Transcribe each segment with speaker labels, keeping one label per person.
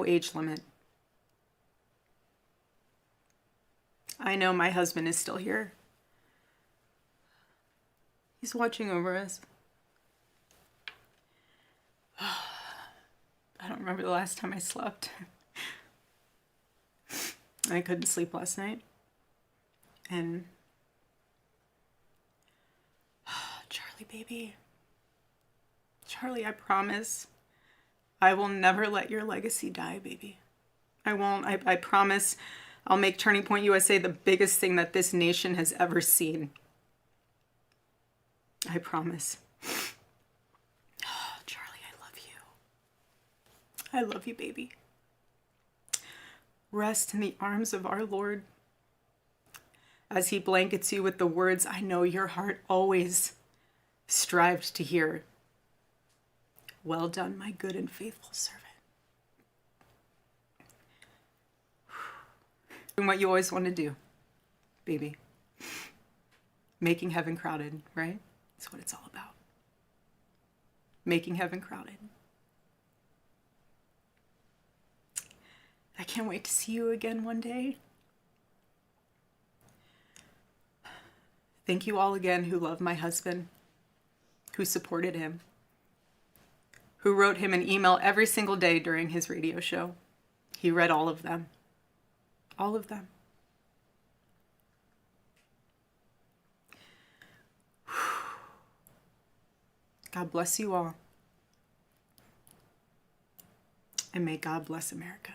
Speaker 1: age limit. I know my husband is still here. He's watching over us. I don't remember the last time I slept. I couldn't sleep last night. And Charlie, baby. Charlie, I promise I will never let your legacy die, baby. I won't. I promise I'll make Turning Point USA the biggest thing that this nation has ever seen. I promise. Oh, Charlie, I love you. I love you, baby. Rest in the arms of our Lord as he blankets you with the words I know your heart always strived to hear. Well done, my good and faithful servant. Doing what you always want to do, baby. Making heaven crowded, right? That's what it's all about. Making heaven crowded. I can't wait to see you again one day. Thank you all again who love my husband, who supported him, who wrote him an email every single day during his radio show. He read all of them. All of them. God bless you all. And may God bless America.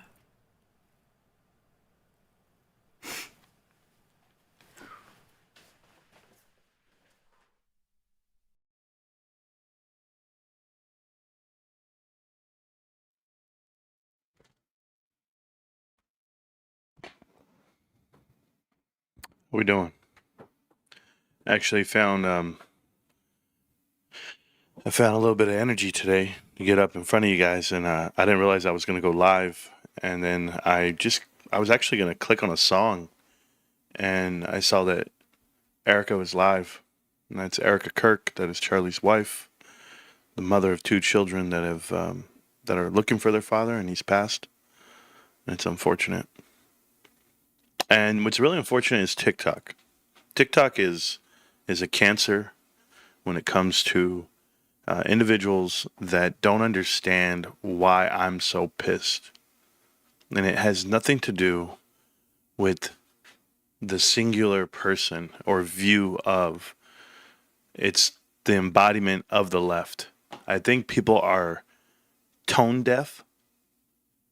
Speaker 2: What we doing? Actually found I found a little bit of energy today to get up in front of you guys, and I didn't realize I was going to go live, and then I was actually going to click on a song, and I saw that Erica was live, and that's Erica Kirk. That is Charlie's wife, the mother of 2 children that have that are looking for their father, and he's passed. And it's unfortunate. And what's really unfortunate is TikTok. TikTok is a cancer when it comes to individuals that don't understand why I'm so pissed. And it has nothing to do with the singular person or view of. It's the embodiment of the left. I think people are tone deaf.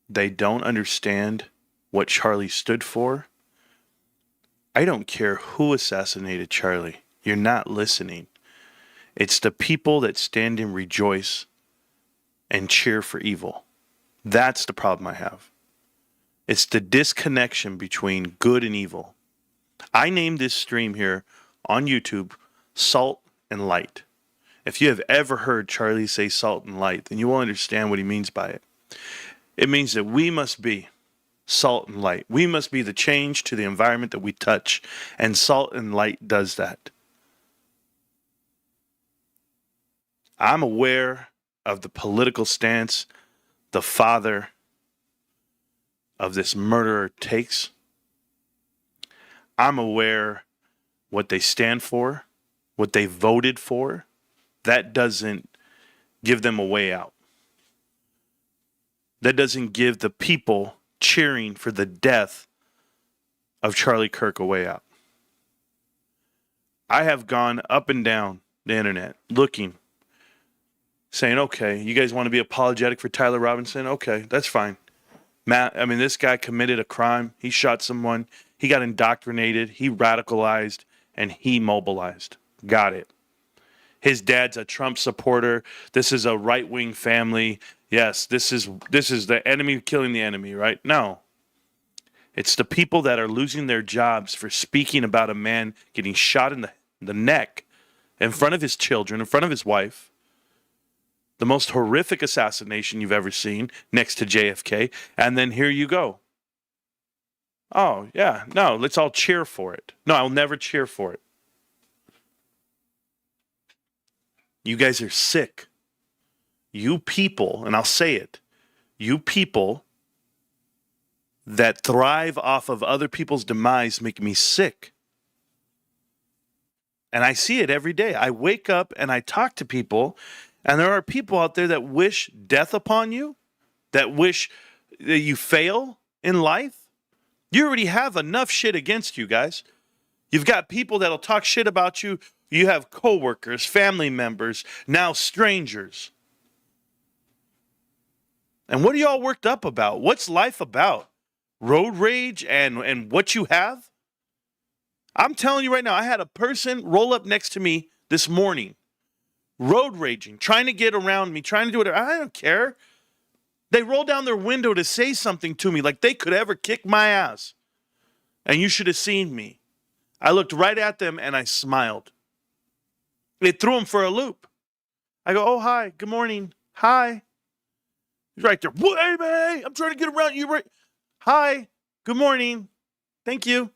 Speaker 2: They don't understand what Charlie stood for. I don't care who assassinated Charlie. You're not listening. It's the people that stand and rejoice and cheer for evil. That's the problem I have. It's the disconnection between good and evil. I named this stream here on YouTube Salt and Light. If you have ever heard Charlie say salt and light, then you will understand what he means by it. It means that we must be salt and light. We must be the change to the environment that we touch, and salt and light does that. I'm aware of the political stance the father of this murderer takes. I'm aware what they stand for, what they voted for. That doesn't give them a way out. That doesn't give the people cheering for the death of Charlie Kirk a way out. I have gone up and down the internet looking, saying, okay, you guys want to be apologetic for Tyler Robinson? Okay, that's fine. This guy committed a crime. He shot someone. He got indoctrinated. He radicalized, and he mobilized. Got it. His dad's a Trump supporter. This is a right-wing family. Yes, this is the enemy killing the enemy, right? No. It's the people that are losing their jobs for speaking about a man getting shot in the neck in front of his children, in front of his wife. The most horrific assassination you've ever seen next to JFK. And then here you go. Oh, yeah, no, let's all cheer for it. No, I'll never cheer for it. You guys are sick. You people, and I'll say it, you people that thrive off of other people's demise make me sick. And I see it every day. I wake up and I talk to people, and there are people out there that wish death upon you, that wish that you fail in life. You already have enough shit against you, guys. You've got people that'll talk shit about you. You have coworkers, family members, now strangers. And what are y'all worked up about? What's life about? Road rage and what you have? I'm telling you right now, I had a person roll up next to me this morning, road raging, trying to get around me, trying to do whatever. I don't care. They rolled down their window to say something to me like they could ever kick my ass. And you should have seen me. I looked right at them and I smiled. It threw them for a loop. I go, oh, hi, good morning. Hi. He's right there. Hey, man, I'm trying to get around you. Right. Hi, good morning. Thank you.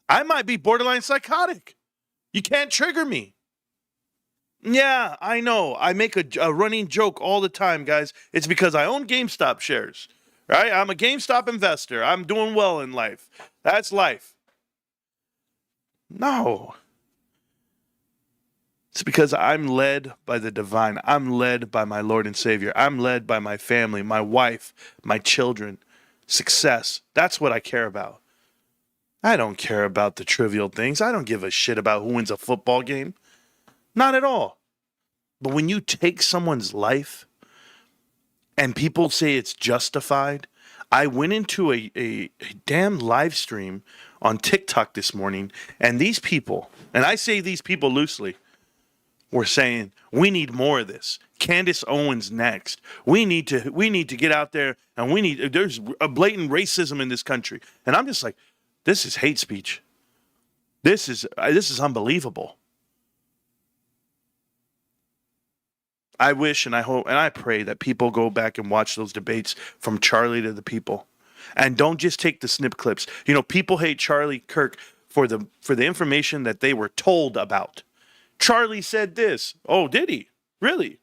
Speaker 2: I might be borderline psychotic. You can't trigger me. Yeah, I know. I make a running joke all the time, guys. It's because I own GameStop shares, right? I'm a GameStop investor. I'm doing well in life. That's life. No. It's because I'm led by the divine. I'm led by my Lord and Savior. I'm led by my family, my wife, my children, success. That's what I care about. I don't care about the trivial things. I don't give a shit about who wins a football game. Not at all. But when you take someone's life and people say it's justified, I went into a damn live stream on TikTok this morning, and these people, and I say these people loosely, were saying, we need more of this. Candace Owens next. We need to get out there, and there's a blatant racism in this country. And I'm just like, this is hate speech. This is unbelievable. I wish and I hope and I pray that people go back and watch those debates from Charlie to the people. And don't just take the snip clips. You know, people hate Charlie Kirk for the information that they were told about. Charlie said this. Oh, did he? Really?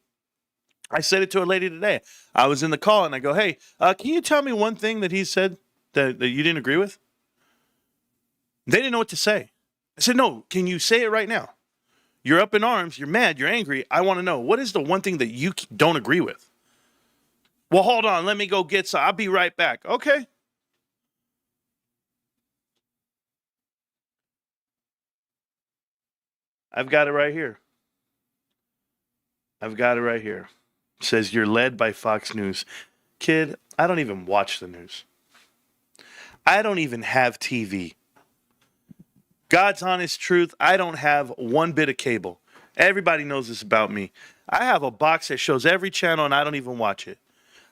Speaker 2: I said it to a lady today. I was in the call and I go, hey, can you tell me one thing that he said that you didn't agree with? They didn't know what to say. I said, no, can you say it right now? You're up in arms. You're mad. You're angry. I want to know, what is the one thing that you don't agree with? Well, hold on. Let me go get some. I'll be right back. Okay. I've got it right here. It says you're led by Fox News. Kid, I don't even watch the news. I don't even have TV. God's honest truth, I don't have one bit of cable. Everybody knows this about me. I have a box that shows every channel and I don't even watch it.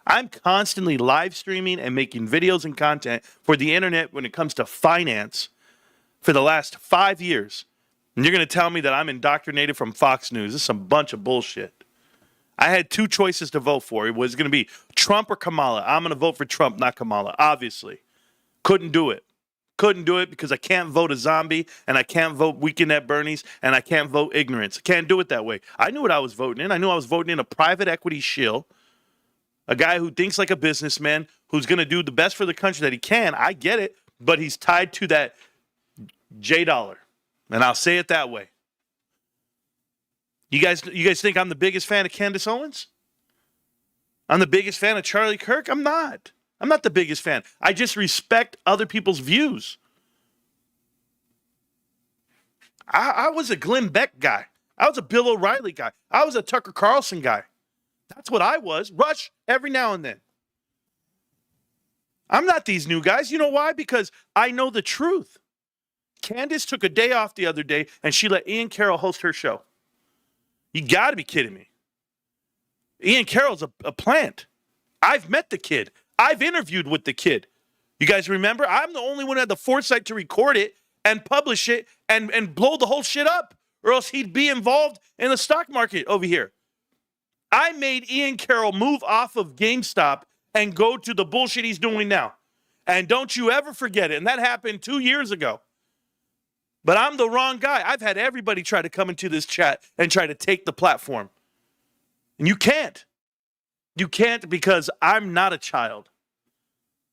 Speaker 2: I'm constantly live streaming and making videos and content for the internet when it comes to finance for the last 5 years. And you're going to tell me that I'm indoctrinated from Fox News. This is some bunch of bullshit. I had two choices to vote for. It was going to be Trump or Kamala. I'm going to vote for Trump, not Kamala, obviously. Couldn't do it because I can't vote a zombie, and I can't vote Weekend at Bernie's, and I can't vote ignorance. I can't do it that way. I knew what I was voting in. I knew I was voting in a private equity shill, a guy who thinks like a businessman, who's going to do the best for the country that he can. I get it, but he's tied to that J dollar, and I'll say it that way. You guys think I'm the biggest fan of Candace Owens? I'm the biggest fan of Charlie Kirk? I'm not. I'm not the biggest fan. I just respect other people's views. I was a Glenn Beck guy. I was a Bill O'Reilly guy. I was a Tucker Carlson guy. That's what I was. Rush every now and then. I'm not these new guys. You know why? Because I know the truth. Candace took a day off the other day and she let Ian Carroll host her show. You got to be kidding me. Ian Carroll's a plant. I've met the kid. I've interviewed with the kid. You guys remember? I'm the only one who had the foresight to record it and publish it and blow the whole shit up, or else he'd be involved in the stock market over here. I made Ian Carroll move off of GameStop and go to the bullshit he's doing now. And don't you ever forget it. And that happened 2 years ago. But I'm the wrong guy. I've had everybody try to come into this chat and try to take the platform. And you can't. You can't, because I'm not a child.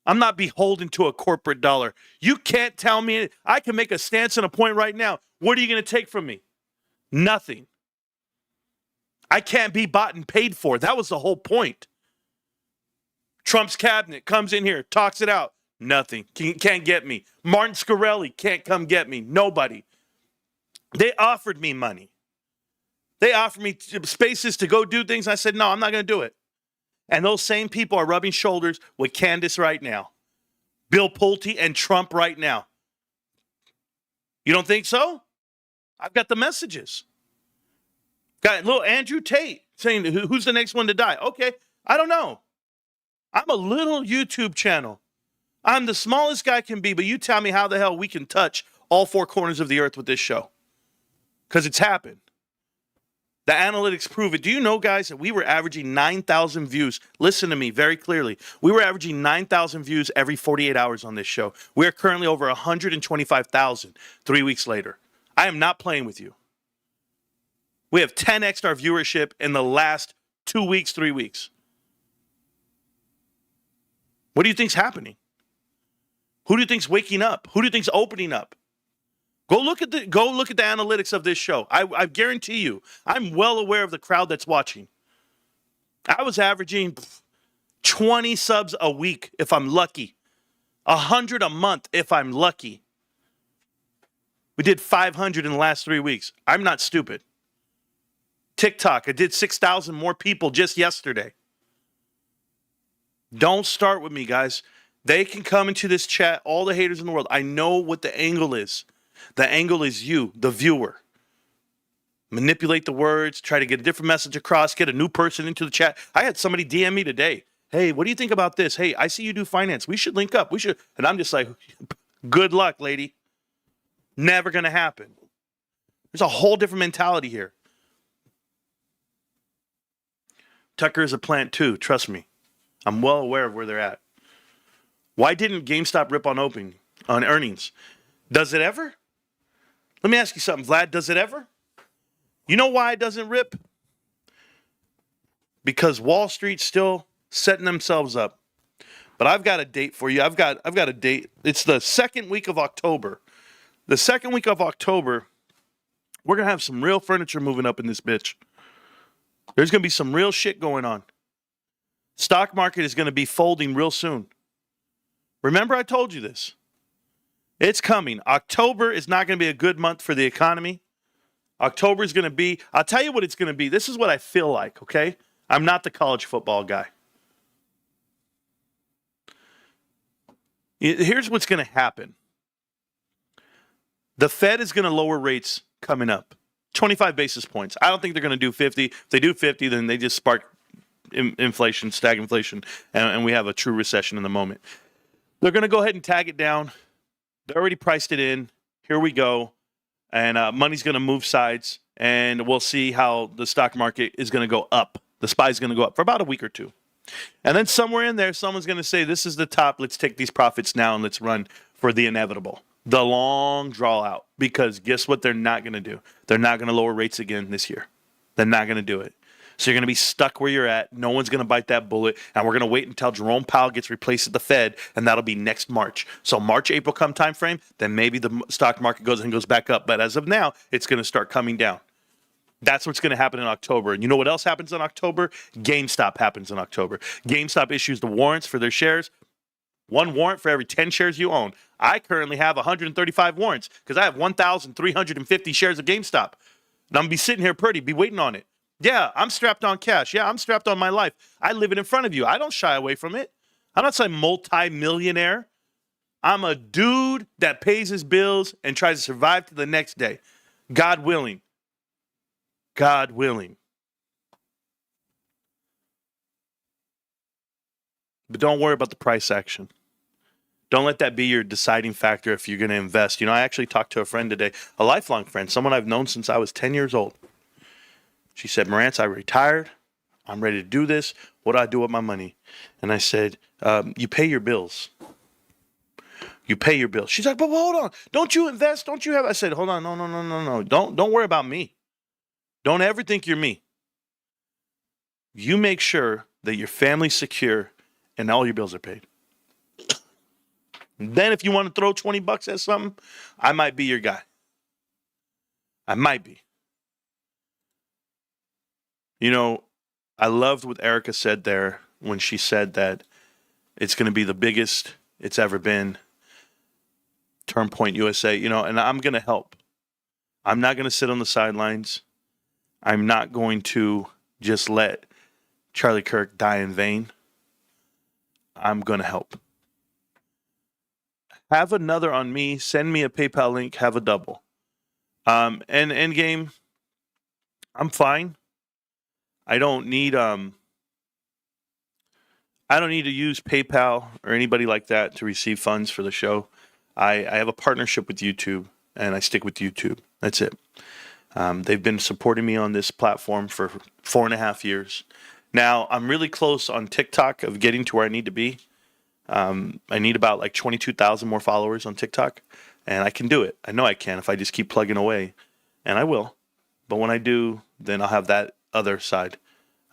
Speaker 2: I'm not beholden to a corporate dollar. You can't tell me. I can make a stance and a point right now. What are you going to take from me? Nothing. I can't be bought and paid for. That was the whole point. Trump's cabinet comes in here, talks it out. Nothing. Can't get me. Martin Scarelli can't come get me. Nobody. They offered me money. They offered me spaces to go do things. I said, no, I'm not going to do it. And those same people are rubbing shoulders with Candace right now. Bill Pulte and Trump right now. You don't think so? I've got the messages. Got little Andrew Tate saying, who's the next one to die? Okay, I don't know. I'm a little YouTube channel. I'm the smallest guy can be, but you tell me how the hell we can touch all four corners of the earth with this show. Because it's happened. The analytics prove it. Do you know, guys, that we were averaging 9,000 views? Listen to me very clearly. We were averaging 9,000 views every 48 hours on this show. We are currently over 125,000 3 weeks later. I am not playing with you. We have 10x'd our viewership in the last 2 weeks, 3 weeks. What do you think's happening? Who do you think's waking up? Who do you think's opening up? Go look at the analytics of this show. I guarantee you, I'm well aware of the crowd that's watching. I was averaging 20 subs a week if I'm lucky. 100 a month if I'm lucky. We did 500 in the last 3 weeks. I'm not stupid. TikTok, I did 6,000 more people just yesterday. Don't start with me, guys. They can come into this chat, all the haters in the world. I know what the angle is. The angle is you, the viewer. Manipulate the words, try to get a different message across, get a new person into the chat. I had somebody DM me today. Hey, what do you think about this? Hey, I see you do finance. We should link up. We should. And I'm just like, good luck, lady. Never going to happen. There's a whole different mentality here. Tucker is a plant too, trust me. I'm well aware of where they're at. Why didn't GameStop rip on earnings? Does it ever? Let me ask you something, Vlad. Does it ever? You know why it doesn't rip? Because Wall Street's still setting themselves up. But I've got a date for you. I've got a date. It's the second week of October. The second week of October, we're going to have some real furniture moving up in this bitch. There's going to be some real shit going on. Stock market is going to be folding real soon. Remember I told you this. It's coming. October is not going to be a good month for the economy. October is going to be, I'll tell you what it's going to be. This is what I feel like, okay? I'm not the college football guy. Here's what's going to happen. The Fed is going to lower rates coming up. 25 basis points. I don't think they're going to do 50. If they do 50, then they just spark inflation, stagflation, and we have a true recession in the moment. They're going to go ahead and tag it down. They already priced it in. Here we go. And money's going to move sides, and we'll see how the stock market is going to go up. The SPY is going to go up for about a week or two. And then somewhere in there, someone's going to say, this is the top. Let's take these profits now and let's run for the inevitable. The long draw out. Because guess what they're not going to do? They're not going to lower rates again this year. They're not going to do it. So you're going to be stuck where you're at. No one's going to bite that bullet. And we're going to wait until Jerome Powell gets replaced at the Fed, and that'll be next March. So March, April come time frame, then maybe the stock market goes back up. But as of now, it's going to start coming down. That's what's going to happen in October. And you know what else happens in October? GameStop happens in October. GameStop issues the warrants for their shares. 1 warrant for every 10 shares you own. I currently have 135 warrants because I have 1,350 shares of GameStop. And I'm going to be sitting here be waiting on it. Yeah, I'm strapped on cash. Yeah, I'm strapped on my life. I live it in front of you. I don't shy away from it. I'm not some multi-millionaire. I'm a dude that pays his bills and tries to survive to the next day. God willing. God willing. But don't worry about the price action. Don't let that be your deciding factor if you're going to invest. You know, I actually talked to a friend today, a lifelong friend, someone I've known since I was 10 years old. She said, Marantz, I retired. I'm ready to do this. What do I do with my money? And I said, you pay your bills. You pay your bills. She's like, but hold on. Don't you invest? Don't you have? I said, hold on. No. Don't worry about me. Don't ever think you're me. You make sure that your family's secure and all your bills are paid. Then if you want to throw $20 at something, I might be your guy. I might be. You know, I loved what Erica said there when she said that it's going to be the biggest it's ever been. Turn Point USA, and I'm going to help. I'm not going to sit on the sidelines. I'm not going to just let Charlie Kirk die in vain. I'm going to help. Have another on me. Send me a PayPal link. Have a double. And Endgame, I'm fine. I don't need to use PayPal or anybody like that to receive funds for the show. I have a partnership with YouTube, and I stick with YouTube. That's it. They've been supporting me on this platform for 4.5 years. Now, I'm really close on TikTok of getting to where I need to be. I need about like 22,000 more followers on TikTok, and I can do it. I know I can if I just keep plugging away, and I will. But when I do, then I'll have that other side.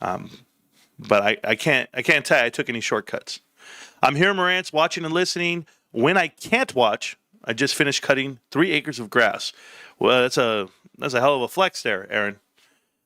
Speaker 2: But I can't tell you I took any shortcuts. I'm here in Marantz watching and listening. When I can't watch, I just finished cutting 3 acres of grass. Well, that's a hell of a flex there, Aaron.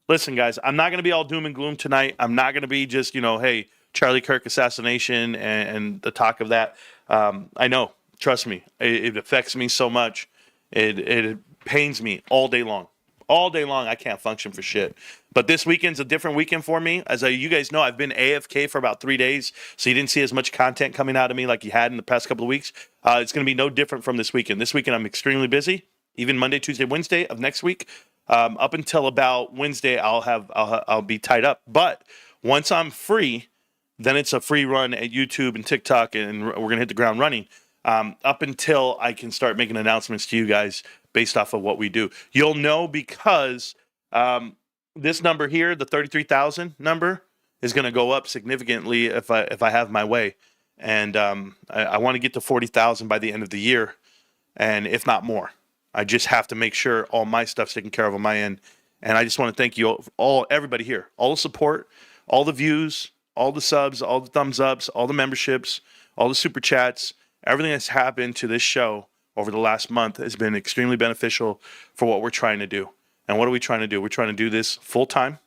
Speaker 2: Listen, guys, I'm not going to be all doom and gloom tonight. I'm not going to be just, hey, Charlie Kirk assassination and the talk of that. I know, trust me, it affects me so much. It pains me all day long. All day long, I can't function for shit. But this weekend's a different weekend for me. As you guys know, I've been AFK for about 3 days, so you didn't see as much content coming out of me like you had in the past couple of weeks. It's going to be no different from this weekend. This weekend, I'm extremely busy. Even Monday, Tuesday, Wednesday of next week, up until about Wednesday, I'll be tied up. But once I'm free, then it's a free run at YouTube and TikTok, and we're going to hit the ground running. Up until I can start making announcements to you guys based off of what we do. You'll know because this number here, the 33,000 number, is going to go up significantly if I have my way. And I want to get to 40,000 by the end of the year, and if not more. I just have to make sure all my stuff's taken care of on my end. And I just want to thank you all, everybody here, all the support, all the views, all the subs, all the thumbs ups, all the memberships, all the super chats. Everything that's happened to this show over the last month has been extremely beneficial for what we're trying to do. And what are we trying to do? We're trying to do this full time.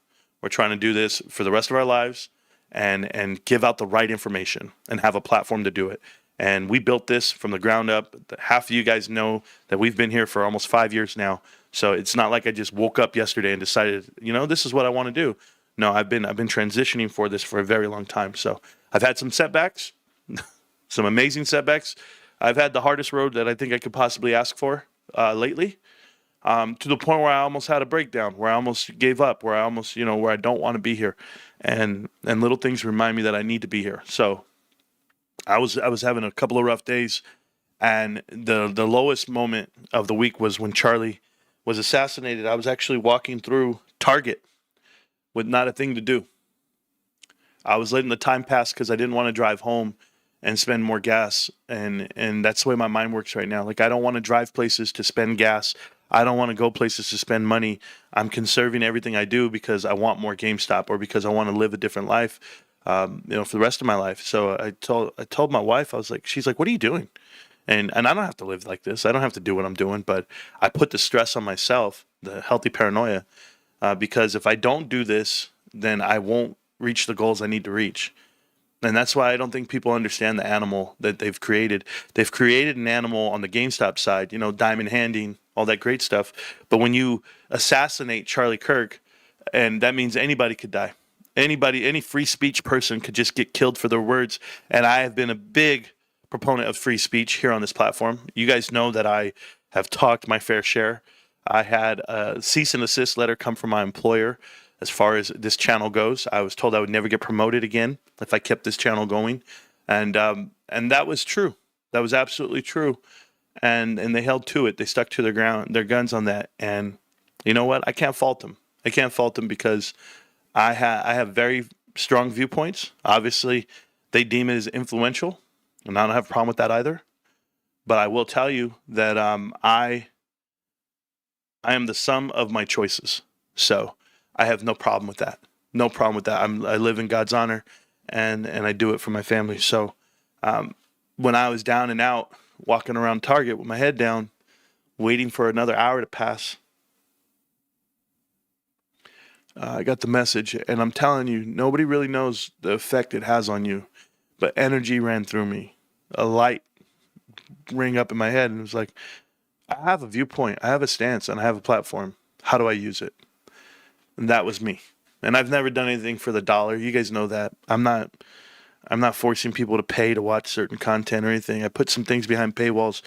Speaker 2: We're trying to do this for the rest of our lives and give out the right information and have a platform to do it. And we built this from the ground up. Half of you guys know that we've been here for almost 5 years now. So it's not like I just woke up yesterday and decided, this is what I want to do. No, I've been transitioning for this for a very long time. So I've had some setbacks, some amazing setbacks. I've had the hardest road that I think I could possibly ask for lately, to the point where I almost had a breakdown, where I almost gave up, where I almost, where I don't want to be here. And little things remind me that I need to be here. So I was having a couple of rough days, and the lowest moment of the week was when Charlie was assassinated. I was actually walking through Target with not a thing to do. I was letting the time pass because I didn't want to drive home and spend more gas, and that's the way my mind works right now. Like, I don't want to drive places to spend gas. I don't want to go places to spend money. I'm conserving everything I do because I want more GameStop, or because I want to live a different life, for the rest of my life. So I told my wife, she's like, what are you doing? And I don't have to live like this. I don't have to do what I'm doing, but I put the stress on myself, the healthy paranoia, because if I don't do this, then I won't reach the goals I need to reach. And that's why I don't think people understand the animal that they've created. They've created an animal on the GameStop side, diamond handing, all that great stuff. But when you assassinate Charlie Kirk, and that means anybody could die. Anybody, any free speech person could just get killed for their words. And I have been a big proponent of free speech here on this platform. You guys know that I have talked my fair share. I had a cease and desist letter come from my employer. As far as this channel goes, I was told I would never get promoted again if I kept this channel going, and that was true. That was absolutely true, and they held to it. They stuck to their guns on that. And you know what? I can't fault them. I can't fault them because I have very strong viewpoints. Obviously, they deem it as influential, and I don't have a problem with that either. But I will tell you that I am the sum of my choices. So I have no problem with that. No problem with that. I live in God's honor, and I do it for my family. So when I was down and out, walking around Target with my head down, waiting for another hour to pass, I got the message, and I'm telling you, nobody really knows the effect it has on you, but energy ran through me. A light rang up in my head, and it was like, I have a viewpoint, I have a stance, and I have a platform. How do I use it? And that was me. And I've never done anything for the dollar. You guys know that. I'm not forcing people to pay to watch certain content or anything. I put some things behind paywalls,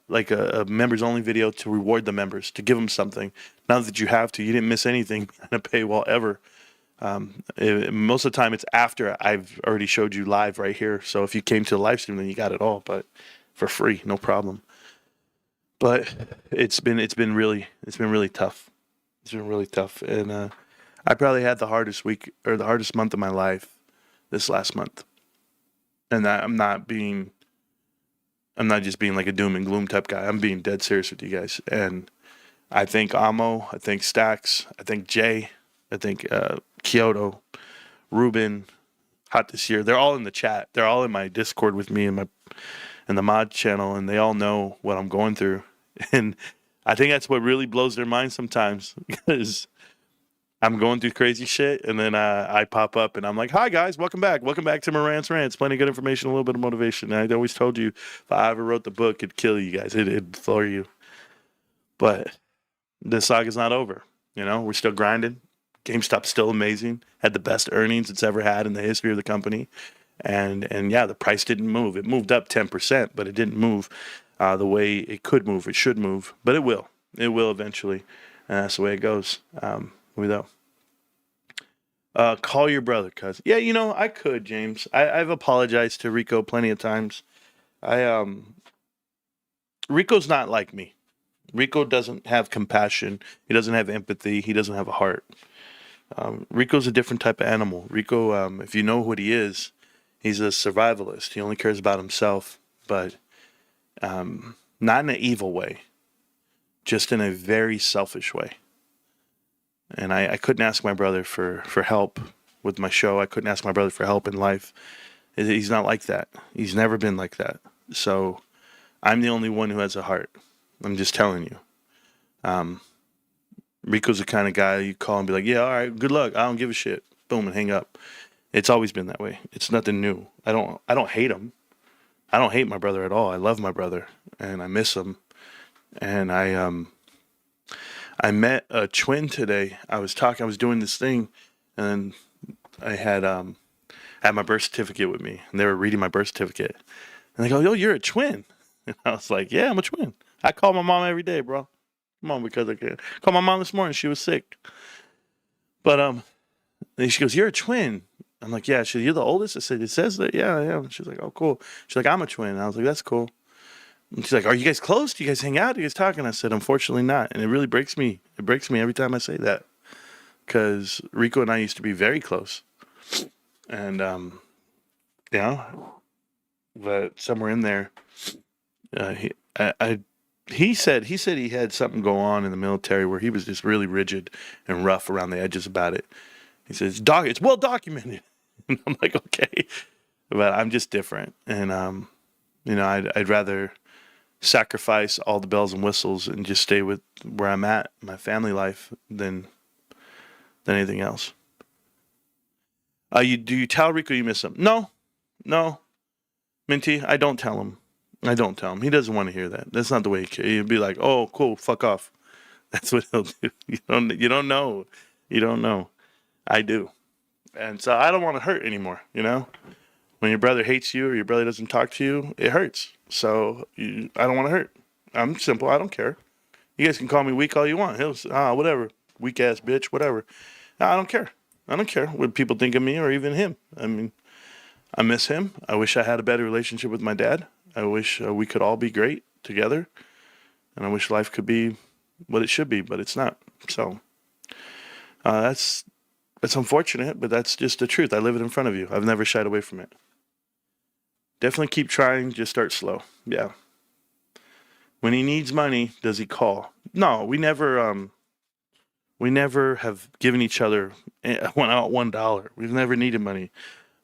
Speaker 2: like a members only video to reward the members, to give them something. Not that you have to. You didn't miss anything behind a paywall ever. Most of the time it's after I've already showed you live right here. So if you came to the live stream, then you got it all, but for free, no problem. But it's been really tough. It's been really tough. And I probably had the hardest week or the hardest month of my life this last month. And I'm not just being like a doom and gloom type guy. I'm being dead serious with you guys. And I think Amo, I think Stacks, I think Jay, I think Kyoto, Ruben, Hot This Year. They're all in the chat. They're all in my Discord with me and the mod channel, and they all know what I'm going through. And I think that's what really blows their mind sometimes, because I'm going through crazy shit, and then I pop up, and I'm like, hi, guys, welcome back. Welcome back to Marantz Rantz. Plenty of good information, a little bit of motivation. And I always told you, if I ever wrote the book, it'd kill you guys. It'd floor you. But the saga's not over. We're still grinding. GameStop's still amazing. Had the best earnings it's ever had in the history of the company. And yeah, the price didn't move. It moved up 10%, but it didn't move the way it could move. It should move, but it will. It will eventually. And that's the way it goes. Call your brother, cuz. Yeah, I could, James. I've apologized to Rico plenty of times. Rico's not like me. Rico doesn't have compassion. He doesn't have empathy. He doesn't have a heart. Rico's a different type of animal. Rico, if you know what he is, he's a survivalist. He only cares about himself, but not in an evil way, just in a very selfish way. And I couldn't ask my brother for help with my show. I couldn't ask my brother for help in life. He's not like that. He's never been like that. So I'm the only one who has a heart. I'm just telling you. Rico's the kind of guy you call and be like, yeah, all right, good luck. I don't give a shit. Boom, and hang up. It's always been that way. It's nothing new. I don't hate him. I don't hate my brother at all. I love my brother, and I miss him. And I met a twin today. I was doing this thing, and I had my birth certificate with me, and they were reading my birth certificate. And they go, yo, you're a twin. And I was like, yeah, I'm a twin. I call my mom every day, bro. Come on, because I can. Called my mom this morning. She was sick. But and she goes, you're a twin. I'm like, yeah. She goes, you're the oldest? I said, it says that. Yeah, I am. She's like, oh, cool. She's like, I'm a twin. And I was like, that's cool. And she's like, are you guys close? Do you guys hang out? Do you guys talk? And I said, unfortunately not. And it really breaks me. It breaks me every time I say that. Because Rico and I used to be very close. And, but somewhere in there, he said he had something go on in the military where he was just really rigid and rough around the edges about it. He says, it's well documented. And I'm like, okay. But I'm just different. And, I'd rather sacrifice all the bells and whistles and just stay with where I'm at, my family life, than anything else. Do you tell Rico you miss him? No, Minty, I don't tell him. He doesn't want to hear that. That's not the way he'll be like, oh, cool, fuck off. That's what he'll do. You don't know. I do. And so I don't want to hurt anymore, When your brother hates you or your brother doesn't talk to you, it hurts. So I don't want to hurt. I'm simple. I don't care. You guys can call me weak all you want. Whatever. Weak ass bitch, whatever. No, I don't care. I don't care what people think of me or even him. I mean, I miss him. I wish I had a better relationship with my dad. I wish we could all be great together. And I wish life could be what it should be, but it's not. So that's unfortunate, but that's just the truth. I live it in front of you. I've never shied away from it. Definitely keep trying. Just start slow. Yeah. When he needs money, does he call? No, we never have given each other $1. We've never needed money.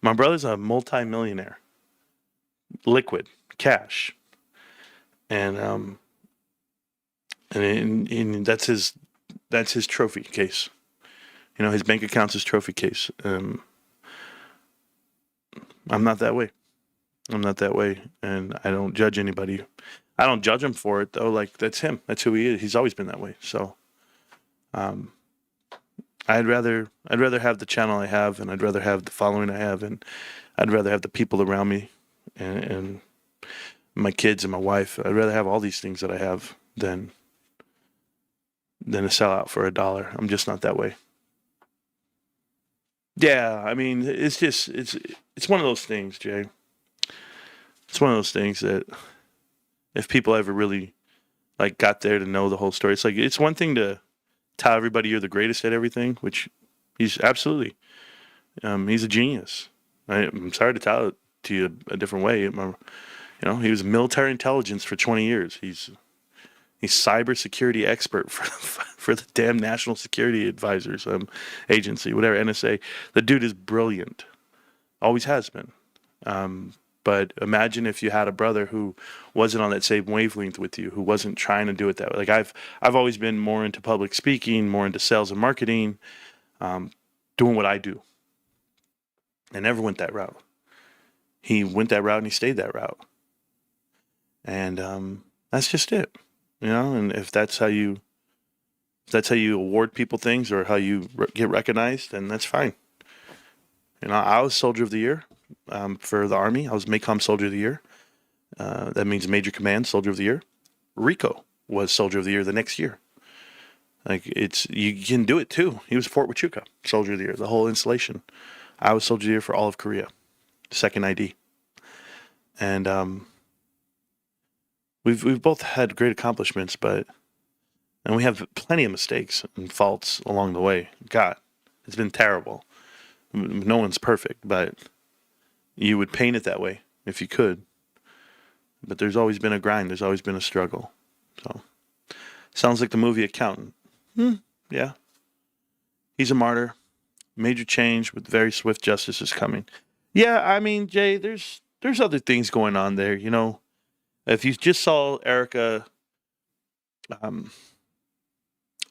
Speaker 2: My brother's a multi-millionaire. liquid cash, and that's his trophy case. You know, his bank account's his trophy case. I'm not that way. I'm not that way, and I don't judge anybody. I don't judge him for it though. Like, that's him. That's who he is. He's always been that way. So, I'd rather have the channel I have, and I'd rather have the following I have, and I'd rather have the people around me, and my kids and my wife. I'd rather have all these things that I have than to sell out for $1. I'm just not that way. Yeah, I mean, it's just it's one of those things, Jay. It's one of those things that if people ever really like got there to know the whole story, it's like it's one thing to tell everybody you're the greatest at everything, which he's absolutely. He's a genius. I'm sorry to tell it to you a different way. You know, he was military intelligence for 20 years. He's cybersecurity expert for the damn National Security Advisors agency, whatever, NSA. The dude is brilliant. Always has been. But imagine if you had a brother who wasn't on that same wavelength with you, who wasn't trying to do it that way. Like I've always been more into public speaking, more into sales and marketing, doing what I do. I never went that route. He went that route and he stayed that route. And that's just it. You know, and if that's how you award people things or how you get recognized, then that's fine. You know, I was Soldier of the Year for the Army. I was MACOM Soldier of the Year. That means Major Command Soldier of the Year. Rico was Soldier of the Year the next year. Like, you can do it too. He was Fort Huachuca Soldier of the Year, the whole installation. I was Soldier of the Year for all of Korea, second ID. And we've both had great accomplishments, and we have plenty of mistakes and faults along the way. God, it's been terrible. No one's perfect, but you would paint it that way if you could. But there's always been a grind. There's always been a struggle. So, sounds like the movie Accountant. Yeah. He's a martyr. Major change with very swift justice is coming. Yeah, I mean, Jay, there's other things going on there. You know, if you just saw Erica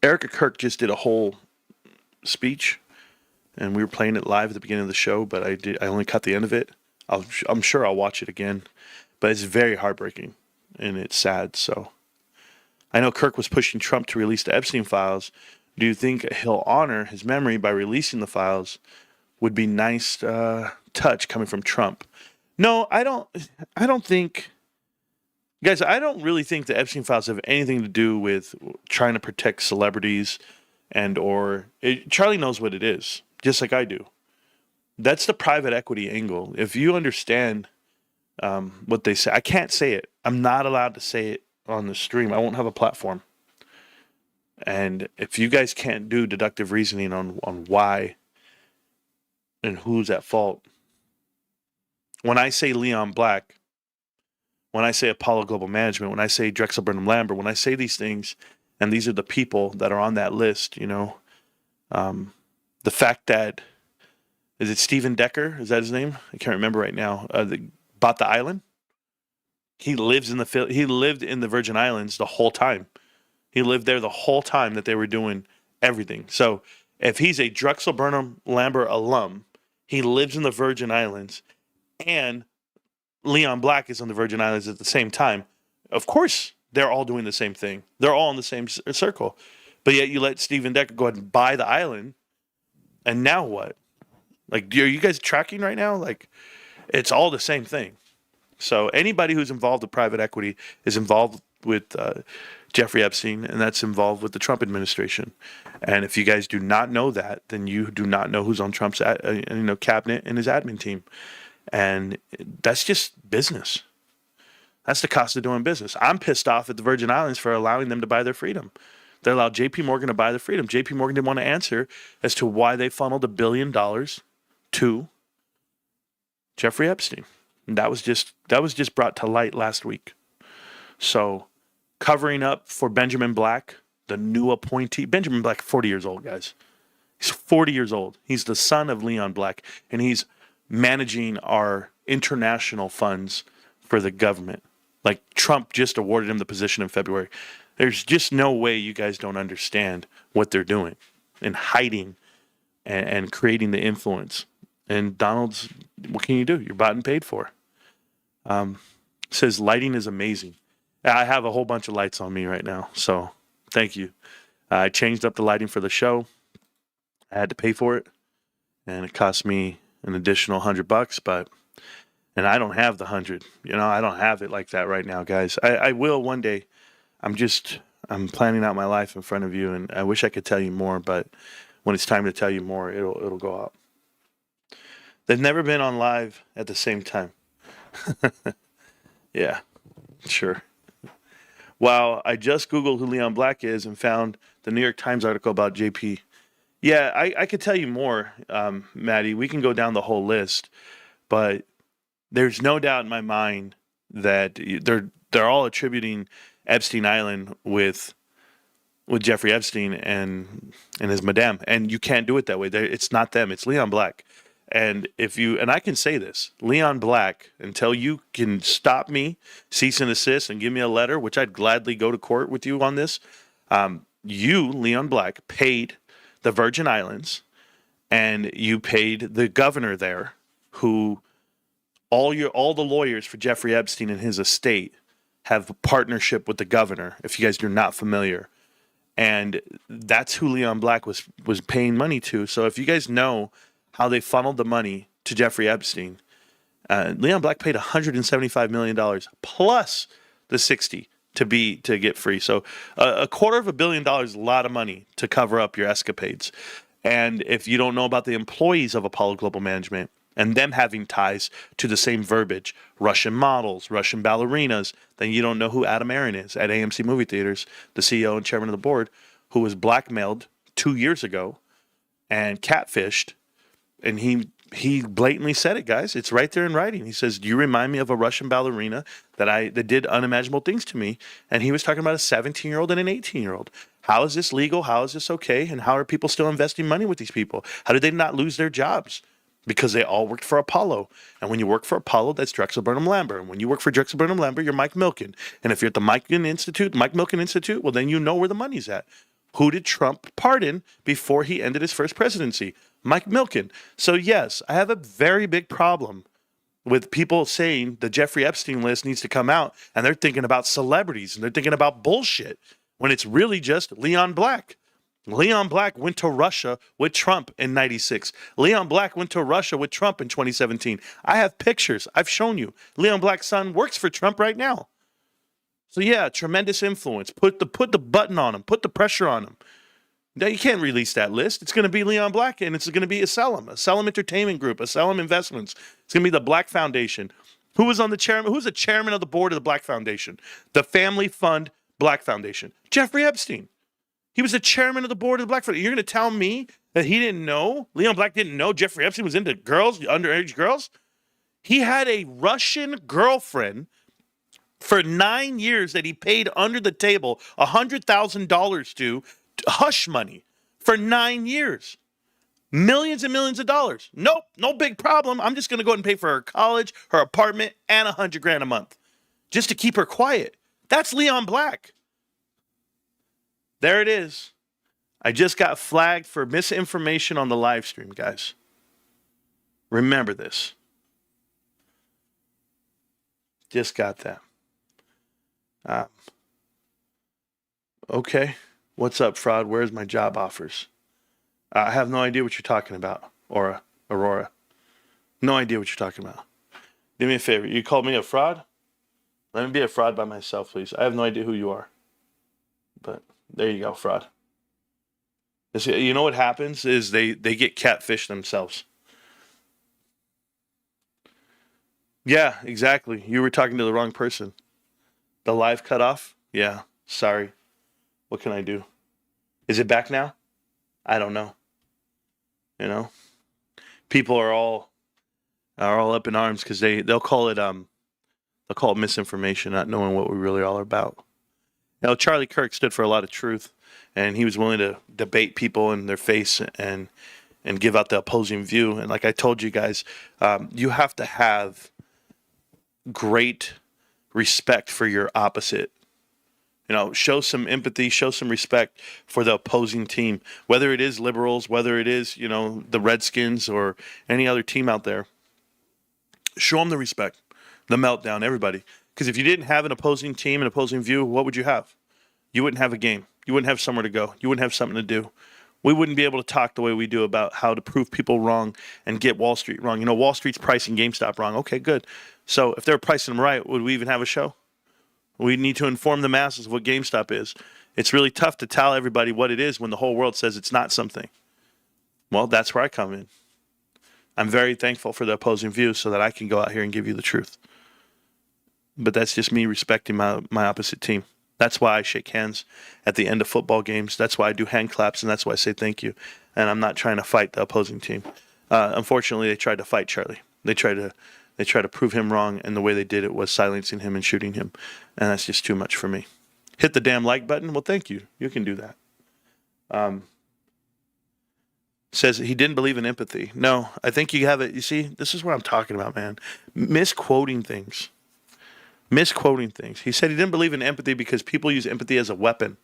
Speaker 2: Kirk just did a whole speech, and we were playing it live at the beginning of the show, but I only cut the end of it. I'm sure I'll watch it again, but it's very heartbreaking and it's sad. So I know Kirk was pushing Trump to release the Epstein files. Do you think he'll honor his memory by releasing the files? Would be nice touch coming from Trump. No, I don't think, guys, I don't really think the Epstein files have anything to do with trying to protect celebrities Charlie knows what it is, just like I do. That's the private equity angle. If you understand what they say, I can't say it. I'm not allowed to say it on the stream. I won't have a platform. And if you guys can't do deductive reasoning on why and who's at fault, when I say Leon Black, when I say Apollo Global Management, when I say Drexel Burnham Lambert, when I say these things, and these are the people that are on that list, you know, the fact that, is it Stephen Decker? Is that his name? I can't remember right now. Bought the island. He lived in the Virgin Islands the whole time. He lived there the whole time that they were doing everything. So if he's a Drexel Burnham Lambert alum, he lives in the Virgin Islands, and Leon Black is on the Virgin Islands at the same time. Of course, they're all doing the same thing. They're all in the same circle. But yet you let Stephen Decker go ahead and buy the island, and now what? Like, are you guys tracking right now? Like, it's all the same thing. So anybody who's involved with private equity is involved with Jeffrey Epstein, and that's involved with the Trump administration. And if you guys do not know that, then you do not know who's on Trump's cabinet and his admin team. And that's just business. That's the cost of doing business. I'm pissed off at the Virgin Islands for allowing them to buy their freedom. They allowed J.P. Morgan to buy their freedom. J.P. Morgan didn't want to answer as to why they funneled $1 billion to Jeffrey Epstein. And that was just brought to light last week. So, covering up for Benjamin Black, the new appointee. Benjamin Black, 40 years old, guys. He's 40 years old. He's the son of Leon Black, and he's managing our international funds for the government. Like Trump just awarded him the position in February. There's just no way you guys don't understand what they're doing and hiding and creating the influence. And Donald's, what can you do? You're bought and paid for. Says lighting is amazing. I have a whole bunch of lights on me right now, so thank you. I changed up the lighting for the show. I had to pay for it, and it cost me an additional $100, and I don't have the 100. I don't have it like that right now, guys. I will one day. I'm planning out my life in front of you, and I wish I could tell you more, but when it's time to tell you more, it'll go out. They've never been on live at the same time. Yeah, sure. Wow, I just Googled who Leon Black is and found the New York Times article about JP. Yeah, I could tell you more, Maddie. We can go down the whole list, but there's no doubt in my mind that they're all attributing Epstein Island with Jeffrey Epstein and his madame, and you can't do it that way. It's not them. It's Leon Black. And I can say this, Leon Black, until you can stop me, cease and desist, and give me a letter, which I'd gladly go to court with you on this. You, Leon Black, paid the Virgin Islands, and you paid the governor there, who all the lawyers for Jeffrey Epstein and his estate have a partnership with the governor. If you guys are not familiar, and that's who Leon Black was paying money to. So if you guys know how they funneled the money to Jeffrey Epstein, Leon Black paid $175 million plus the 60 to get free. So $250 million is a lot of money to cover up your escapades. And if you don't know about the employees of Apollo Global Management and them having ties to the same verbiage, Russian models, Russian ballerinas, then you don't know who Adam Aaron is at AMC Movie Theaters, the CEO and chairman of the board, who was blackmailed 2 years ago and catfished. And he blatantly said it, guys. It's right there in writing. He says, "Do you remind me of a Russian ballerina that did unimaginable things to me?" And he was talking about a 17-year-old and an 18-year-old. How is this legal? How is this okay? And how are people still investing money with these people? How did they not lose their jobs? Because they all worked for Apollo. And when you work for Apollo, that's Drexel Burnham Lambert. And when you work for Drexel Burnham Lambert, you're Mike Milken. And if you're at the Mike Milken Institute, well, then you know where the money's at. Who did Trump pardon before he ended his first presidency? Mike Milken. So yes, I have a very big problem with people saying the Jeffrey Epstein list needs to come out, and they're thinking about celebrities and they're thinking about bullshit when it's really just Leon Black. Leon Black went to Russia with Trump in 96. Leon Black went to Russia with Trump in 2017. I have pictures. I've shown you. Leon Black's son works for Trump right now. So yeah, tremendous influence. Put the button on him. Put the pressure on him. Now you can't release that list. It's going to be Leon Black, and it's going to be Asylum Entertainment Group, Asylum Investments. It's going to be the Black Foundation. Who's the chairman of the board of the Black Foundation? The Family Fund Black Foundation. Jeffrey Epstein. He was the chairman of the board of the Black Foundation. You're going to tell me that he didn't know, Leon Black didn't know Jeffrey Epstein was into girls, underage girls? He had a Russian girlfriend for 9 years that he paid under the table $100,000 to hush money for 9 years. Millions and millions of dollars. Nope, no big problem. I'm just going to go ahead and pay for her college, her apartment, and $100,000 a month just to keep her quiet. That's Leon Black. There it is. I just got flagged for misinformation on the live stream, guys. Remember this. Just got that. Okay. What's up, fraud? Where's my job offers? I have no idea what you're talking about, Aurora. No idea what you're talking about. Do me a favor. You called me a fraud? Let me be a fraud by myself, please. I have no idea who you are. But there you go, fraud. You know what happens is they get catfished themselves. Yeah, exactly. You were talking to the wrong person. The live cut off? Yeah, sorry. What can I do? Is it back now? I don't know. You know, people are all up in arms because they'll call it misinformation, not knowing what we really are about. Now, Charlie Kirk stood for a lot of truth, and he was willing to debate people in their face and give out the opposing view. And like I told you guys, you have to have great respect for your opposite. You know, show some empathy, show some respect for the opposing team, whether it is liberals, whether it is, you know, the Redskins or any other team out there. Show them the respect, the meltdown, everybody. Because if you didn't have an opposing team, an opposing view, what would you have? You wouldn't have a game. You wouldn't have somewhere to go. You wouldn't have something to do. We wouldn't be able to talk the way we do about how to prove people wrong and get Wall Street wrong. You know, Wall Street's pricing GameStop wrong. Okay, good. So if they're pricing them right, would we even have a show? We need to inform the masses of what GameStop is. It's really tough to tell everybody what it is when the whole world says it's not something. Well, that's where I come in. I'm very thankful for the opposing view so that I can go out here and give you the truth. But that's just me respecting my opposite team. That's why I shake hands at the end of football games. That's why I do hand claps, and that's why I say thank you. And I'm not trying to fight the opposing team. Unfortunately, they tried to fight Charlie. They tried to prove him wrong, and the way they did it was silencing him and shooting him. And that's just too much for me. Hit the damn like button? Well, thank you. You can do that. Says he didn't believe in empathy. No, I think you have it. You see, this is what I'm talking about, man. Misquoting things. He said he didn't believe in empathy because people use empathy as a weapon.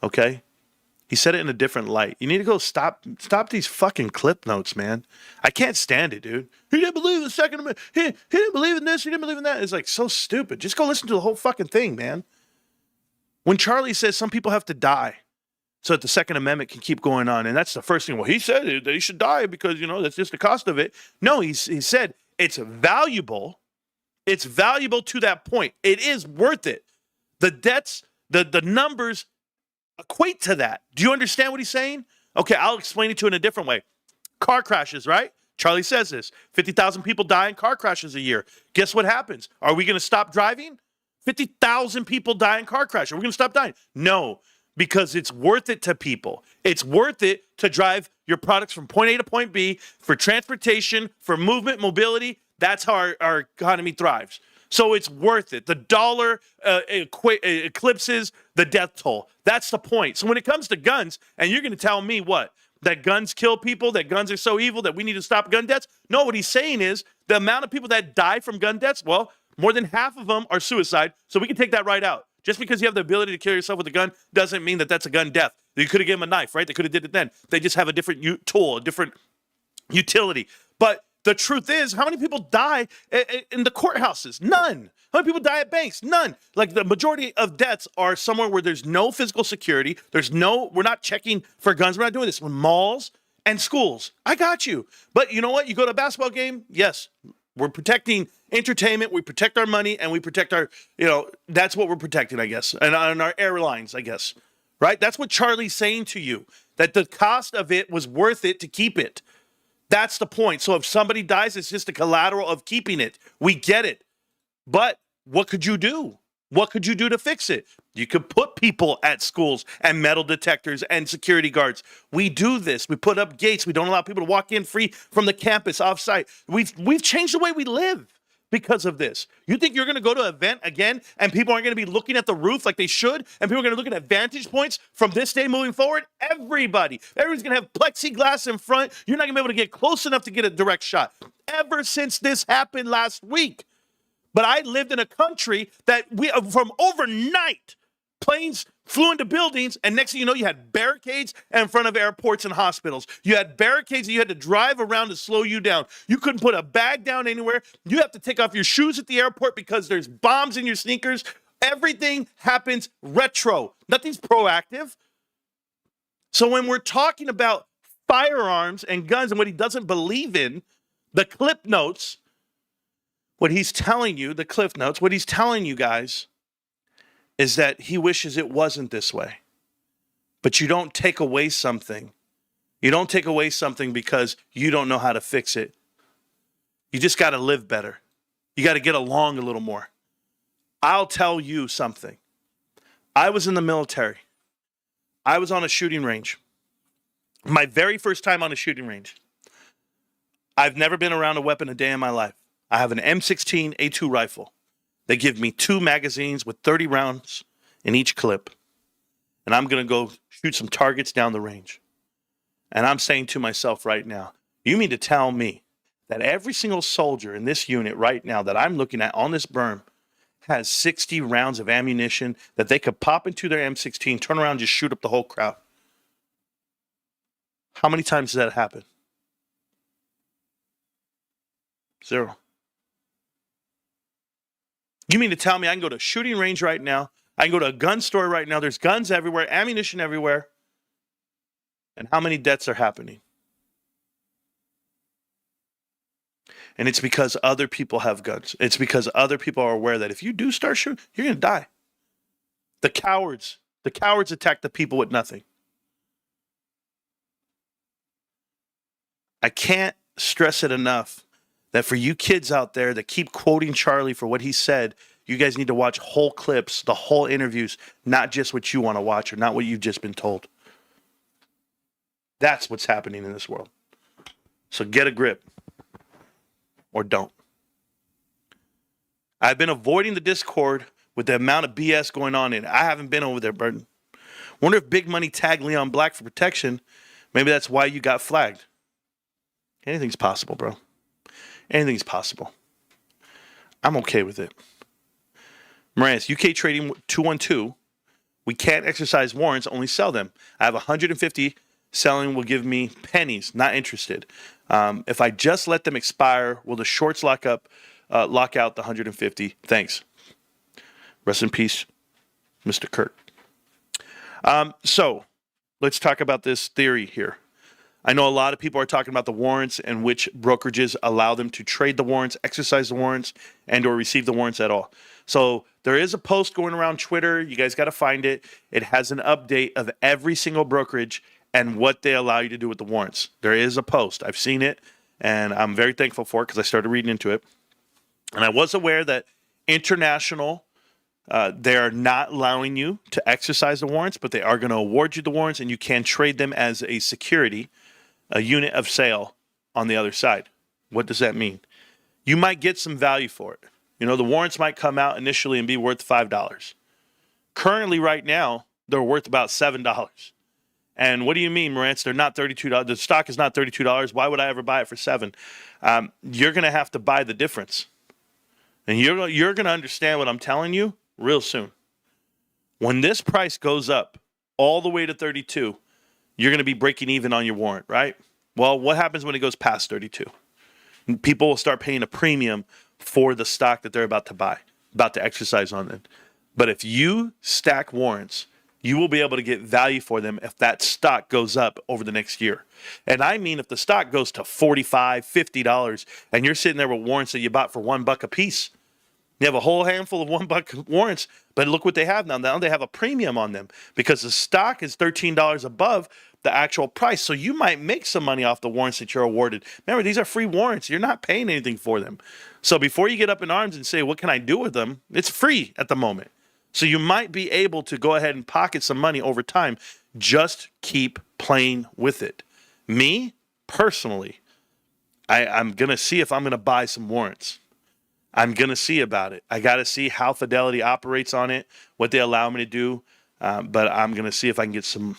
Speaker 2: Okay? He said it in a different light. You need to go stop these fucking clip notes, man. I can't stand it, dude. He didn't believe in the Second Amendment. He didn't believe in this. He didn't believe in that. It's like so stupid. Just go listen to the whole fucking thing, man. When Charlie says some people have to die so that the Second Amendment can keep going on, and that's the first thing. Well, he said that he should die because, you know, that's just the cost of it. No, he said it's valuable. It's valuable to that point. It is worth it. The debts, the numbers equate to that. Do you understand what he's saying? Okay, I'll explain it to you in a different way. Car crashes, right? Charlie says this. 50,000 people die in car crashes a year. Guess what happens? Are we going to stop driving? 50,000 people die in car crashes. Are we going to stop dying? No, because it's worth it to people. It's worth it to drive your products from point A to point B for transportation, for movement, mobility. That's how our economy thrives. So it's worth it. The dollar eclipses the death toll. That's the point. So when it comes to guns, and you're going to tell me what? That guns kill people, that guns are so evil that we need to stop gun deaths? No, what he's saying is the amount of people that die from gun deaths, well, more than half of them are suicide, so we can take that right out. Just because you have the ability to kill yourself with a gun doesn't mean that that's a gun death. You could have given him a knife, right? They could have did it then. They just have a different tool, a different utility. But the truth is, how many people die in the courthouses? None. How many people die at banks? None. Like the majority of deaths are somewhere where there's no physical security. We're not checking for guns. We're not doing this. In malls and schools. I got you. But you know what? You go to a basketball game. Yes, we're protecting entertainment. We protect our money and we protect our, that's what we're protecting, I guess. And on our airlines, I guess. Right? That's what Charlie's saying to you. That the cost of it was worth it to keep it. That's the point. So if somebody dies, it's just a collateral of keeping it. We get it. But what could you do? What could you do to fix it? You could put people at schools and metal detectors and security guards. We do this. We put up gates. We don't allow people to walk in free from the campus off-site. We've changed the way we live because of this. You think you're going to go to an event again and people aren't going to be looking at the roof like they should and people are going to look at vantage points from this day moving forward? Everybody's going to have plexiglass in front. You're not going to be able to get close enough to get a direct shot. Ever since this happened last week. But I lived in a country that from overnight, planes flew into buildings, and next thing you know, you had barricades in front of airports and hospitals. You had barricades that you had to drive around to slow you down. You couldn't put a bag down anywhere. You have to take off your shoes at the airport because there's bombs in your sneakers. Everything happens retro. Nothing's proactive. So when we're talking about firearms and guns and what he doesn't believe in, the clip notes, what he's telling you, the cliff notes, what he's telling you guys is that he wishes it wasn't this way. But you don't take away something. You don't take away something because you don't know how to fix it. You just got to live better. You got to get along a little more. I'll tell you something. I was in the military. I was on a shooting range. My very first time on a shooting range. I've never been around a weapon a day in my life. I have an M16 A2 rifle. They give me 2 magazines with 30 rounds in each clip. And I'm going to go shoot some targets down the range. And I'm saying to myself right now, you mean to tell me that every single soldier in this unit right now that I'm looking at on this berm has 60 rounds of ammunition that they could pop into their M16, turn around, and just shoot up the whole crowd. How many times does that happen? 0. You mean to tell me I can go to a shooting range right now? I can go to a gun store right now. There's guns everywhere, ammunition everywhere. And how many deaths are happening? And it's because other people have guns. It's because other people are aware that if you do start shooting, you're going to die. The cowards attack the people with nothing. I can't stress it enough that for you kids out there that keep quoting Charlie for what he said, you guys need to watch whole clips, the whole interviews, not just what you want to watch or not what you've just been told. That's what's happening in this world. So get a grip. Or don't. I've been avoiding the Discord with the amount of BS going on in it. I haven't been over there, Burton. Wonder if Big Money tagged Leon Black for protection. Maybe that's why you got flagged. Anything's possible, bro. Anything's possible. I'm okay with it. Marantz, UK Trading 212. We can't exercise warrants, only sell them. I have 150. Selling will give me pennies. Not interested. If I just let them expire, will the shorts lock out the 150? Thanks. Rest in peace, Mr. Kirk. So let's talk about this theory here. I know a lot of people are talking about the warrants and which brokerages allow them to trade the warrants, exercise the warrants, and or receive the warrants at all. So there is a post going around Twitter. You guys got to find it. It has an update of every single brokerage and what they allow you to do with the warrants. There is a post. I've seen it, and I'm very thankful for it because I started reading into it. And I was aware that international, they are not allowing you to exercise the warrants, but they are going to award you the warrants, and you can trade them as a security, a unit of sale on the other side. What does that mean? You might get some value for it. You know, the warrants might come out initially and be worth $5. Currently, right now, they're worth about $7. And what do you mean, Marantz? They're not $32. The stock is not $32. Why would I ever buy it for $7? You're going to have to buy the difference. And you're going to understand what I'm telling you real soon. When this price goes up all the way to 32, you're going to be breaking even on your warrant, right? Well, what happens when it goes past 32? People will start paying a premium for the stock that they're about to buy, about to exercise on it. But if you stack warrants, you will be able to get value for them if that stock goes up over the next year. And I mean if the stock goes to $45, $50, and you're sitting there with warrants that you bought for $1 a piece. You have a whole handful of $1 warrants, but look what they have now. Now they have a premium on them because the stock is $13 above the actual price. So you might make some money off the warrants that you're awarded. Remember, these are free warrants. You're not paying anything for them. So before you get up in arms and say, what can I do with them? It's free at the moment. So you might be able to go ahead and pocket some money over time. Just keep playing with it. Me, personally, I'm going to see if I'm going to buy some warrants. I'm going to see about it. I got to see how Fidelity operates on it, what they allow me to do. But I'm going to see if I can get some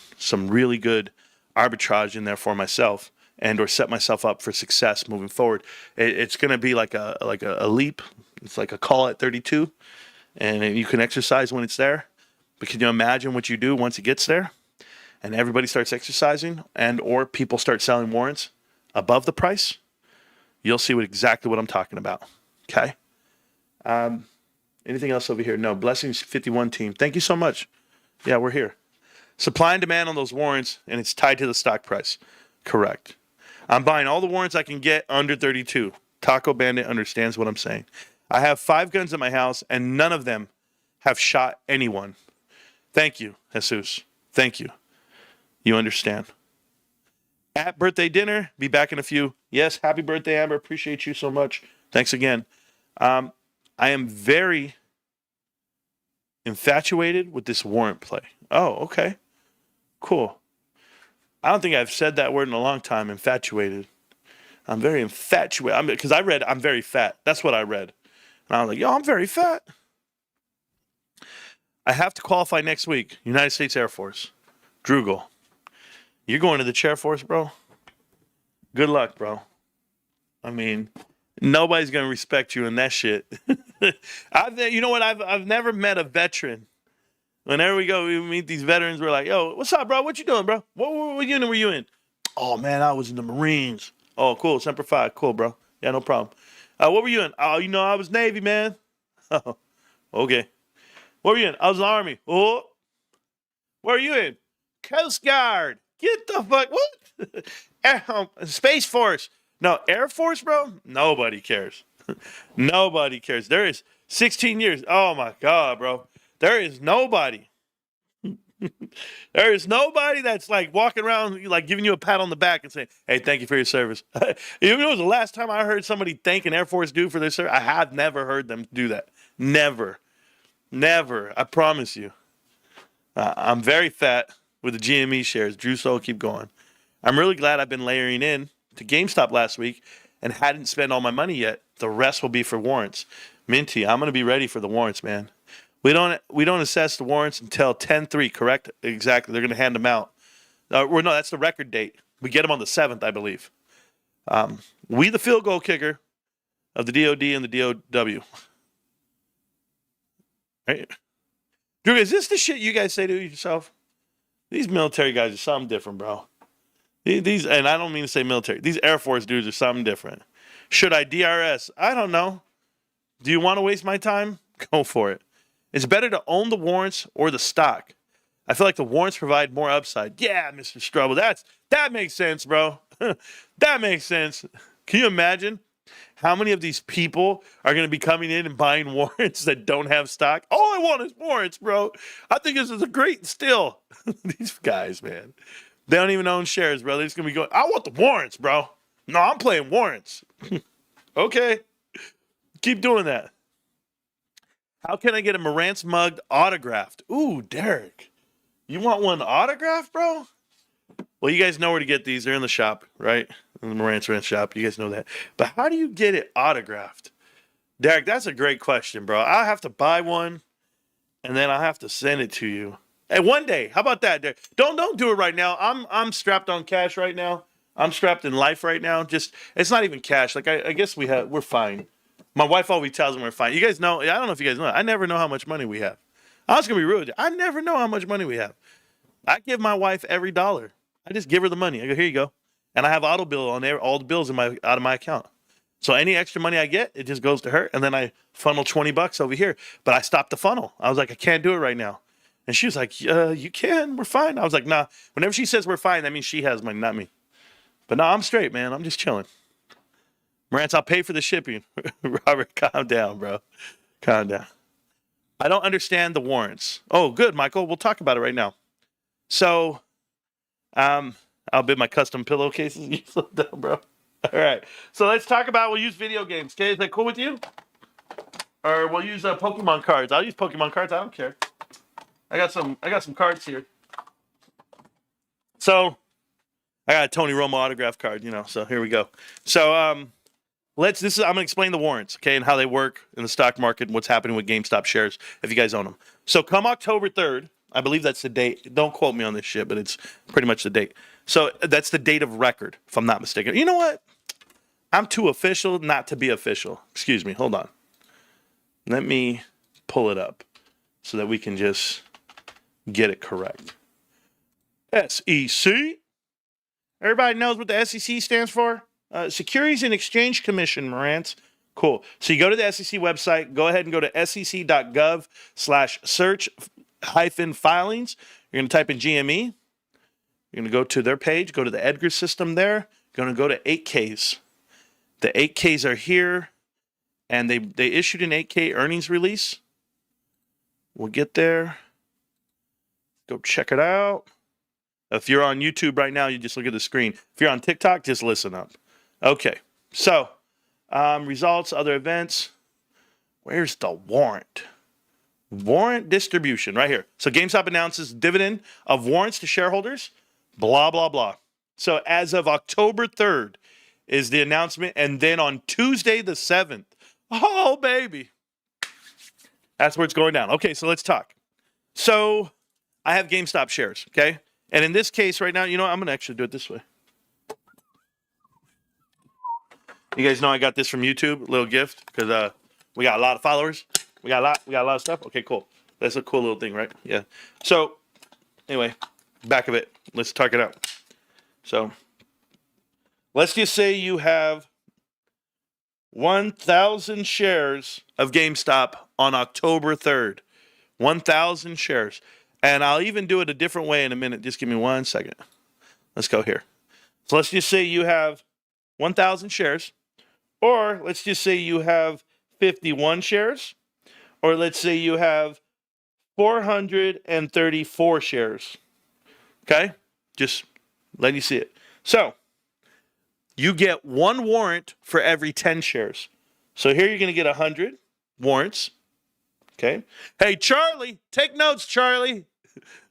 Speaker 2: really good arbitrage in there for myself and or set myself up for success moving forward. It's going to be like a leap. It's like a call at 32. And you can exercise when it's there. But can you imagine what you do once it gets there? And everybody starts exercising and or people start selling warrants above the price? You'll see exactly what I'm talking about. Okay? Anything else over here? No. Blessings 51 team. Thank you so much. Yeah, we're here. Supply and demand on those warrants, and it's tied to the stock price. Correct. I'm buying all the warrants I can get under 32. Taco Bandit understands what I'm saying. I have 5 guns in my house, and none of them have shot anyone. Thank you, Jesus. Thank you. You understand. At birthday dinner, be back in a few. Yes, happy birthday, Amber. Appreciate you so much. Thanks again. I am very infatuated with this warrant play. Oh, okay. Cool. I don't think I've said that word in a long time, infatuated. I'm very infatuated. Because I read, I'm very fat. That's what I read. And I was like, yo, I'm very fat. I have to qualify next week. United States Air Force. Drugel. You're going to the Chair Force, bro? Good luck, bro. I mean, Nobody's gonna respect you in that shit. You know what? I've never met a veteran. Whenever we meet these veterans. We're like, "Yo, what's up, bro? What you doing, bro? What unit were you in?" "Oh man, I was in the Marines." "Oh, cool, Semper Fi, cool, bro. Yeah, no problem." "What were you in?" "Oh, I was Navy, man." "Oh, okay." "What were you in?" "I was in the Army." "Oh, where are you in?" "Coast Guard." "Get the fuck what?" Space Force." "No, Air Force, bro." Nobody cares. Nobody cares. There is 16 years. Oh my God, bro. There is nobody. There is nobody that's like walking around like giving you a pat on the back and saying, "Hey, thank you for your service." You know, the last time I heard somebody thank an Air Force dude for their service, I have never heard them do that. Never. Never. I promise you. I'm very fat with the GME shares. Drew Soul, keep going. I'm really glad I've been layering in to GameStop last week and hadn't spent all my money yet. The rest will be for warrants. Minty, I'm going to be ready for the warrants, man. We don't assess the warrants until 10/3, correct? Exactly. They're going to hand them out. No, that's the record date. We get them on the 7th, I believe. We the field goal kicker of the DOD and the DOW. Right? Drew, is this the shit you guys say to yourself? These military guys are something different, bro. These, and I don't mean to say military. These Air Force dudes are something different. Should I DRS? I don't know. Do you want to waste my time? Go for it. It's better to own the warrants or the stock. I feel like the warrants provide more upside. Yeah, Mr. Strubble, that makes sense, bro. That makes sense. Can you imagine how many of these people are going to be coming in and buying warrants that don't have stock? All I want is warrants, bro. I think this is a great steal. These guys, man. They don't even own shares, bro. They're just going to be going, "I want the warrants, bro." "No, I'm playing warrants." Okay. Keep doing that. How can I get a Marantz mug autographed? Ooh, Derek. You want one autographed, bro? Well, you guys know where to get these. They're in the shop, right? In the Marantz Rantz shop. You guys know that. But how do you get it autographed? Derek, that's a great question, bro. I'll have to buy one, and then I'll have to send it to you. Hey, one day. How about that, Derek? Don't do it right now. I'm strapped on cash right now. I'm strapped in life right now. Just, it's not even cash. Like, I guess we're fine. My wife always tells me we're fine. You guys know, I don't know if you guys know, I never know how much money we have. I was going to be rude with you. I never know how much money we have. I give my wife every dollar. I just give her the money. I go, "Here you go." And I have auto bill on there, all the bills out of my account. So any extra money I get, it just goes to her. And then I funnel $20 over here. But I stopped the funnel. I was like, "I can't do it right now." And she was like, "You can. We're fine." I was like, "Nah." Whenever she says we're fine, that means she has money, not me. But no, I'm straight, man. I'm just chilling. Marantz, I'll pay for the shipping. Robert, calm down, bro. Calm down. I don't understand the warrants. Oh, good, Michael. We'll talk about it right now. So, I'll bid my custom pillowcases. You slow down, bro. All right. So let's talk about, we'll use video games. Okay, is that cool with you? Or we'll use Pokemon cards. I'll use Pokemon cards. I don't care. I got some cards here. So, I got a Tony Romo autograph card, so here we go. So, I'm going to explain the warrants, okay, and how they work in the stock market and what's happening with GameStop shares if you guys own them. So come October 3rd, I believe that's the date. Don't quote me on this shit, but it's pretty much the date. So that's the date of record, if I'm not mistaken. You know what? I'm too official not to be official. Excuse me. Hold on. Let me pull it up so that we can just get it correct. SEC. Everybody knows what the SEC stands for? Securities and Exchange Commission, Marantz. Cool. So you go to the SEC website, go ahead and go to sec.gov/search-filings. You're going to type in GME. You're going to go to their page, go to the Edgar system there. You're going to go to 8Ks. The 8Ks are here, and they issued an 8K earnings release. We'll get there. Go check it out. If you're on YouTube right now, you just look at the screen. If you're on TikTok, just listen up. Okay, so results, other events. Where's the warrant? Warrant distribution right here. So GameStop announces dividend of warrants to shareholders, blah, blah, blah. So as of October 3rd is the announcement. And then on Tuesday the 7th, oh, baby. That's where it's going down. Okay, so let's talk. So I have GameStop shares, okay? And in this case right now, I'm going to actually do it this way. You guys know I got this from YouTube, a little gift, because we got a lot of followers. We got a lot of stuff. Okay, cool. That's a cool little thing, right? Yeah. So, anyway, back of it. Let's talk it out. So, let's just say you have 1,000 shares of GameStop on October 3rd. 1,000 shares. And I'll even do it a different way in a minute. Just give me 1 second. Let's go here. So let's just say you have 1,000 shares. Or let's just say you have 51 shares. Or let's say you have 434 shares. Okay? Just let you see it. So, you get one warrant for every 10 shares. So here you're going to get 100 warrants. Okay? Hey, Charlie, take notes, Charlie.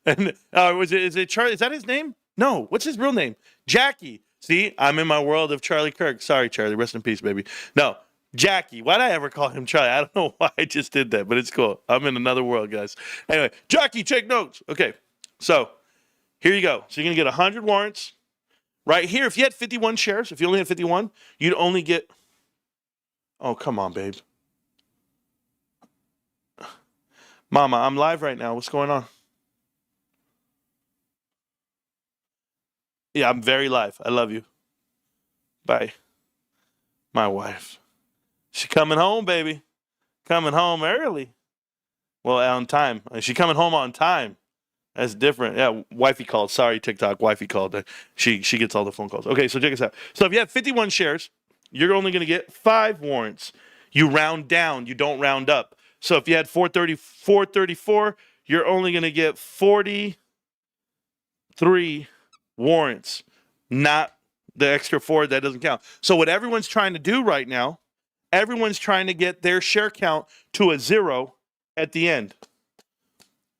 Speaker 2: And is it Charlie? Is that his name? No. What's his real name? Jackie. See, I'm in my world of Charlie Kirk. Sorry, Charlie. Rest in peace, baby. No. Jackie. Why'd I ever call him Charlie? I don't know why I just did that, but it's cool. I'm in another world, guys. Anyway, Jackie, take notes. Okay. So, here you go. So, you're going to get 100 warrants. Right here, if you had 51 shares, if you only had 51, you'd only get... Oh, come on, babe. Mama, I'm live right now. What's going on? Yeah, I'm very live. I love you. Bye. My wife. She coming home, baby. Coming home early. Well, on time. She coming home on time. That's different. Yeah, wifey called. Sorry, TikTok. Wifey called. She gets all the phone calls. Okay, so check this out. So if you have 51 shares, you're only going to get 5 warrants. You round down. You don't round up. So if you had 434, you're only going to get 43 warrants. Not the extra 4. That doesn't count. So what everyone's trying to do right now, everyone's trying to get their share count to a 0 at the end.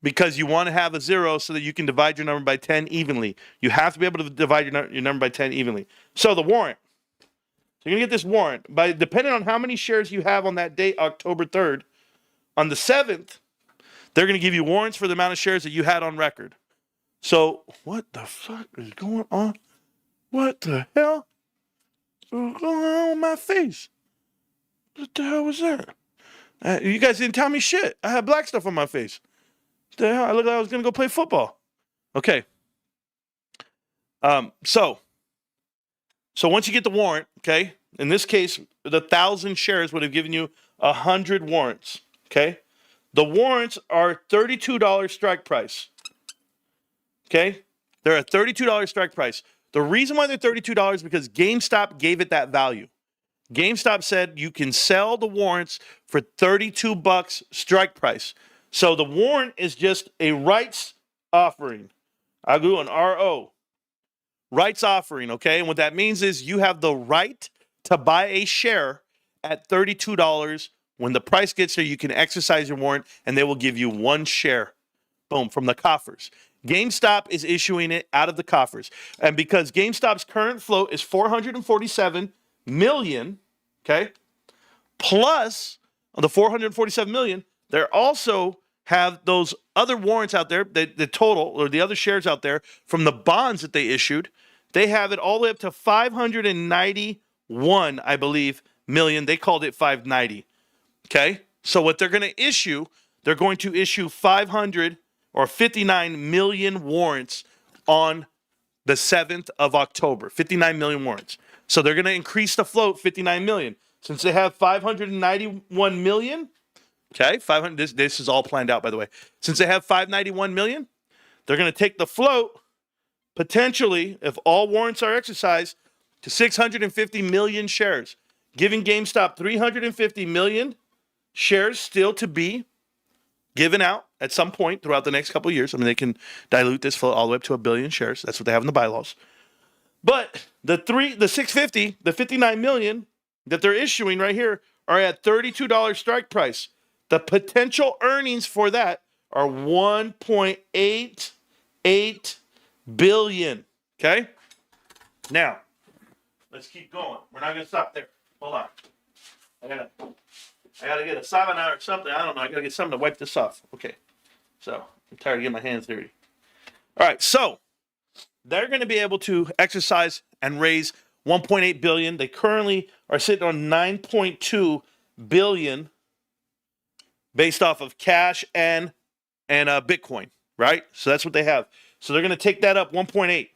Speaker 2: Because you want to have a 0 so that you can divide your number by 10 evenly. You have to be able to divide your number by 10 evenly. So the warrant. So you're going to get this warrant. Depending on how many shares you have on that date, October 3rd, on the 7th, they're going to give you warrants for the amount of shares that you had on record. So what the fuck is going on? What the hell is going on with my face? What the hell was that? You guys didn't tell me shit. I had black stuff on my face. The hell? I looked like I was going to go play football. Okay. So once you get the warrant, okay, in this case, the 1,000 shares would have given you 100 warrants, okay? The warrants are $32 strike price, okay? They're a $32 strike price. The reason why they're $32 is because GameStop gave it that value. GameStop said you can sell the warrants for $32 strike price. So the warrant is just a rights offering. I'll do an RO. Rights offering, okay? And what that means is you have the right to buy a share at $32. When the price gets there, you can exercise your warrant and they will give you 1 share. Boom, from the coffers. GameStop is issuing it out of the coffers. And because GameStop's current float is 447 million, okay? Plus the 447 million, they're also have those other warrants out there, the total, or the other shares out there from the bonds that they issued. They have it all the way up to 591, I believe, million. They called it 590. Okay? So what they're going to issue, they're going to issue 500 or 59 million warrants on the 7th of October. 59 million warrants. So they're going to increase the float 59 million. Since they have 591 million, okay, 500. This is all planned out, by the way. Since they have 591 million, they're going to take the float, potentially, if all warrants are exercised, to 650 million shares, giving GameStop 350 million shares still to be given out at some point throughout the next couple of years. I mean, they can dilute this float all the way up to 1 billion shares. That's what they have in the bylaws. But the 650, the 59 million that they're issuing right here are at $32 strike price. The potential earnings for that are 1.88 billion. Okay? Now, let's keep going. We're not going to stop there. Hold on. I gotta get a sauna or something. I don't know. I gotta get something to wipe this off. Okay. So, I'm tired of getting my hands dirty. All right. So, they're going to be able to exercise and raise 1.8 billion. They currently are sitting on 9.2 billion based off of cash and Bitcoin, right? So that's what they have. So they're going to take that up 1.8.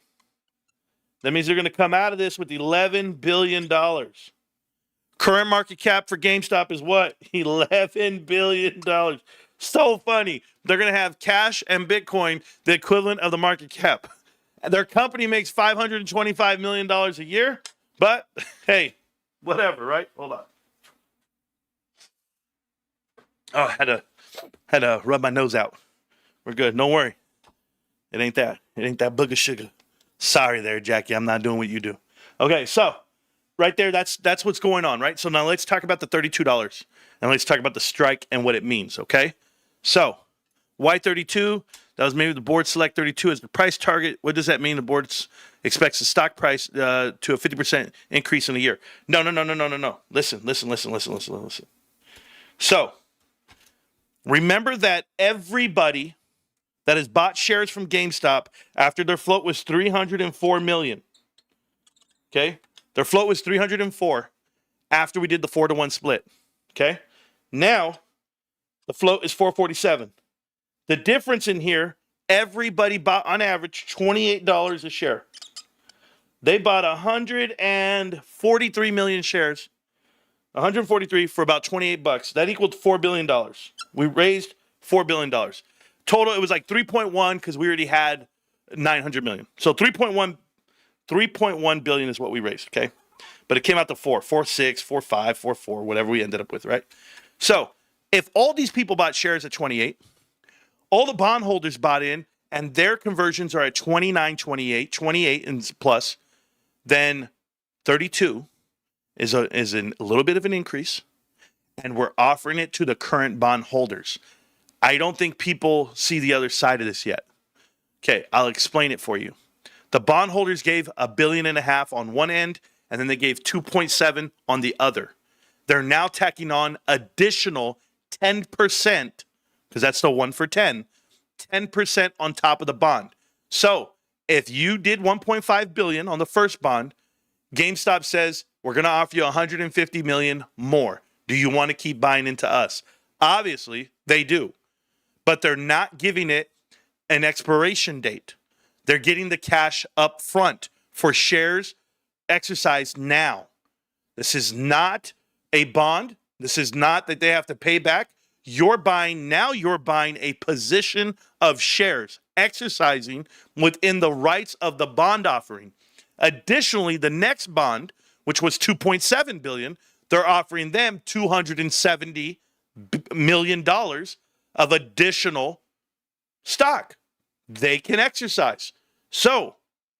Speaker 2: That means they're going to come out of this with $11 billion. Current market cap for GameStop is what? $11 billion. So funny. They're going to have cash and Bitcoin, the equivalent of the market cap. Their company makes $525 million a year, but hey, whatever, right? Hold on. Oh, had to rub my nose out. We're good. Don't worry. It ain't that. It ain't that book of sugar. Sorry there, Jackie. I'm not doing what you do. Okay, so right there, that's what's going on, right? So now let's talk about the $32 and let's talk about the strike and what it means, okay? So why 32? That was maybe the board select 32 as the price target. What does that mean? The board expects the stock price to a 50% increase in a year. No. Listen. So remember that everybody that has bought shares from GameStop after their float was 304 million. Okay? Their float was 304 after we did the 4-to-1 split. Okay? Now, the float is 447. The difference in here, everybody bought on average $28 a share. They bought 143 million shares. 143 for about 28 bucks. That equaled $4 billion. We raised $4 billion. Total, it was like 3.1 because we already had 900 million. So 3.1 billion is what we raised, okay? But it came out to 4.6, 4.5, 4.4, whatever we ended up with, right? So if all these people bought shares at 28, all the bondholders bought in, and their conversions are at 29, 28 and plus, then 32 is a little bit of an increase, and we're offering it to the current bondholders. I don't think people see the other side of this yet. Okay, I'll explain it for you. The bondholders gave $1.5 billion on one end, and then they gave 2.7 on the other. They're now tacking on additional 10%, because that's still 1 for 10, 10% on top of the bond. So if you did 1.5 billion on the first bond, GameStop says, we're going to offer you 150 million more. Do you want to keep buying into us? Obviously, they do. But they're not giving it an expiration date. They're getting the cash up front for shares exercised now. This is not a bond. This is not that they have to pay back. You're buying a position of shares, exercising within the rights of the bond offering. Additionally, the next bond, which was 2.7 billion, they're offering them $270 million of additional stock they can exercise. So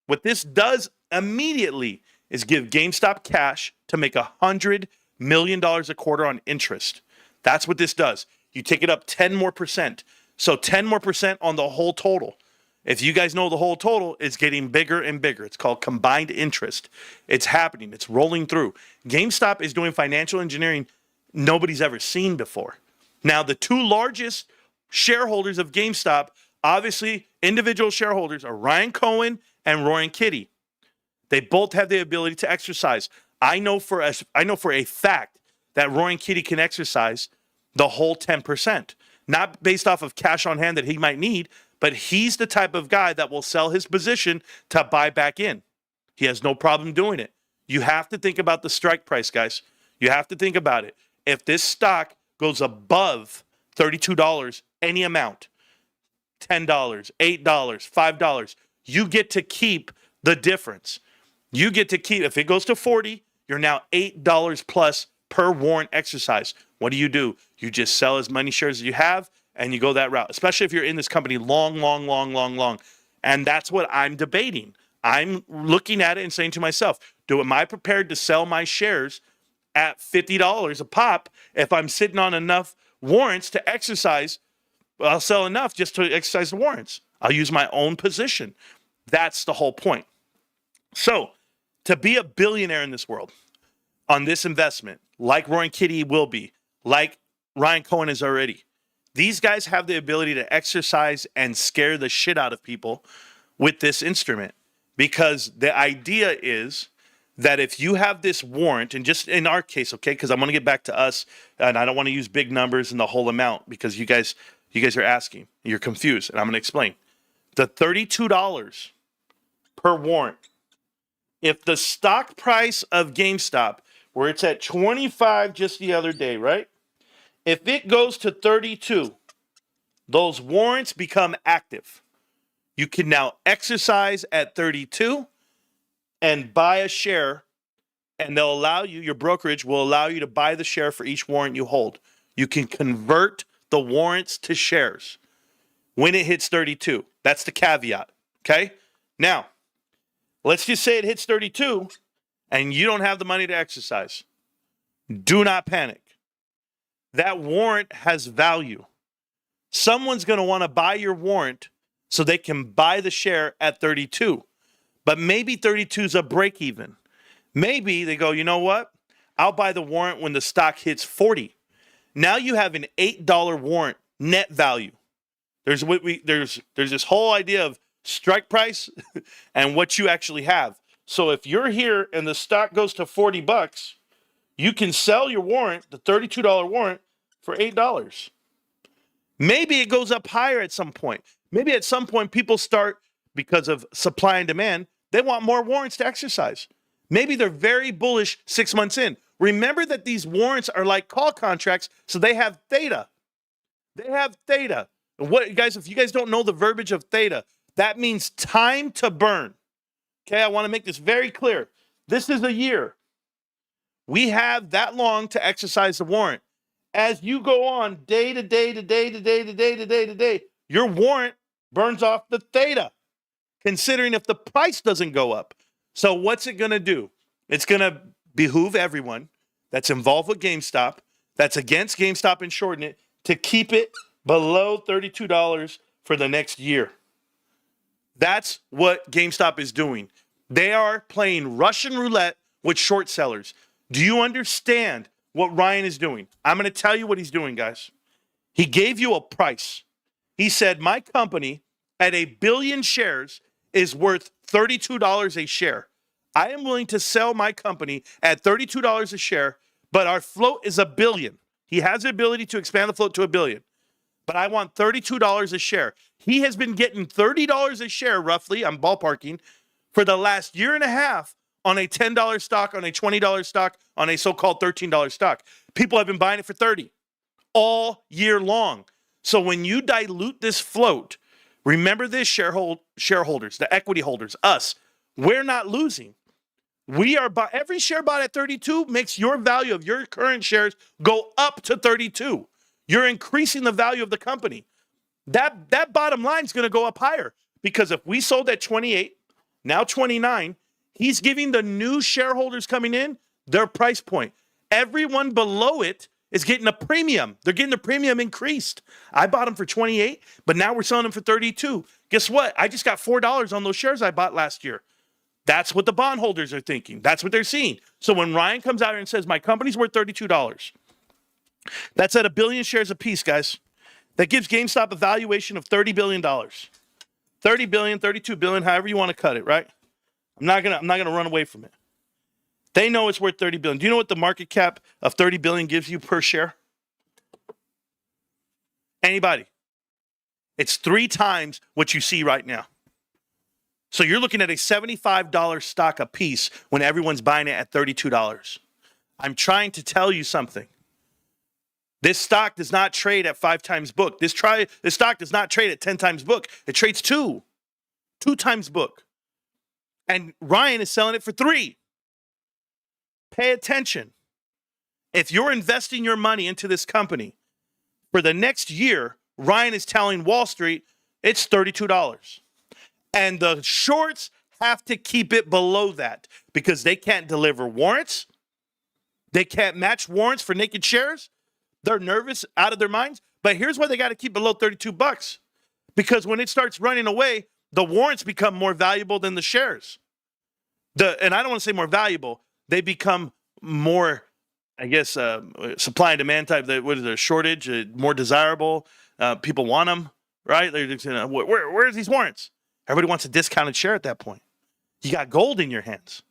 Speaker 2: what this does immediately is give GameStop cash to make $100 million a quarter on interest. That's what this does. You take it up 10 more percent. So 10 more percent on the whole total. If you guys know the whole total, it's getting bigger and bigger. It's called combined interest. It's happening. It's rolling through. GameStop is doing financial engineering nobody's ever seen before. Now, the two largest shareholders of GameStop, obviously individual shareholders, are Ryan Cohen and Roy Kitty. They both have the ability to exercise. I know for a fact that Roy and Kitty can exercise the whole 10%, not based off of cash on hand that he might need, but he's the type of guy that will sell his position to buy back in. He has no problem doing it. You have to think about the strike price, guys. You have to think about it. If this stock goes above $32, any amount, $10, $8, $5, you get to keep the difference. You get to keep, if it goes to 40, you're now $8 plus per warrant exercise. What do? You just sell as many shares as you have, and you go that route, especially if you're in this company long. And that's what I'm debating. I'm looking at it and saying to myself, am I prepared to sell my shares at $50 a pop if I'm sitting on enough warrants to exercise? I'll sell enough just to exercise the warrants. I'll use my own position. That's the whole point. So to be a billionaire in this world on this investment, like Roy and Kitty will be, like Ryan Cohen is already, these guys have the ability to exercise and scare the shit out of people with this instrument, because the idea is that if you have this warrant, and just in our case, okay, because I'm going to get back to us, and I don't want to use big numbers and the whole amount because you guys are asking, you're confused, and I'm going to explain. The $32 per warrant, if the stock price of GameStop, where it's at 25 just the other day, right? If it goes to 32, those warrants become active. You can now exercise at 32 and buy a share, and they'll allow you, your brokerage will allow you to buy the share for each warrant you hold. You can convert the warrants to shares when it hits 32. That's the caveat, okay? Now, let's just say it hits 32 and you don't have the money to exercise. Do not panic. That warrant has value. Someone's going to want to buy your warrant so they can buy the share at 32. But maybe 32 is a break even. Maybe they go, you know what? I'll buy the warrant when the stock hits 40. Now you have an $8 warrant net value. There's this whole idea of strike price and what you actually have. So if you're here and the stock goes to $40, you can sell your warrant, the $32 warrant, for $8. Maybe it goes up higher at some point. Maybe at some point people start, because of supply and demand, they want more warrants to exercise. Maybe they're very bullish 6 months in. Remember that these warrants are like call contracts, so they have theta. They have theta. And what, guys, if you guys don't know the verbiage of theta, that means time to burn. Okay, I want to make this very clear. This is a year. We have that long to exercise the warrant. As you go on day to day to day to day to day to day to day, your warrant burns off the theta, considering if the price doesn't go up. So what's it going to do? It's going to behoove everyone that's involved with GameStop, that's against GameStop and shorting it, to keep it below $32 for the next year. That's what GameStop is doing. They are playing Russian roulette with short sellers. Do you understand what Ryan is doing? I'm going to tell you what he's doing, guys. He gave you a price. He said, my company at 1 billion shares is worth $32 a share. I am willing to sell my company at $32 a share, but our float is 1 billion. He has the ability to expand the float to 1 billion, but I want $32 a share. He has been getting $30 a share, roughly, I'm ballparking, for the last year and a half on a $10 stock, on a $20 stock, on a so-called $13 stock. People have been buying it for 30 all year long. So when you dilute this float, remember this, shareholders, the equity holders, us, we're not losing. We are every share bought at 32 makes your value of your current shares go up to 32. You're increasing the value of the company. That bottom line is going to go up higher, because if we sold at 28, now 29, he's giving the new shareholders coming in their price point. Everyone below it is getting a premium. They're getting the premium increased. I bought them for 28, but now we're selling them for 32. Guess what? I just got $4 on those shares I bought last year. That's what the bondholders are thinking. That's what they're seeing. So when Ryan comes out here and says, my company's worth $32, that's at 1 billion shares apiece, guys. That gives GameStop a valuation of $30 billion. 30 billion, 32 billion, however you want to cut it, right? I'm not gonna run away from it. They know it's worth 30 billion. Do you know what the market cap of 30 billion gives you per share? Anybody? It's 3 times what you see right now. So you're looking at a $75 stock a piece when everyone's buying it at $32. I'm trying to tell you something. This stock does not trade at 5 times book. This stock does not trade at 10 times book. It trades 2 times book. And Ryan is selling it for 3. Pay attention. If you're investing your money into this company for the next year, Ryan is telling Wall Street it's $32. And the shorts have to keep it below that because they can't deliver warrants. They can't match warrants for naked shares. They're nervous out of their minds. But here's why they got to keep below $32. Because when it starts running away, the warrants become more valuable than the shares. And I don't want to say more valuable. They become more, I guess, supply and demand type. What is it, a shortage? More desirable. People want them, right? They're just, where's these warrants? Everybody wants a discounted share at that point. You got gold in your hands.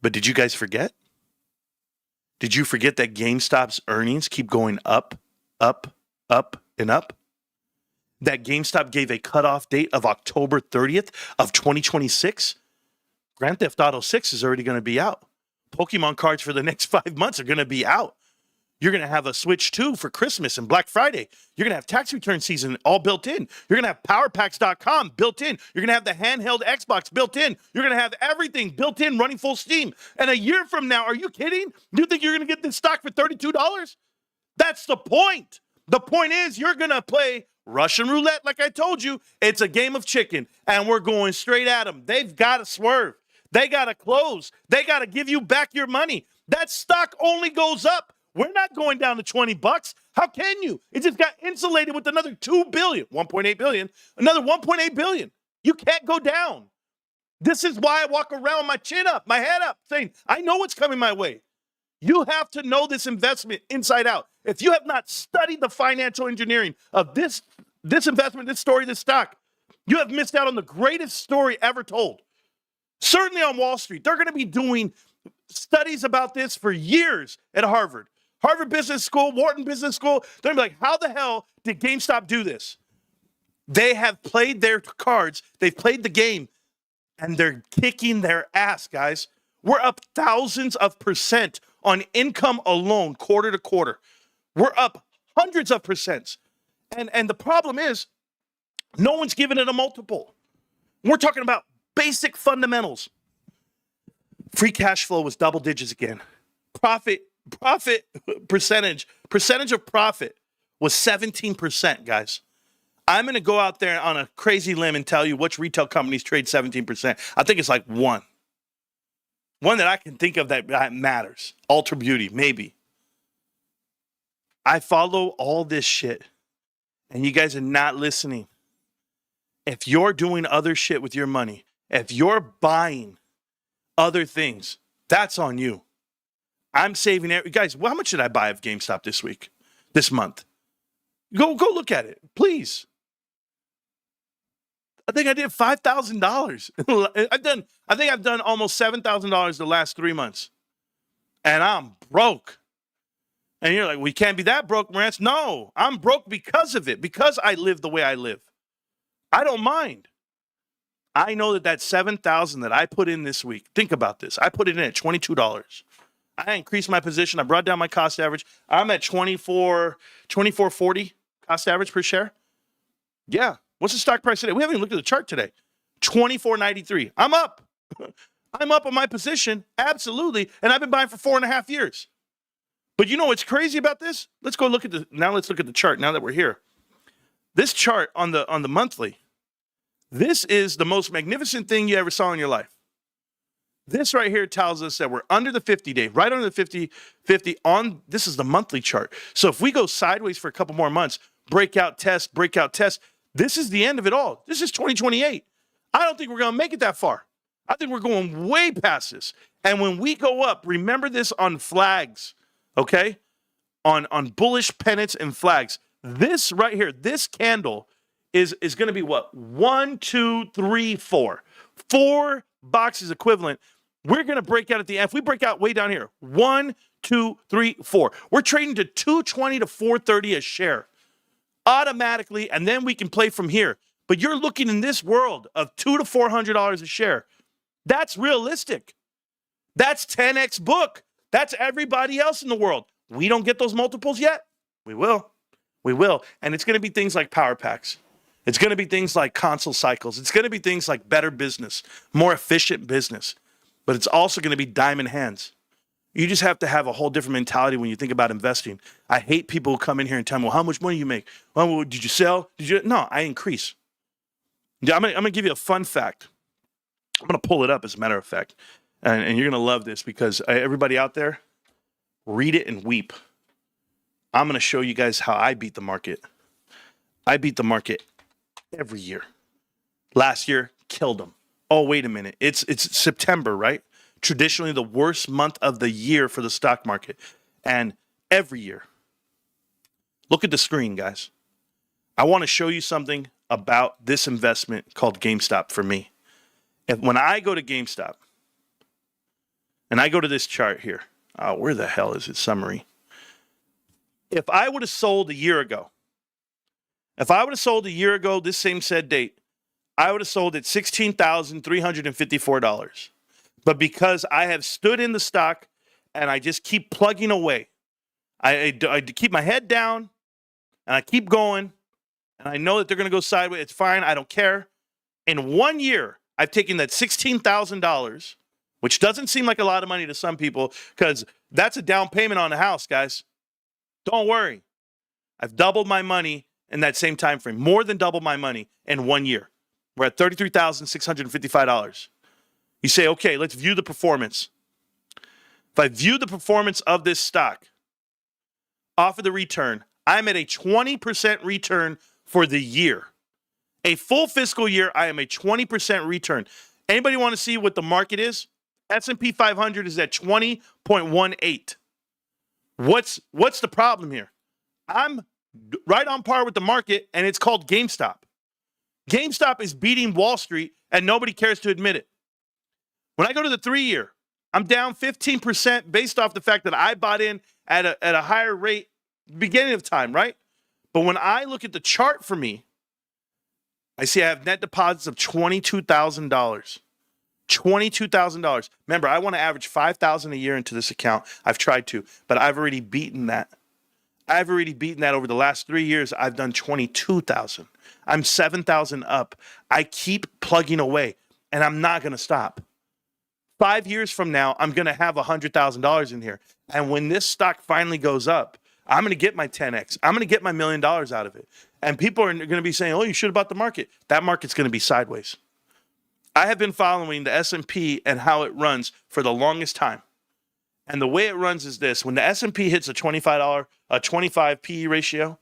Speaker 2: But did you guys forget? Did you forget that GameStop's earnings keep going up, up, up, and up? That GameStop gave a cutoff date of October 30th of 2026? Grand Theft Auto 6 is already going to be out. Pokemon cards for the next 5 months are going to be out. You're going to have a Switch 2 for Christmas and Black Friday. You're going to have tax return season all built in. You're going to have powerpacks.com built in. You're going to have the handheld Xbox built in. You're going to have everything built in, running full steam. And a year from now, are you kidding? You think you're going to get this stock for $32? That's the point. The point is you're going to play Russian roulette like I told you. It's a game of chicken, and we're going straight at them. They've got to swerve. They got to close. They got to give you back your money. That stock only goes up. We're not going down to $20. How can you? It just got insulated with another $2 billion, $1.8 billion, another $1.8 billion. You can't go down. This is why I walk around with my chin up, my head up, saying, I know what's coming my way. You have to know this investment inside out. If you have not studied the financial engineering of this investment, this story, this stock, you have missed out on the greatest story ever told. Certainly on Wall Street. They're going to be doing studies about this for years at Harvard Business School, Wharton Business School. They're going to be like, how the hell did GameStop do this? They have played their cards. They've played the game, and they're kicking their ass, guys. We're up thousands of percent on income alone, quarter to quarter. We're up hundreds of percents. And the problem is, no one's giving it a multiple. We're talking about basic fundamentals. Free cash flow was double digits again. Profit percentage of profit was 17%, guys. I'm going to go out there on a crazy limb and tell you which retail companies trade 17%. I think it's like one. One that I can think of that matters. Ultra Beauty, maybe. I follow all this shit, and you guys are not listening. If you're doing other shit with your money, if you're buying other things, that's on you. I'm saving it. Guys, how much did I buy of GameStop this month? Go look at it, please. I think I did $5,000. I think I've done almost $7,000 the last 3 months. And I'm broke. And you're like, we can't be that broke, Marantz. No, I'm broke because of it, because I live the way I live. I don't mind. I know that $7,000 that I put in this week, think about this. I put it in at $22. I increased my position. I brought down my cost average. I'm at $24.40 cost average per share. Yeah. What's the stock price today? We haven't even looked at the chart today. $24.93. I'm up. I'm up on my position. Absolutely. And I've been buying for 4.5 years. But you know what's crazy about this? Let's look at the chart now that we're here. This chart on the monthly, this is the most magnificent thing you ever saw in your life. This right here tells us that we're under the 50-day, right under the 50 on, this is the monthly chart. So if we go sideways for a couple more months, breakout test, this is the end of it all. This is 2028. I don't think we're going to make it that far. I think we're going way past this. And when we go up, remember this on flags, okay? On bullish pennants and flags. This right here, this candle is going to be what? 1, 2, 3, 4. 4 boxes equivalent. We're going to break out at the end. If we break out way down here, 1, 2, 3, 4. We're trading to $220 to $430 a share automatically, and then we can play from here. But you're looking in this world of $200 to $400 a share. That's realistic. That's 10x book. That's everybody else in the world. We don't get those multiples yet. We will. We will. And it's going to be things like power packs. It's going to be things like console cycles. It's going to be things like better business, more efficient business. But it's also going to be diamond hands. You just have to have a whole different mentality when you think about investing. I hate people who come in here and tell me, well, how much money you make? Well, did you sell? No, I increase. I'm going to give you a fun fact. I'm going to pull it up as a matter of fact. And you're going to love this because everybody out there, read it and weep. I'm going to show you guys how I beat the market. I beat the market every year. Last year, killed them. Oh, wait a minute. It's September, right? Traditionally the worst month of the year for the stock market. And every year. Look at the screen, guys. I want to show you something about this investment called GameStop for me. When I go to GameStop, and I go to this chart here. Oh, where the hell is its summary? If I would have sold a year ago, this same said date, I would have sold at $16,354. But because I have stood in the stock and I just keep plugging away, I keep my head down and I keep going, and I know that they're going to go sideways. It's fine. I don't care. In 1 year, I've taken that $16,000, which doesn't seem like a lot of money to some people because that's a down payment on a house, guys. Don't worry. I've doubled my money in that same time frame, more than double my money in 1 year. We're at $33,655. You say, okay, let's view the performance. If I view the performance of this stock off of the return, I'm at a 20% return for the year. A full fiscal year, I am a 20% return. Anybody want to see what the market is? S&P 500 is at 20.18. What's the problem here? I'm right on par with the market, and it's called GameStop. GameStop is beating Wall Street, and nobody cares to admit it. When I go to the 3-year, I'm down 15% based off the fact that I bought in at a higher rate beginning of time, right? But when I look at the chart for me, I see I have net deposits of $22,000. $22,000. Remember, I want to average $5,000 a year into this account. I've tried to, but I've already beaten that. Over the last 3 years. I've done $22,000. I'm $7,000 up. I keep plugging away, and I'm not going to stop. 5 years from now, I'm going to have $100,000 in here. And when this stock finally goes up, I'm going to get my 10X. I'm going to get my $1 million out of it. And people are going to be saying, oh, you should have bought the market. That market's going to be sideways. I have been following the S&P and how it runs for the longest time. And the way it runs is this. When the S&P hits a $25 PE ratio,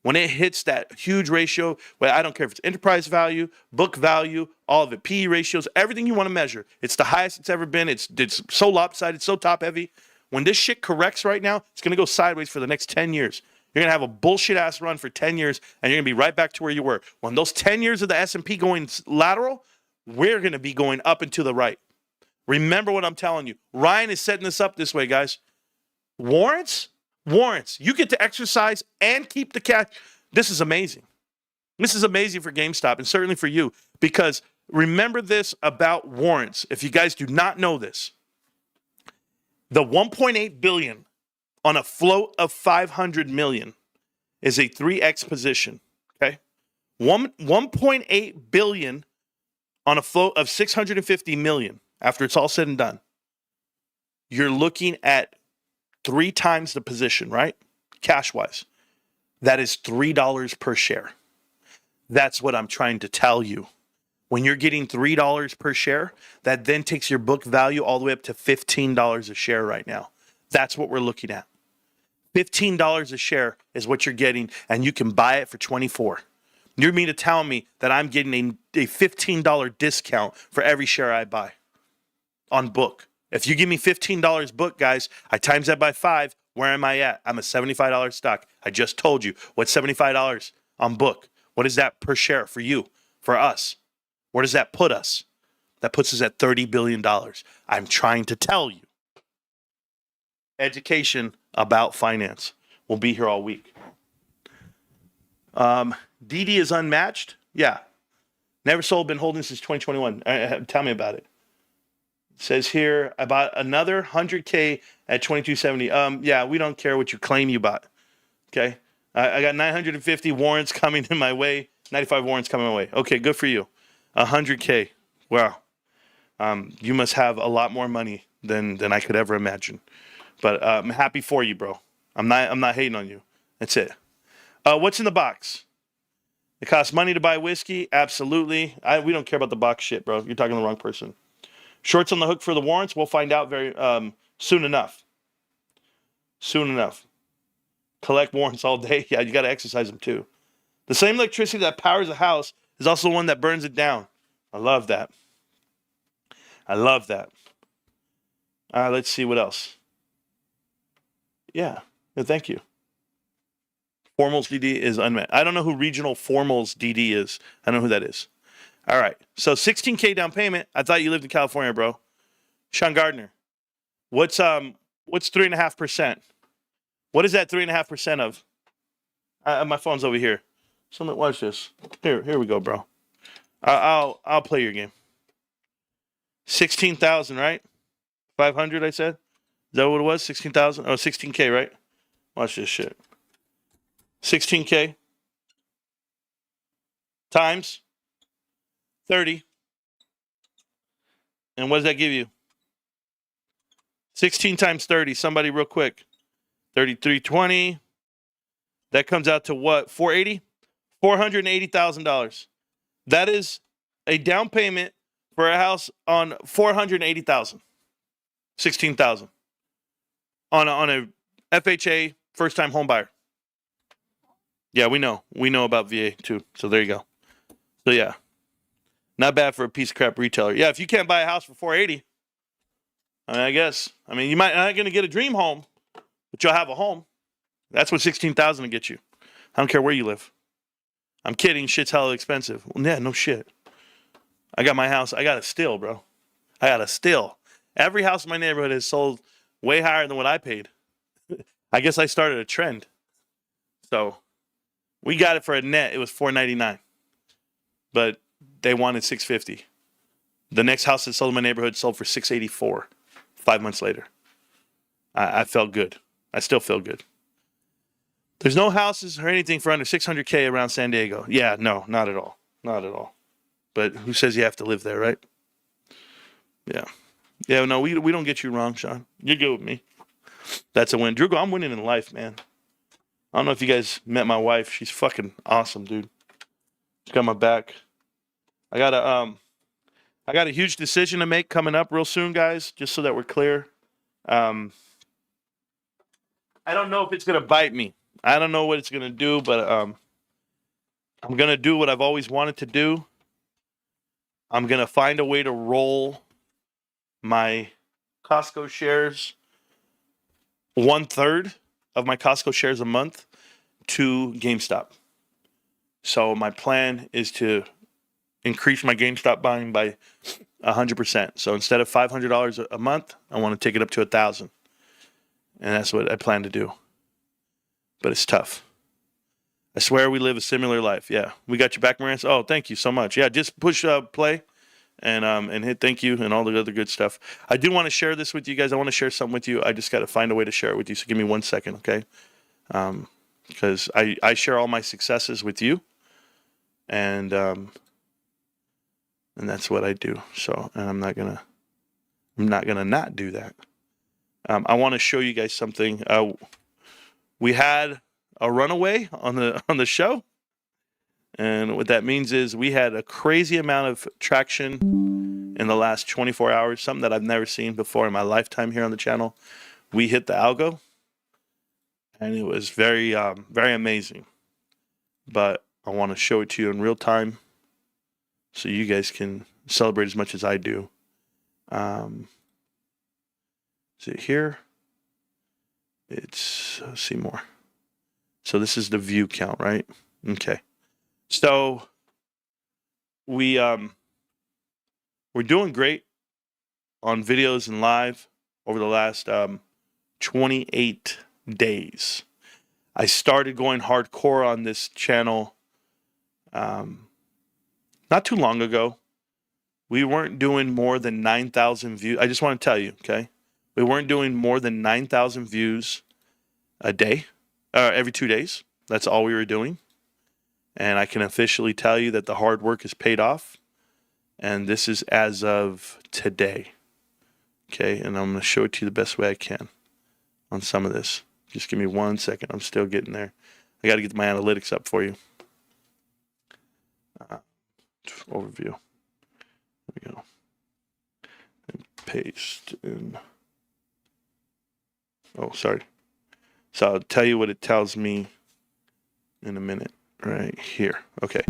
Speaker 2: when it hits that huge ratio, well, I don't care if it's enterprise value, book value, all of it, PE ratios, everything you want to measure. It's the highest it's ever been. It's so lopsided, so top heavy. When this shit corrects right now, it's going to go sideways for the next 10 years. You're going to have a bullshit ass run for 10 years, and you're going to be right back to where you were. When those 10 years of the S&P going lateral, we're going to be going up and to the right. Remember what I'm telling you. Ryan is setting this up this way, guys. Warrants. You get to exercise and keep the cash. This is amazing. This is amazing for GameStop and certainly for you, because remember this about warrants. If you guys do not know this, the $1.8 billion on a float of $500 million is a 3x position. Okay, 1.8 billion on a float of 650 million. After it's all said and done, you're looking at 3 times the position, right? Cash-wise. That is $3 per share. That's what I'm trying to tell you. When you're getting $3 per share, that then takes your book value all the way up to $15 a share right now. That's what we're looking at. $15 a share is what you're getting, and you can buy it for $24. You mean to tell me that I'm getting a $15 discount for every share I buy on book? If you give me $15 book, guys, I times that by 5. Where am I at? I'm a $75 stock. I just told you. What's $75 on book? What is that per share for you, for us? Where does that put us? That puts us at $30 billion. I'm trying to tell you. Education about finance. We'll be here all week. DD is unmatched? Yeah. Never sold, been holding since 2021. Tell me about it. It says here, I bought another 100K at 2270. Yeah, we don't care what you claim you bought. Okay. I got 950 warrants coming in my way. 95 warrants coming my way. Okay, good for you. 100K. Wow. You must have a lot more money than I could ever imagine. But I'm happy for you, bro. I'm not hating on you. That's it. What's in the box? It costs money to buy whiskey. Absolutely. We don't care about the box shit, bro. You're talking to the wrong person. Shorts on the hook for the warrants. We'll find out very soon enough. Soon enough. Collect warrants all day. Yeah, you got to exercise them too. The same electricity that powers a house is also the one that burns it down. I love that. I love that. Let's see what else. Yeah, thank you. Formals DD is unmet. I don't know who Regional Formals DD is. I don't know who that is. All right. So $16K down payment. I thought you lived in California, bro. Sean Gardner. What's 3.5%? What is that 3.5% of? My phone's over here. Someone watch this. Here we go, bro. I'll play your game. 16,000, right? 500, I said. Is that what it was? 16,000? Oh, 16K, right? Watch this shit. 16K times 30. And what does that give you? 16 times 30. Somebody real quick. 3320. That comes out to what? 480? $480,000. That is a down payment for a house on $480,000. 16,000. On a FHA first time home buyer. Yeah, we know. We know about VA too. So there you go. So yeah. Not bad for a piece of crap retailer. Yeah, if you can't buy a house for 480, I guess. You might not going to get a dream home, but you'll have a home. That's what 16,000 will get you. I don't care where you live. I'm kidding. Shit's hella expensive. Well, yeah, no shit. I got my house. I got a steal, bro. I got a steal. Every house in my neighborhood has sold way higher than what I paid. I guess I started a trend. So we got it for a net. It was $499, but they wanted $650. The next house that sold in my neighborhood sold for $684. 5 months later. I felt good. I still feel good. There's no houses or anything for under $600K around San Diego. Yeah, no, not at all. Not at all. But who says you have to live there, right? Yeah. Yeah, no, we don't get you wrong, Sean. You're good with me. That's a win. Drugo, I'm winning in life, man. I don't know if you guys met my wife. She's fucking awesome, dude. She's got my back. I got a huge decision to make coming up real soon, guys, just so that we're clear. I don't know if it's going to bite me. I don't know what it's going to do, but I'm going to do what I've always wanted to do. I'm going to find a way to roll my Costco shares, 1/3 of my Costco shares a month, to GameStop. So my plan is to increase my GameStop buying by 100%. So instead of $500 a month, I want to take it up to $1,000. And that's what I plan to do. But it's tough. I swear we live a similar life. Yeah. We got your back, Marantz. Oh, thank you so much. Yeah, just push play and hit thank you and all the other good stuff. I do want to share this with you guys. I want to share something with you. I just got to find a way to share it with you. So give me 1 second, okay? Because I share all my successes with you. And that's what I do. So, and I'm not gonna not do that. I want to show you guys something. We had a runaway on the show, and what that means is we had a crazy amount of traction in the last 24 hours. Something that I've never seen before in my lifetime here on the channel. We hit the algo, and it was very very amazing. But I want to show it to you in real time, so you guys can celebrate as much as I do. Is it here? Let's see more. So this is the view count, right? Okay. So we're doing great on videos and live over the last 28 days. I started going hardcore on this channel not too long ago. We weren't doing more than 9,000 views. I just want to tell you, okay? We weren't doing more than 9,000 views a day, every 2 days. That's all we were doing. And I can officially tell you that the hard work has paid off. And this is as of today. Okay, and I'm going to show it to you the best way I can on some of this. Just give me 1 second. I'm still getting there. I got to get my analytics up for you. Overview. There we go. And paste in. Oh, sorry. So I'll tell you what it tells me in a minute. Right here. Okay.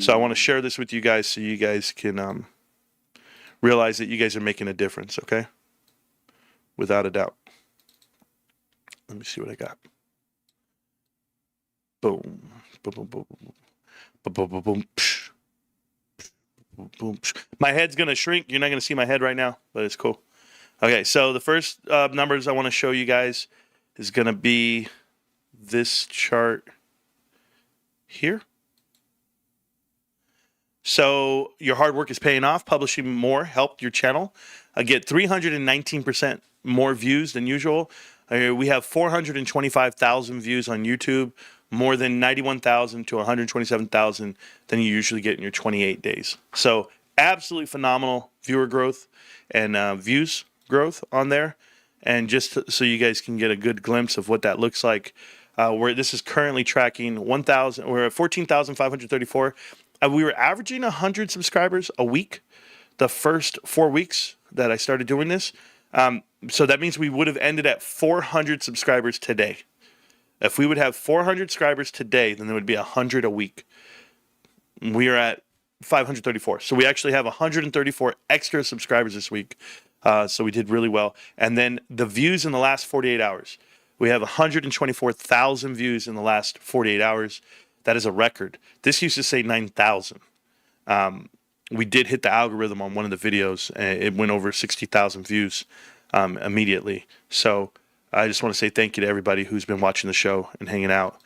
Speaker 2: So I want to share this with you guys so you guys can realize that you guys are making a difference, okay? Without a doubt. Let me see what I got. Boom. Boom, boom, boom, boom. Boom, boom, boom, boom. Psh. Boom, psh. My head's going to shrink. You're not going to see my head right now, but it's cool. Okay, so the first numbers I want to show you guys is going to be this chart here. So your hard work is paying off. Publishing more helped your channel get 319% more views than usual. We have 425,000 views on YouTube, more than 91,000 to 127,000 than you usually get in your 28 days. So absolutely phenomenal viewer growth and views growth on there. And just so you guys can get a good glimpse of what that looks like, where this is currently tracking 1,000, we're at 14,534. We were averaging 100 subscribers a week the first 4 weeks that I started doing this. So that means we would have ended at 400 subscribers today. If we would have 400 subscribers today, then there would be 100 a week. We are at 534. So we actually have 134 extra subscribers this week. So we did really well. And then the views in the last 48 hours. We have 124,000 views in the last 48 hours. That is a record. This used to say 9,000. We did hit the algorithm on one of the videos. And it went over 60,000 views immediately. So I just want to say thank you to everybody who's been watching the show and hanging out.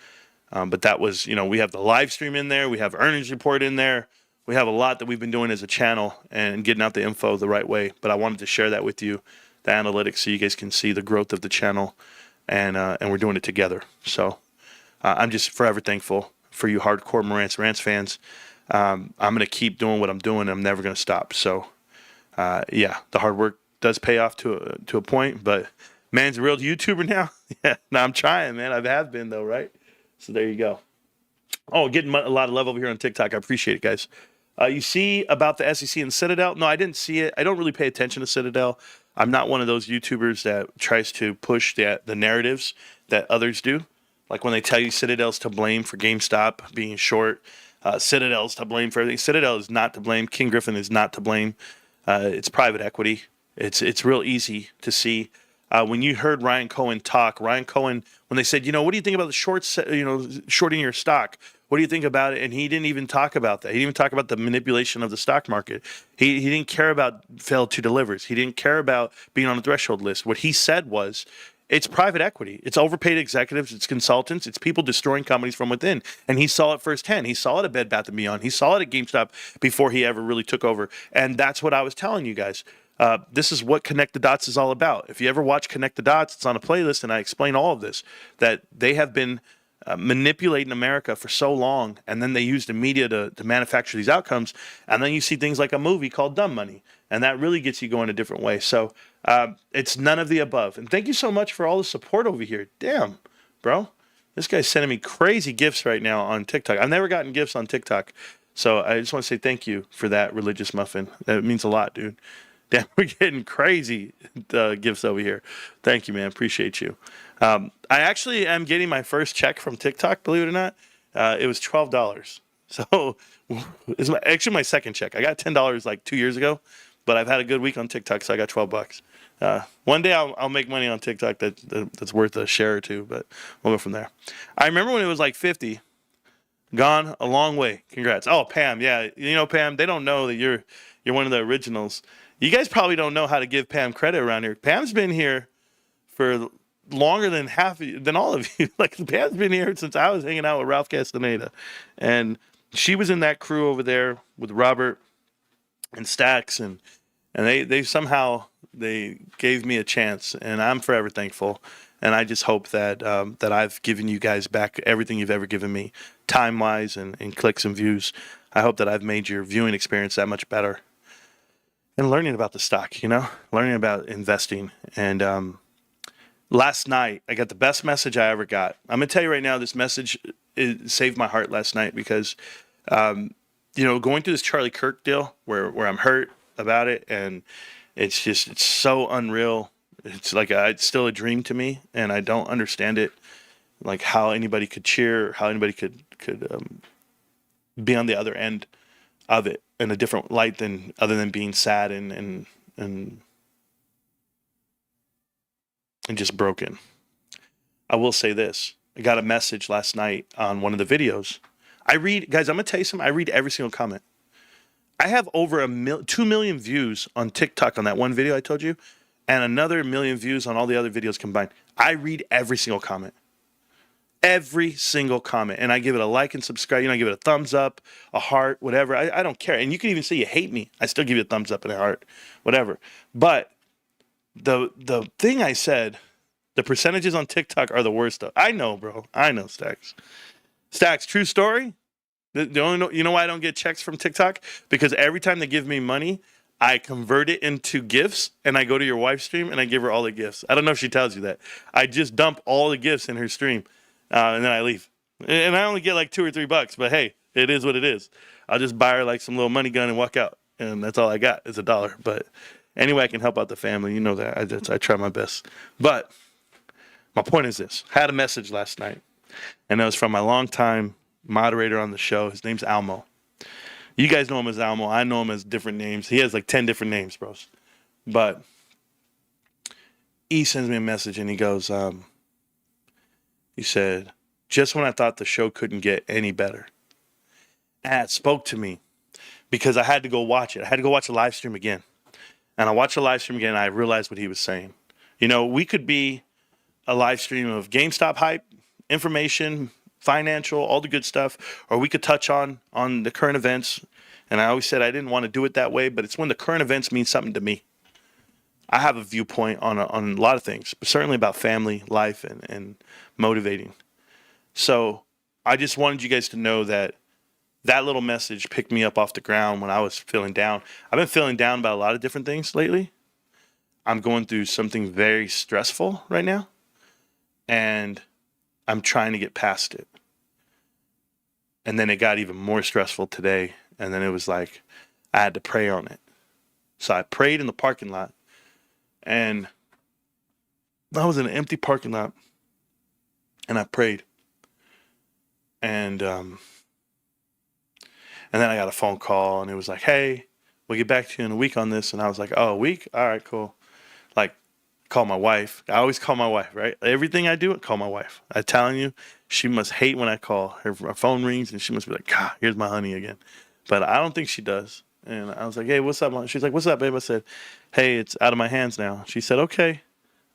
Speaker 2: But that was, we have the live stream in there. We have earnings report in there. We have a lot that we've been doing as a channel and getting out the info the right way. But I wanted to share that with you, the analytics, so you guys can see the growth of the channel. And we're doing it together. So I'm just forever thankful for you hardcore Marantz Rantz fans. I'm going to keep doing what I'm doing. I'm never going to stop. So, yeah, the hard work does pay off to a point. But man's a real YouTuber now. Yeah, no, I'm trying, man. I have been, though, right? So there you go. Oh, getting a lot of love over here on TikTok. I appreciate it, guys. You see about the SEC and Citadel? No, I didn't see it. I don't really pay attention to Citadel. I'm not one of those YouTubers that tries to push the narratives that others do. Like when they tell you Citadel's to blame for GameStop being short, Citadel's to blame for everything. Citadel is not to blame. King Griffin is not to blame. It's private equity. It's real easy to see. When you heard Ryan Cohen talk, Ryan Cohen, when they said, what do you think about the shorts, shorting your stock? What do you think about it? And he didn't even talk about that. He didn't even talk about the manipulation of the stock market. He didn't care about failed to delivers. He didn't care about being on the threshold list. What he said was, it's private equity. It's overpaid executives. It's consultants. It's people destroying companies from within. And he saw it firsthand. He saw it at Bed Bath & Beyond. He saw it at GameStop before he ever really took over. And that's what I was telling you guys. This is what Connect the Dots is all about. If you ever watch Connect the Dots, it's on a playlist, and I explain all of this, that they have been manipulating America for so long, and then they use the media to manufacture these outcomes, and then you see things like a movie called Dumb Money, and that really gets you going a different way. So it's none of the above. And thank you so much for all the support over here. Damn, bro. This guy's sending me crazy gifts right now on TikTok. I've never gotten gifts on TikTok, so I just want to say thank you for that, Religious Muffin. That means a lot, dude. Damn, we're getting crazy gifts over here. Thank you, man. Appreciate you. I actually am getting my first check from TikTok, believe it or not. It was $12. So it's actually my second check. I got $10 like 2 years ago, but I've had a good week on TikTok, so I got $12. One day I'll make money on TikTok that's worth a share or two, but we'll go from there. I remember when it was like 50. Gone a long way. Congrats. Oh, Pam. Yeah, Pam, they don't know that you're one of the originals. You guys probably don't know how to give Pam credit around here. Pam's been here for longer than than all of you. Like, Pam's been here since I was hanging out with Ralph Castaneda. And she was in that crew over there with Robert and Stax, and they somehow they gave me a chance, and I'm forever thankful. And I just hope that that I've given you guys back everything you've ever given me, time-wise and clicks and views. I hope that I've made your viewing experience that much better. And learning about the stock, learning about investing. And last night, I got the best message I ever got. I'm going to tell you right now, this message saved my heart last night because, going through this Charlie Kirk deal where I'm hurt about it, and it's so unreal. It's like it's still a dream to me, and I don't understand it, like how anybody could cheer, how anybody could be on the other end of it in a different light other than being sad and just broken. I will say this. I got a message last night on one of the videos. Guys, I'm going to tell you something. I read every single comment. I have over 2 million views on TikTok on that one video I told you. and another 1 million views on all the other videos combined. I read every single comment. Every single comment. And I give it a like and subscribe. I give it a thumbs up, a heart, whatever. I don't care. And you can even say you hate me. I still give you a thumbs up and a heart, whatever. But the thing I said, the percentages on TikTok are the worst. I know, bro. I know, Stacks. Stacks, true story. The only, you know why I don't get checks from TikTok? Because every time they give me money, I convert it into gifts, and I go to your wife's stream, and I give her all the gifts. I don't know if she tells you that. I just dump all the gifts in her stream, and then I leave. And I only get like $2 or $3, but hey, it is what it is. I'll just buy her like some little money gun and walk out, and that's all I got is $1. But anyway, I can help out the family. You know that. I try my best. But my point is this. I had a message last night, and it was from my longtime moderator on the show. His name's Almo. You guys know him as Almo. I know him as different names. He has like 10 different names, bros. But he sends me a message and he goes, he said, just when I thought the show couldn't get any better. And it spoke to me because I had to go watch it. I had to go watch the live stream again. And I watched the live stream again and I realized what he was saying. You know, we could be a live stream of GameStop hype, information, financial, all the good stuff, or we could touch on the current events. And I always said I didn't want to do it that way, but it's when the current events mean something to me. I have a viewpoint on a lot of things, but certainly about family, life, and motivating. So I just wanted you guys to know that little message picked me up off the ground when I was feeling down. I've been feeling down about a lot of different things lately. I'm going through something very stressful right now, and I'm trying to get past it. And then it got even more stressful today. And then it was like, I had to pray on it. So I prayed in the parking lot. And I was in an empty parking lot. And I prayed. And then I got a phone call. And it was like, hey, we'll get back to you in a week on this. And I was like, oh, a week? All right, cool. Like, call my wife. I always call my wife, right? Everything I do, I call my wife. I'm telling you, she must hate when I call. Her phone rings and she must be like, God, here's my honey again. But I don't think she does. And I was like, hey, what's up, Mom? She's like, what's up, babe? I said, hey, it's out of my hands now. She said, okay.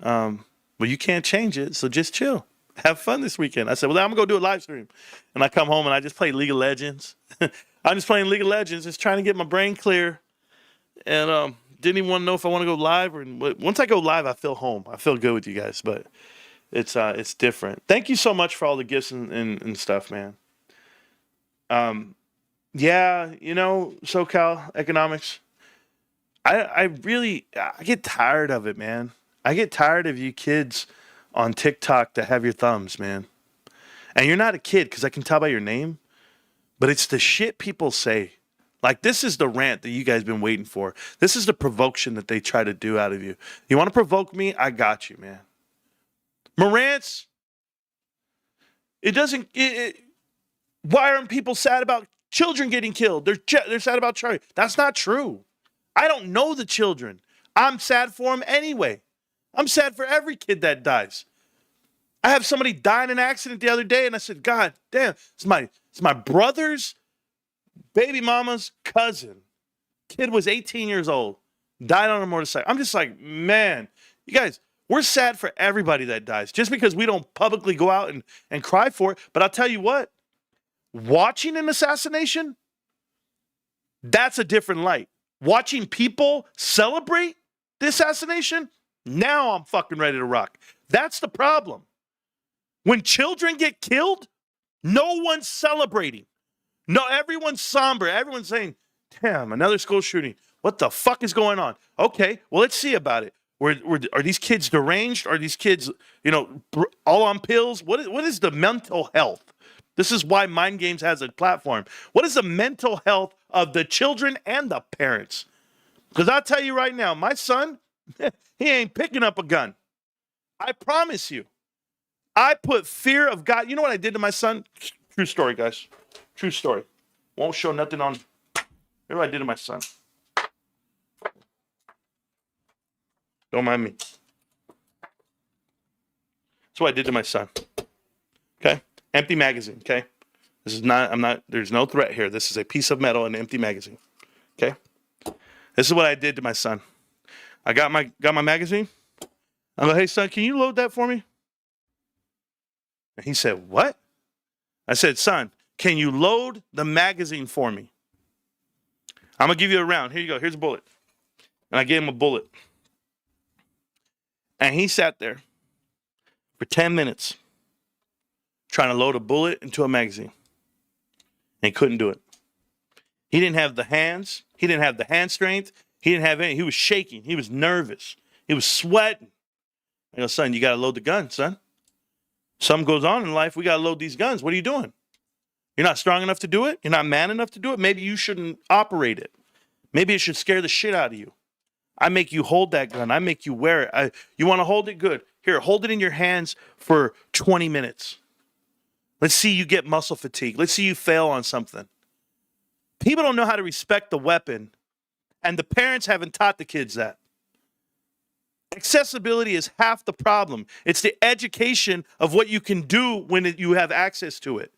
Speaker 2: Well, you can't change it, so just chill. Have fun this weekend. I said, well, I'm going to go do a live stream. And I come home and I just play League of Legends. I'm just playing League of Legends, just trying to get my brain clear. And didn't even want to know if I want to go live. Once I go live, I feel home. I feel good with you guys, but it's different. Thank you so much for all the gifts and stuff, man. Yeah, you know, SoCal economics. I get tired of it, man. I get tired of you kids on TikTok that have your thumbs, man. And you're not a kid because I can tell by your name, but it's the shit people say. Like, this is the rant that you guys been waiting for. This is the provocation that they try to do out of you. You want to provoke me? I got you, man. Marantz, why aren't people sad about children getting killed? They're sad about Charlie. That's not true. I don't know the children. I'm sad for them anyway. I'm sad for every kid that dies. I have somebody die in an accident the other day, and I said, God damn, it's my brother's baby mama's cousin. Kid was 18 years old, died on a motorcycle. I'm just like, man, you guys, we're sad for everybody that dies, just because we don't publicly go out and cry for it. But I'll tell you what, watching an assassination, that's a different light. Watching people celebrate the assassination, now I'm fucking ready to rock. That's the problem. When children get killed, no one's celebrating. No, everyone's somber. Everyone's saying, damn, another school shooting. What the fuck is going on? Okay, well, let's see about it. Are these kids deranged? Are these kids, all on pills? What is the mental health? This is why Mind Games has a platform. What is the mental health of the children and the parents? Because I'll tell you right now, my son, he ain't picking up a gun. I promise you. I put fear of God. You know what I did to my son? True story, guys. True story. Won't show nothing on. Here's what I did to my son. Don't mind me. That's what I did to my son. Okay? Empty magazine, okay? There's no threat here. This is a piece of metal and an empty magazine. Okay? This is what I did to my son. I got my magazine. I go, hey, son, can you load that for me? And he said, what? I said, son, can you load the magazine for me? I'm going to give you a round. Here you go. Here's a bullet. And I gave him a bullet. And he sat there for 10 minutes trying to load a bullet into a magazine. And he couldn't do it. He didn't have the hands. He didn't have the hand strength. He didn't have any. He was shaking. He was nervous. He was sweating. I go, son, you got to load the gun, son. Something goes on in life. We got to load these guns. What are you doing? You're not strong enough to do it? You're not man enough to do it? Maybe you shouldn't operate it. Maybe it should scare the shit out of you. I make you hold that gun. I make you wear it. You want to hold it? Good. Here, hold it in your hands for 20 minutes. Let's see you get muscle fatigue. Let's see you fail on something. People don't know how to respect the weapon, and the parents haven't taught the kids that. Accessibility is half the problem. It's the education of what you can do when you have access to it.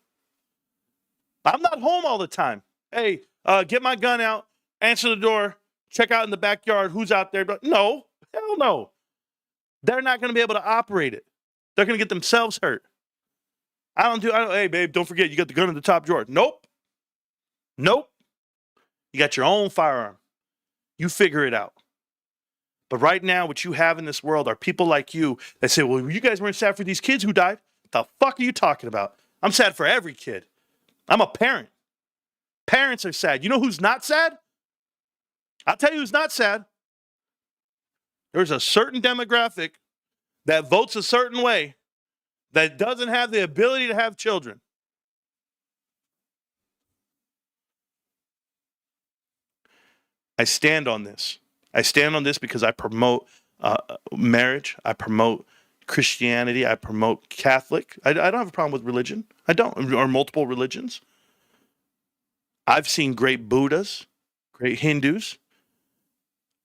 Speaker 2: I'm not home all the time. Hey, get my gun out, answer the door, check out in the backyard, who's out there? No, hell no. They're not going to be able to operate it. They're going to get themselves hurt. Hey, babe, don't forget, you got the gun in the top drawer. Nope. You got your own firearm. You figure it out. But right now, what you have in this world are people like you that say, well, you guys weren't sad for these kids who died. The fuck are you talking about? I'm sad for every kid. I'm a parent. Parents are sad. You know who's not sad? I'll tell you who's not sad. There's a certain demographic that votes a certain way that doesn't have the ability to have children. I stand on this. I stand on this because I promote marriage. I promote Christianity. I promote Catholic. I don't have a problem with religion. I don't, or multiple religions. I've seen great Buddhas, great Hindus.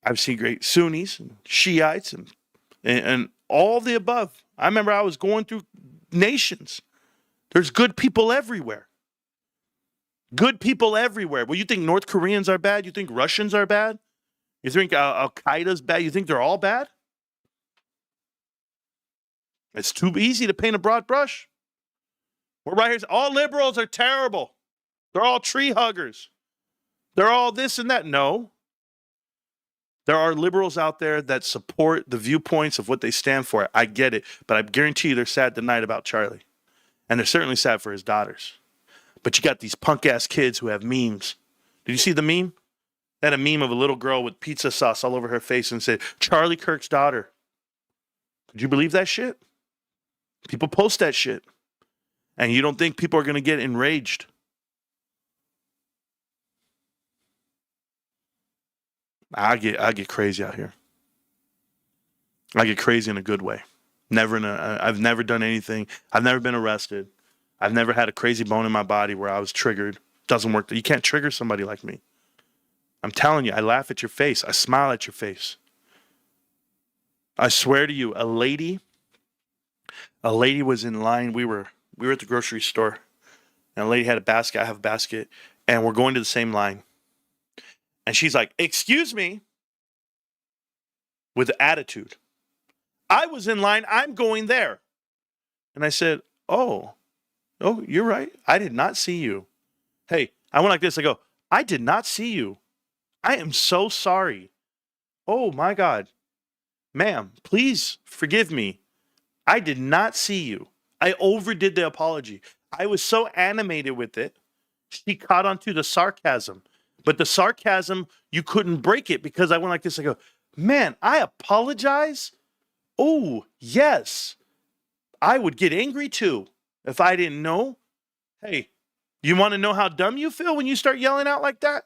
Speaker 2: I've seen great Sunnis and Shiites and all the above. I remember I was going through nations. There's good people everywhere. Good people everywhere. Well, you think North Koreans are bad? You think Russians are bad? You think Al-Qaeda's bad? You think they're all bad? It's too easy to paint a broad brush. We're right here. All liberals are terrible. They're all tree huggers. They're all this and that. No. There are liberals out there that support the viewpoints of what they stand for. I get it. But I guarantee you they're sad tonight about Charlie. And they're certainly sad for his daughters. But you got these punk-ass kids who have memes. Did you see the meme? They had a meme of a little girl with pizza sauce all over her face and said, Charlie Kirk's daughter. Could you believe that shit? People post that shit. And you don't think people are going to get enraged. I get crazy out here. I get crazy in a good way. I've never done anything. I've never been arrested. I've never had a crazy bone in my body where I was triggered. Doesn't work. You can't trigger somebody like me. I'm telling you, I laugh at your face. I smile at your face. I swear to you, a lady was in line. We were at the grocery store, and a lady had a basket. I have a basket, and we're going to the same line. And she's like, excuse me, with attitude. I was in line. I'm going there. And I said, oh, you're right. I did not see you. Hey, I went like this. I go, I did not see you. I am so sorry. Oh, my God. Ma'am, please forgive me. I did not see you. I overdid the apology. I was so animated with it. She caught onto the sarcasm. But the sarcasm, you couldn't break it because I went like this. I go, man, I apologize. Oh, yes. I would get angry too if I didn't know. Hey, you want to know how dumb you feel when you start yelling out like that?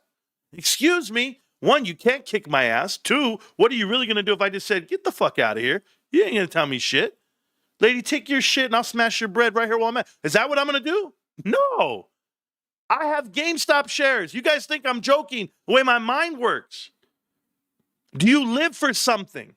Speaker 2: Excuse me. One, you can't kick my ass. Two, what are you really going to do if I just said, get the fuck out of here? You ain't going to tell me shit. Lady, take your shit and I'll smash your bread right here while I'm at. Is that what I'm going to do? No. I have GameStop shares. You guys think I'm joking the way my mind works. Do you live for something?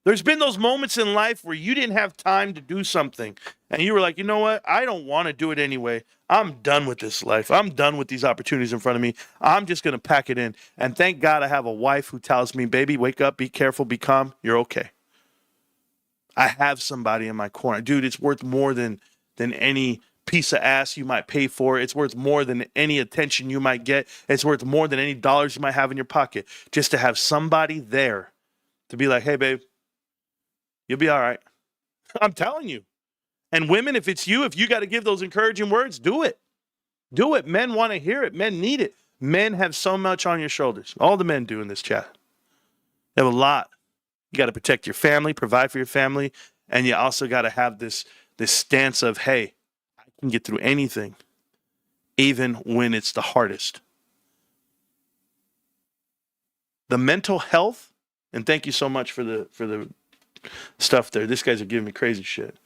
Speaker 2: There's been those moments in life where you didn't have time to do something and you were like, you know what? I don't want to do it anyway. I'm done with this life. I'm done with these opportunities in front of me. I'm just going to pack it in. And thank God I have a wife who tells me, baby, wake up, be careful, be calm. You're okay. I have somebody in my corner. Dude, it's worth more than any piece of ass you might pay for. It's worth more than any attention you might get. It's worth more than any dollars you might have in your pocket. Just to have somebody there to be like, hey, babe, you'll be all right. I'm telling you. And women, if it's you, if you got to give those encouraging words, do it. Do it. Men want to hear it. Men need it. Men have so much on your shoulders. All the men do in this chat. They have a lot. You got to protect your family, provide for your family, and you also got to have this stance of, hey, I can get through anything, even when it's the hardest. The mental health, and thank you so much for the stuff there. These guys are giving me crazy shit.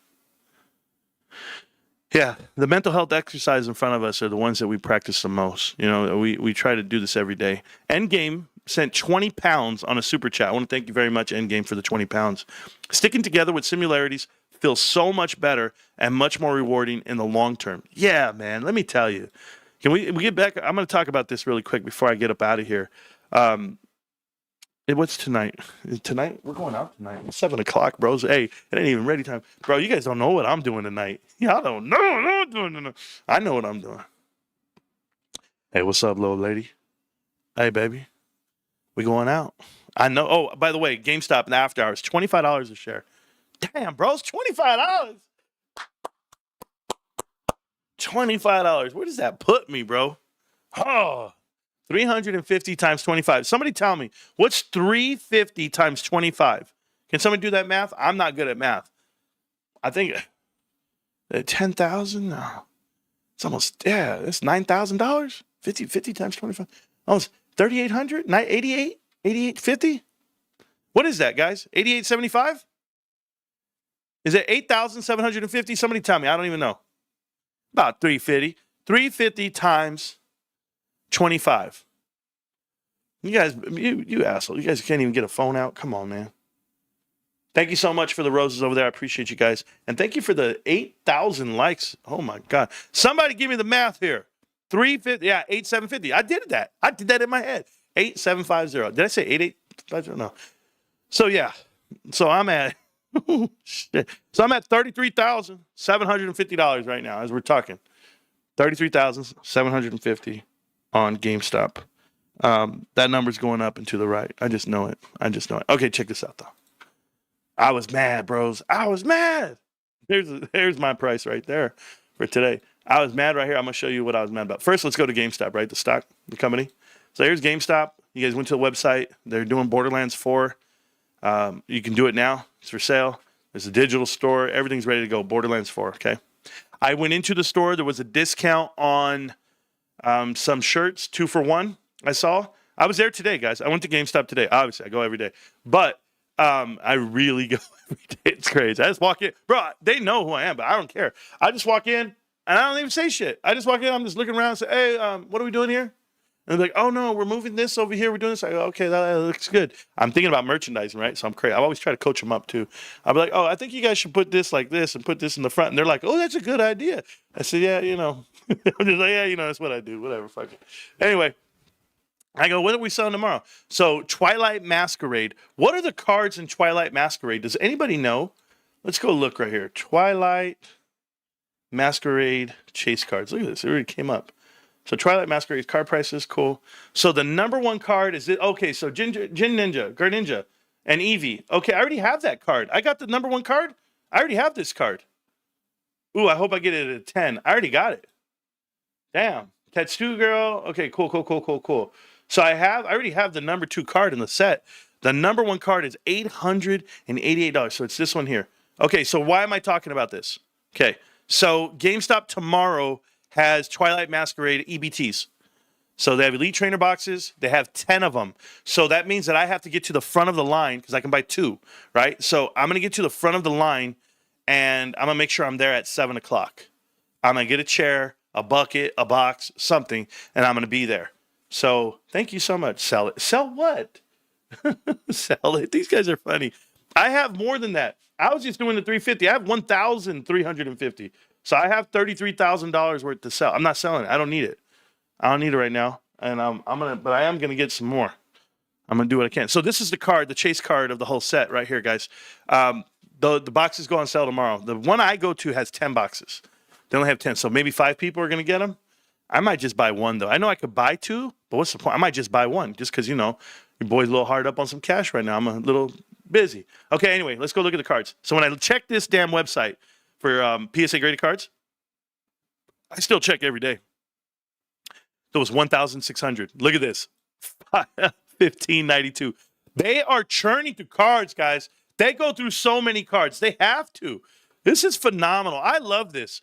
Speaker 2: Yeah, the mental health exercises in front of us are the ones that we practice the most. You know, we try to do this every day. Endgame sent 20 pounds on a super chat. I want to thank you very much, Endgame, for the 20 pounds. Sticking together with similarities feels so much better and much more rewarding in the long term. Yeah, man, let me tell you. Can we get back? I'm going to talk about this really quick before I get up out of here. What's tonight? Tonight? We're going out tonight. It's 7 o'clock, bros. Hey, it ain't even ready time. Bro, you guys don't know what I'm doing tonight. Y'all don't know what I'm doing tonight. I know what I'm doing. Hey, what's up, little lady? Hey, baby. We going out. I know. Oh, by the way, GameStop in the after hours, $25 a share. Damn, bros, $25. $25. Where does that put me, bro? Oh. 350 times 25. Somebody tell me, what's 350 times 25? Can somebody do that math? I'm not good at math. I think 10,000? No. It's almost, yeah, that's $9,000. 50 times 25. Almost 3,800? 88? 88.50? What is that, guys? 88.75? Is it 8,750? Somebody tell me. I don't even know. About 350. 350 times 25. You guys, you asshole. You guys can't even get a phone out. Come on, man. Thank you so much for the roses over there. I appreciate you guys. And thank you for the 8,000 likes. Oh, my God. Somebody give me the math here. 350. Yeah, 8,750. I did that. I did that in my head. 8,750. Did I say 8,850? No. So, yeah. So, I'm at shit. So, I'm at $33,750 right now as we're talking. $33,750 on GameStop. That number's going up and to the right. I just know it. Okay, check this out, though. I was mad, bros. I was mad. There's my price right there for today. I was mad right here. I'm going to show you what I was mad about. First, let's go to GameStop, right? The stock, the company. So here's GameStop. You guys went to the website. They're doing Borderlands 4. You can do it now. It's for sale. There's a digital store. Everything's ready to go. Borderlands 4, okay? I went into the store. There was a discount on some shirts, 2 for 1. I saw. I was there today, guys. I went to GameStop today. Obviously, I go every day. But I really go every day. It's crazy. I just walk in. Bro, they know who I am, but I don't care. I just walk in, and I don't even say shit. I just walk in. I'm just looking around and say, hey, what are we doing here? And they're like, oh, no, we're moving this over here. We're doing this. I go, okay, that looks good. I'm thinking about merchandising, right? So I'm crazy. I always try to coach them up, too. I'll be like, oh, I think you guys should put this like this and put this in the front. And they're like, oh, that's a good idea. I said, yeah, you know. I'm just like, yeah, you know, that's what I do. Whatever, fuck it. Anyway. I go, what are we selling tomorrow? So, Twilight Masquerade. What are the cards in Twilight Masquerade? Does anybody know? Let's go look right here. Twilight Masquerade chase cards. Look at this. It already came up. So, Twilight Masquerade card prices, cool. So, the number one card is it. Okay, so Jin Ninja, Greninja, and Eevee. Okay, I already have that card. I got the number one card. I already have this card. Ooh, I hope I get it at a 10. I already got it. Damn. Tattoo Girl. Okay, cool. So I already have the number 2 card in the set. The number 1 card is $888. So it's this one here. Okay, so why am I talking about this? Okay, so GameStop tomorrow has Twilight Masquerade EBTs. So they have Elite Trainer boxes. They have 10 of them. So that means that I have to get to the front of the line because I can buy 2, right? So I'm going to get to the front of the line, and I'm going to make sure I'm there at 7 o'clock. I'm going to get a chair, a bucket, a box, something, and I'm going to be there. So thank you so much. Sell it. Sell what? Sell it. These guys are funny. I have more than that. I was just doing the 350. I have 1,350. So I have $33,000 worth to sell. I'm not selling it. I don't need it. I don't need it right now. And but I am gonna get some more. I'm gonna do what I can. So this is the card, the chase card of the whole set right here, guys. The boxes go on sale tomorrow. The one I go to has 10 boxes. They only have 10, so maybe 5 people are gonna get them. I might just buy one though. I know I could buy 2, but what's the point? I might just buy one just because your boy's a little hard up on some cash right now. I'm a little busy. Okay, anyway, let's go look at the cards. So when I check this damn website for PSA graded cards, I still check every day. It was 1,600. Look at this. 1592. They are churning through cards, guys. They go through so many cards. They have to. This is phenomenal. I love this.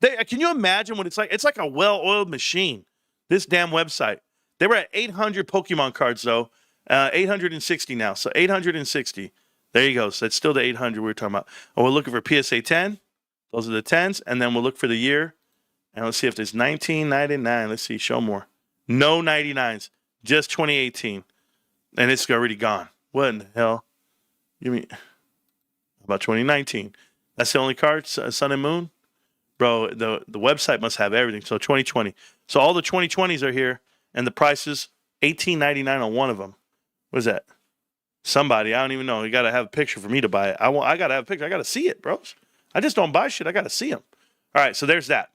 Speaker 2: Can you imagine what it's like? It's like a well-oiled machine, this damn website. They were at 800 Pokemon cards, though. 860 now. So 860. There you go. So that's still the 800 we were talking about. Oh, we're looking for PSA 10. Those are the 10s. And then we'll look for the year. And let's see if there's 1999. Let's see. Show more. No 99s. Just 2018. And it's already gone. What in the hell? You mean about 2019? That's the only card, Sun and Moon? Bro, the website must have everything. So 2020. So all the 2020s are here. And the price is $18.99 on one of them. What is that? Somebody, I don't even know. You got to have a picture for me to buy it. I got to have a picture. I got to see it, bros. I just don't buy shit. I got to see them. All right, so there's that.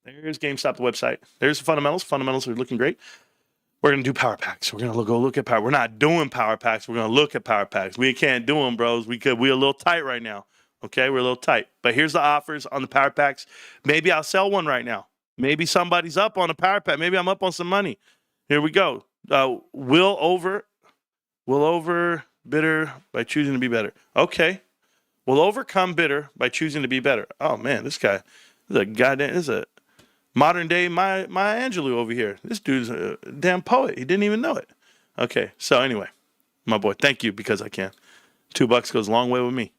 Speaker 2: There's GameStop, the website. There's the fundamentals. Fundamentals are looking great. We're going to do power packs. We're going to go look at power. We're not doing power packs. We're going to look at power packs. We can't do them, bros. We're a little tight right now. Okay, we're a little tight. But here's the offers on the power packs. Maybe I'll sell one right now. Maybe somebody's up on a power pack. Maybe I'm up on some money. Here we go. Will over bitter by choosing to be better. Okay. Will overcome bitter by choosing to be better. Oh, man, this guy is a modern day Maya Angelou over here. This dude's a damn poet. He didn't even know it. Okay, so anyway, my boy, thank you because I can. $2 goes a long way with me.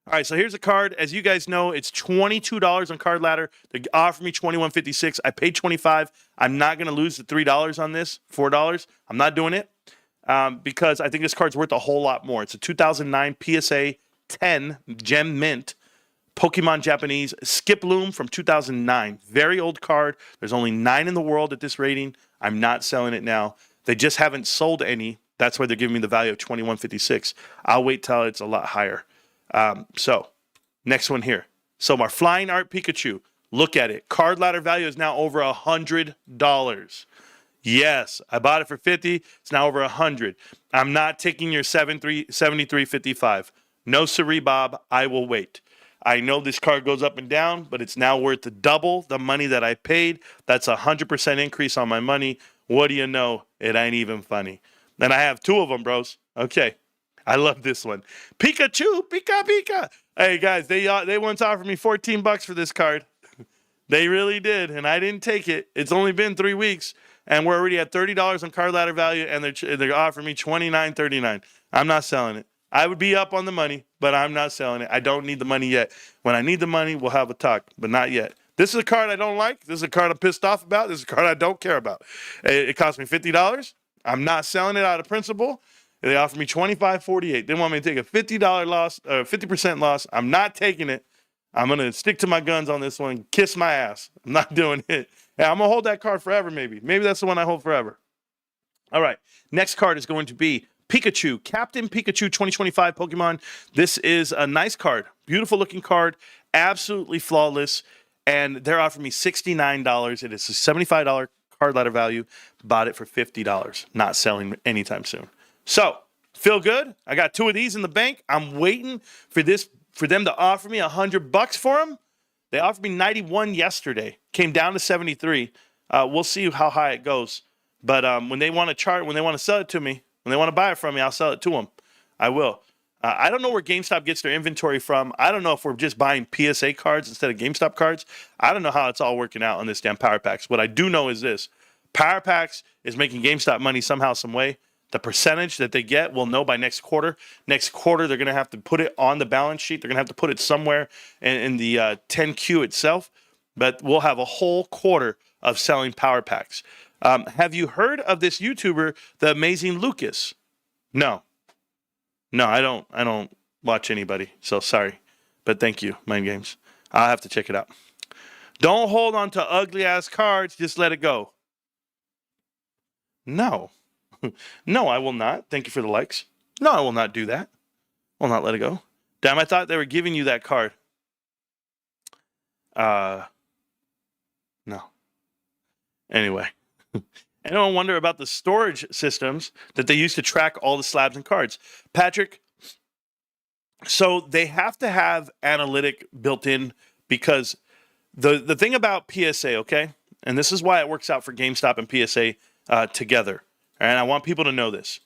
Speaker 2: All right, so here's a card. As you guys know, it's $22 on Card Ladder. They offer me $21.56. I paid $25. I'm not going to lose the $3 on this, $4. I'm not doing it because I think this card's worth a whole lot more. It's a 2009 PSA 10 Gem Mint Pokemon Japanese Skip Loom from 2009. Very old card. There's only 9 in the world at this rating. I'm not selling it now. They just haven't sold any. That's why they're giving me the value of $21.56. I'll wait till it's a lot higher. So next one here. So our Flying Art Pikachu. Look at it. Card Ladder value is now over $100. Yes, I bought it for $50. It's now over $100. I'm not taking your $73.55. No siree, Bob. I will wait. I know this card goes up and down, but it's now worth double the money that I paid. That's a 100% increase on my money. What do you know? It ain't even funny. And I have 2 of them, bros. Okay. I love this one. Pikachu, Pika Pika. Hey guys, they once offered me $14 for this card. They really did, and I didn't take it. It's only been 3 weeks, and we're already at $30 on Card Ladder value, and they're offering me $29.39. I'm not selling it. I would be up on the money, but I'm not selling it. I don't need the money yet. When I need the money, we'll have a talk, but not yet. This is a card I don't like. This is a card I'm pissed off about. This is a card I don't care about. It cost me $50. I'm not selling it out of principle. They offered me $25.48. They want me to take a $50 loss, 50% loss. I'm not taking it. I'm going to stick to my guns on this one. Kiss my ass. I'm not doing it. Yeah, I'm going to hold that card forever, maybe. Maybe that's the one I hold forever. All right. Next card is going to be Pikachu. Captain Pikachu 2025 Pokemon. This is a nice card. Beautiful looking card. Absolutely flawless. And they're offering me $69. It is a $75 Card Ladder value. Bought it for $50. Not selling anytime soon. So, feel good? I got 2 of these in the bank. I'm waiting for them to offer me $100 for them. They offered me 91 yesterday. Came down to 73. We'll see how high it goes. But when they want to sell it to me, when they want to buy it from me, I'll sell it to them. I will. I don't know where GameStop gets their inventory from. I don't know if we're just buying PSA cards instead of GameStop cards. I don't know how it's all working out on this damn Power Packs. What I do know is this. Power Packs is making GameStop money somehow, some way. The percentage that they get, we'll know by next quarter. Next quarter, they're going to have to put it on the balance sheet. They're going to have to put it somewhere in the 10Q itself. But we'll have a whole quarter of selling Power Packs. Have you heard of this YouTuber, The Amazing Lucas? No. No, I don't. I don't watch anybody. So sorry, but thank you, Mind Games. I'll have to check it out. Don't hold on to ugly ass cards. Just let it go. No, no, I will not. Thank you for the likes. No, I will not do that. I will not let it go. Damn, I thought they were giving you that card. Uh, no. Anyway. Anyone wonder about the storage systems that they use to track all the slabs and cards? Patrick, so they have to have analytic built in because the thing about PSA, okay, and this is why it works out for GameStop and PSA together, and I want people to know this: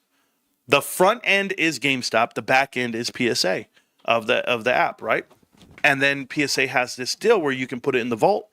Speaker 2: the front end is GameStop, the back end is PSA of the app, right? And then PSA has this deal where you can put it in the vault,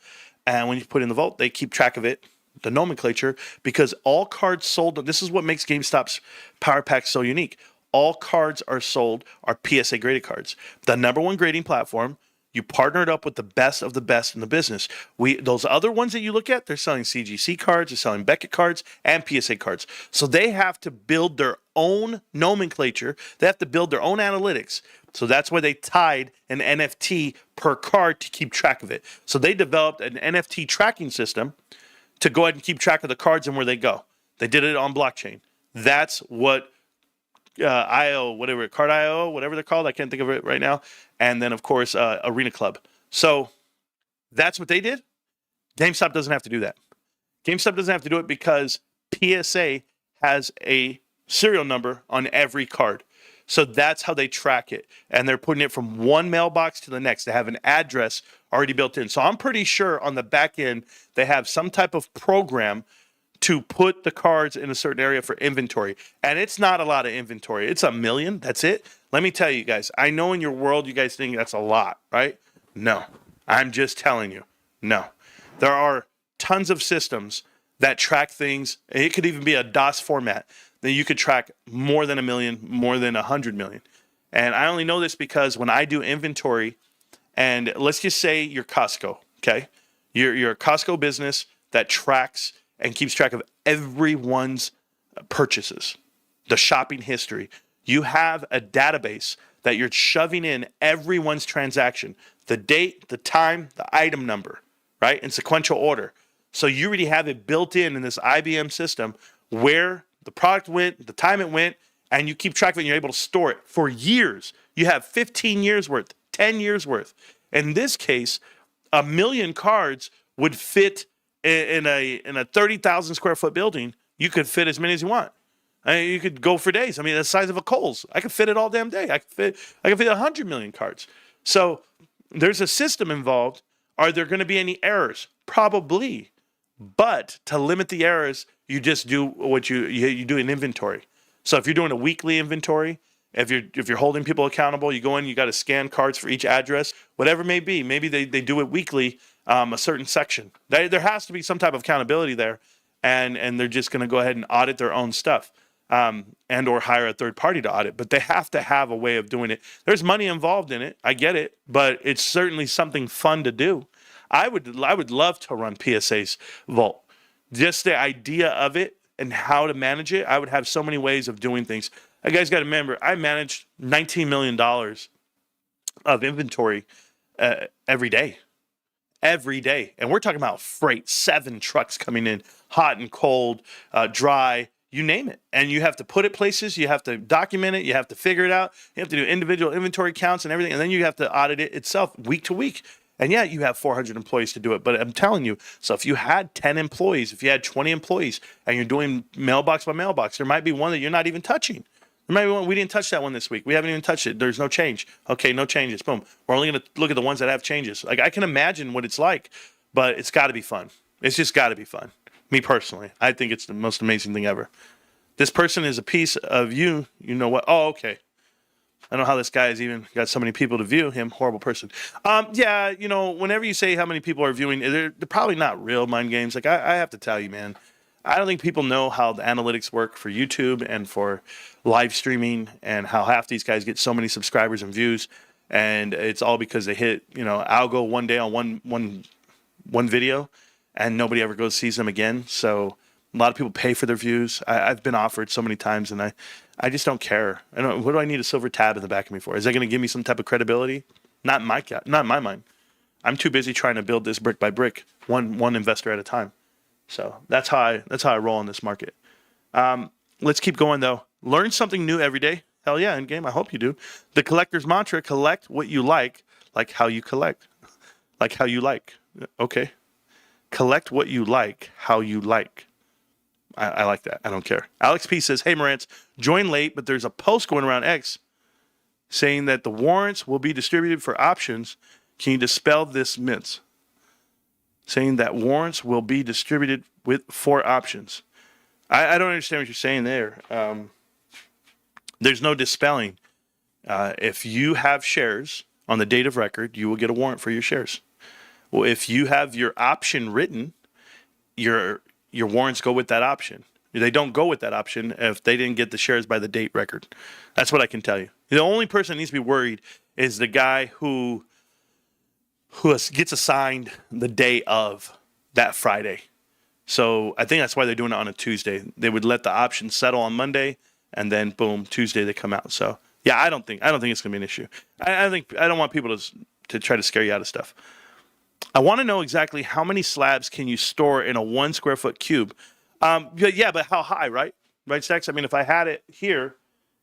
Speaker 2: and when you put it in the vault, they keep track of it, the nomenclature, because all cards sold. This is what makes GameStop's Power Pack so unique. All cards are sold are PSA graded cards. The number one grading platform. You partnered up with the best of the best in the business. Those other ones that you look at, they're selling CGC cards, they're selling Beckett cards, and PSA cards. So they have to build their own nomenclature. They have to build their own analytics. So that's why they tied an NFT per card to keep track of it. So they developed an NFT tracking system to go ahead and keep track of the cards and where they go. They did it on blockchain. That's what IO, whatever, Card IO, whatever they're called. I can't think of it right now. And then, of course, Arena Club. So that's what they did. GameStop doesn't have to do that. GameStop doesn't have to do it because PSA has a serial number on every card. So that's how they track it. And they're putting it from one mailbox to the next. They have an address already built in. So I'm pretty sure on the back end, they have some type of program to put the cards in a certain area for inventory. And it's not a lot of inventory. It's 1 million. That's it. Let me tell you guys, I know in your world, you guys think that's a lot, right? No, I'm just telling you, no. There are tons of systems that track things. It could even be a DOS format that you could track more than 1 million, more than 100 million. And I only know this because when I do inventory, and let's just say you're Costco, okay? You're a Costco business that tracks and keeps track of everyone's purchases, the shopping history. You have a database that you're shoving in everyone's transaction, the date, the time, the item number, right? In sequential order. So you already have it built in this IBM system where the product went, the time it went, and you keep track of it and you're able to store it for years. You have 15 years worth, 10 years worth. In this case, 1 million cards would fit in a 30,000 square foot building. You could fit as many as you want. I mean, you could go for days. I mean, the size of a Kohl's. I could fit it all damn day. I could fit 100 million cards. So there's a system involved. Are there going to be any errors? Probably. But to limit the errors, you just do what you do in inventory. So if you're doing a weekly inventory, if you're holding people accountable, you go in, you got to scan cards for each address, whatever it may be. Maybe they do it weekly, a certain section. There has to be some type of accountability there, and they're just going to go ahead and audit their own stuff, and or hire a third party to audit. But they have to have a way of doing it. There's money involved in it. I get it, but it's certainly something fun to do. I would love to run PSA's vault. Just the idea of it and how to manage it, I would have so many ways of doing things. You guys got to remember, I managed $19 million of inventory every day. Every day. And we're talking about freight, 7 trucks coming in, hot and cold, dry, you name it. And you have to put it places, you have to document it, you have to figure it out, you have to do individual inventory counts and everything, and then you have to audit it itself week to week. And yeah, you have 400 employees to do it, but I'm telling you, so if you had 10 employees, if you had 20 employees, and you're doing mailbox by mailbox, there might be one that you're not even touching. There might be one, we didn't touch that one this week. We haven't even touched it. There's no change. Okay, no changes. Boom. We're only going to look at the ones that have changes. Like, I can imagine what it's like, but it's got to be fun. It's just got to be fun. Me personally, I think it's the most amazing thing ever. This person is a piece of you. You know what? Oh, okay. I don't know how this guy has even got so many people to view him. Horrible person. Yeah, you know, whenever you say how many people are viewing, they're probably not real mind games. Like, I have to tell you, man, I don't think people know how the analytics work for YouTube and for live streaming and how half these guys get so many subscribers and views. And it's all because they hit, you know, algo one day on one video and nobody ever sees them again. So a lot of people pay for their views. I've been offered so many times, and I just don't care. I don't. What do I need a silver tab in the back of me for? Is that going to give me some type of credibility? Not in my not in my mind. I'm too busy trying to build this brick by brick, one investor at a time. So that's how I roll in this market. Let's keep going though. Learn something new every day. Hell yeah, in game. I hope you do. The collector's mantra: collect what you like how you collect, like how you like. Okay, collect what you like, how you like. I like that. I don't care. Alex P says, "Hey Marantz, join late, but there's a post going around X saying that the warrants will be distributed for options. Can you dispel this myth? Saying that warrants will be distributed for options. I don't understand what you're saying there. There's no dispelling. If you have shares on the date of record, you will get a warrant for your shares. Well, if you have your option written, your warrants go with that option. They don't go with that option if they didn't get the shares by the date record. That's what I can tell you. The only person that needs to be worried is the guy who gets assigned the day of that Friday. So I think that's why they're doing it on a Tuesday. They would let the option settle on Monday, and then boom, Tuesday they come out. So yeah, I don't think it's gonna be an issue. I don't want people to try to scare you out of stuff. I want to know exactly how many slabs can you store in a 1 square foot cube. But how high, right? Right, Stacks? I mean, if I had it here,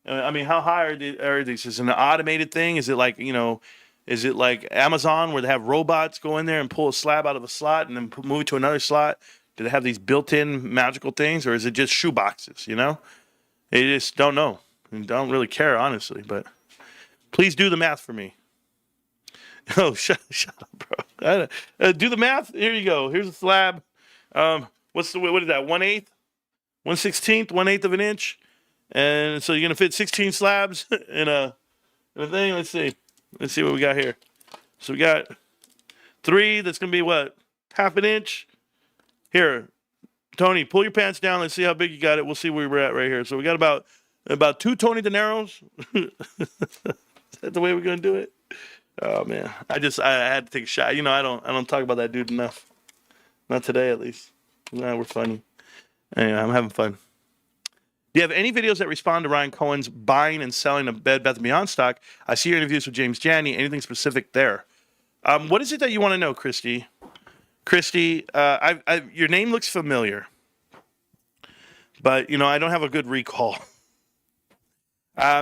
Speaker 2: how high are these? Is it an automated thing? Is it like, is it like Amazon where they have robots go in there and pull a slab out of a slot and then move it to another slot? Do they have these built-in magical things, or is it just shoe boxes, They just don't know. And don't really care, honestly. But please do the math for me. Oh, shut up, bro. Do the math. Here you go. Here's a slab. What is that? 1/8? 1/16? 1/8 of an inch? And so you're going to fit 16 slabs in a thing? Let's see. Let's see what we got here. So we got 3. That's going to be what? Half an inch? Here, Tony, pull your pants down. Let's see how big you got it. We'll see where we're at right here. So we got about 2 Tony Dineros. Is that the way we're going to do it? Oh man, I had to take a shot. I don't talk about that dude enough. Not today, at least. We're funny. Anyway, I'm having fun. Do you have any videos that respond to Ryan Cohen's buying and selling of Bed Bath & Beyond stock? I see your interviews with James Janney. Anything specific there? What is it that you want to know, Christy? Christy, your name looks familiar, but I don't have a good recall.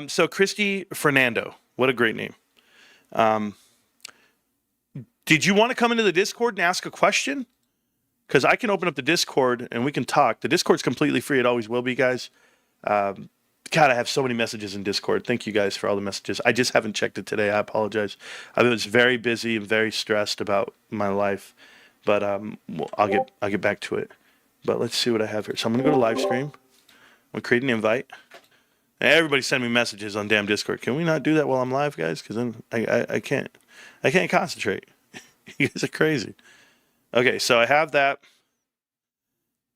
Speaker 2: So Christy Fernando, what a great name. Did you want to come into the Discord and ask a question? Because I can open up the Discord and we can talk. The Discord's completely free. It always will be, guys. God, I have so many messages in Discord. Thank you guys for all the messages. I just haven't checked it today. I apologize. I was very busy and very stressed about my life. But I'll get back to it. But let's see what I have here. So I'm going to go to live stream. I'm going to create an invite. And everybody send me messages on damn Discord. Can we not do that while I'm live, guys? Because then I can't concentrate. You guys are crazy. Okay, so I have that.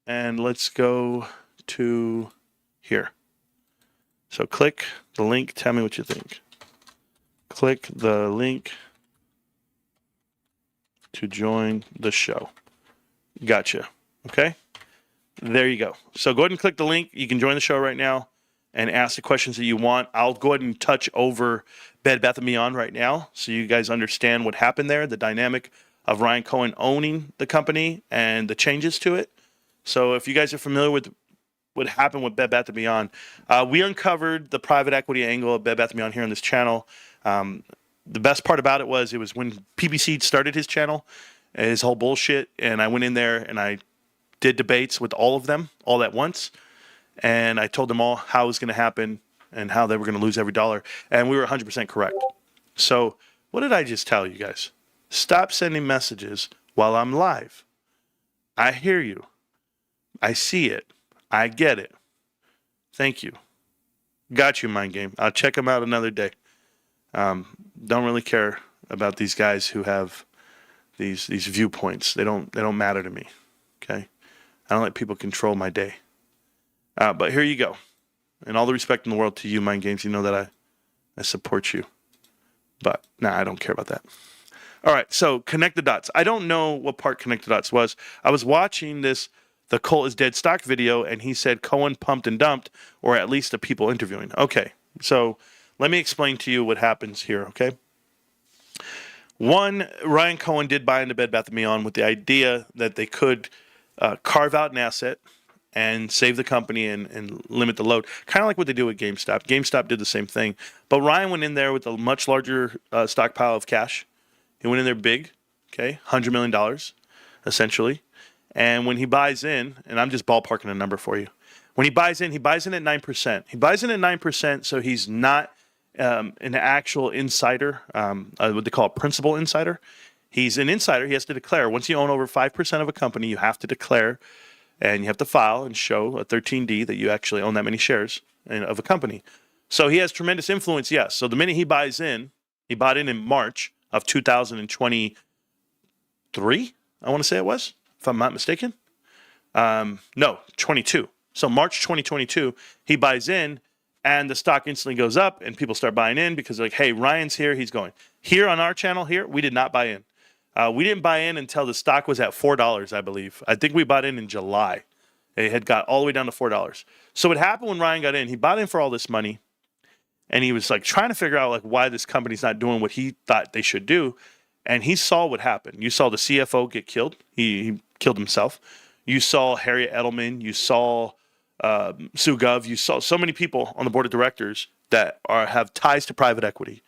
Speaker 2: And let's go to here. So click the link. Tell me what you think. Click the link to join the show. Gotcha. Okay. There you go. So go ahead and click the link. You can join the show right now and ask the questions that you want. I'll go ahead and touch over Bed Bath & Beyond right now so you guys understand what happened there, the dynamic of Ryan Cohen owning the company and the changes to it. So if you guys are familiar with what happened with Bed Bath & Beyond, we uncovered the private equity angle of Bed Bath & Beyond here on this channel. The best part about it was when PBC started his channel, his whole bullshit, and I went in there and I did debates with all of them all at once, and I told them all how it was going to happen and how they were going to lose every dollar, and we were 100% correct. So what did I just tell you guys? Stop sending messages while I'm live. I hear you. I see it. I get it. Thank you. Got you, Mind Game. I'll check them out another day. Don't really care about these guys who have these viewpoints. They don't matter to me. Okay, I don't let people control my day. But here you go. And all the respect in the world to you, Mind Games. You know that I support you. But I don't care about that. All right, so connect the dots. I don't know what part connect the dots was. I was watching this the Cult is Dead stock video, and he said Cohen pumped and dumped, or at least the people interviewing. Okay, so let me explain to you what happens here, okay? One, Ryan Cohen did buy into Bed Bath & Beyond with the idea that they could carve out an asset and save the company and limit the load. Kind of like what they do with GameStop. GameStop did the same thing. But Ryan went in there with a much larger stockpile of cash. He went in there big, okay, $100 million, essentially. And when he buys in, and I'm just ballparking a number for you. When he buys in at 9%. He buys in at 9%, so he's not an actual insider, what they call a principal insider. He's an insider. He has to declare. Once you own over 5% of a company, you have to declare, and you have to file and show a 13D that you actually own that many shares of a company. So he has tremendous influence, yes. So the minute he buys in, he bought in March of 2023, I want to say it was, if I'm not mistaken. No, 22. So March 2022, he buys in, and the stock instantly goes up, and people start buying in because they're like, hey, Ryan's here, he's going. Here on our channel here, we did not buy in. We didn't buy in until the stock was at $4, I believe. I think we bought in July. It had got all the way down to $4. So what happened when Ryan got in, he bought in for all this money, and he was like trying to figure out like why this company's not doing what he thought they should do. And he saw what happened. You saw the CFO get killed. He killed himself. You saw Harriet Edelman. You saw Sue Gov. You saw so many people on the board of directors that have ties to private equity,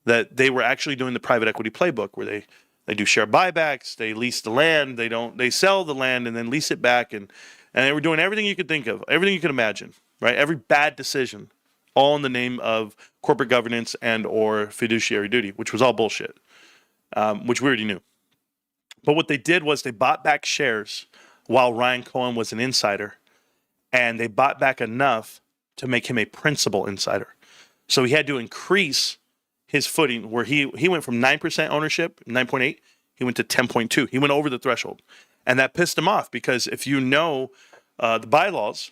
Speaker 2: that they were actually doing the private equity playbook where they do share buybacks, they lease the land, they sell the land and then lease it back, and they were doing everything you could think of, everything you could imagine, right? Every bad decision, all in the name of corporate governance and or fiduciary duty, which was all bullshit, which we already knew. But what they did was they bought back shares while Ryan Cohen was an insider, and they bought back enough to make him a principal insider. So he had to increase his footing, where he went from 9% ownership, 9.8, he went to 10.2. He went over the threshold. And that pissed him off because if you know the bylaws,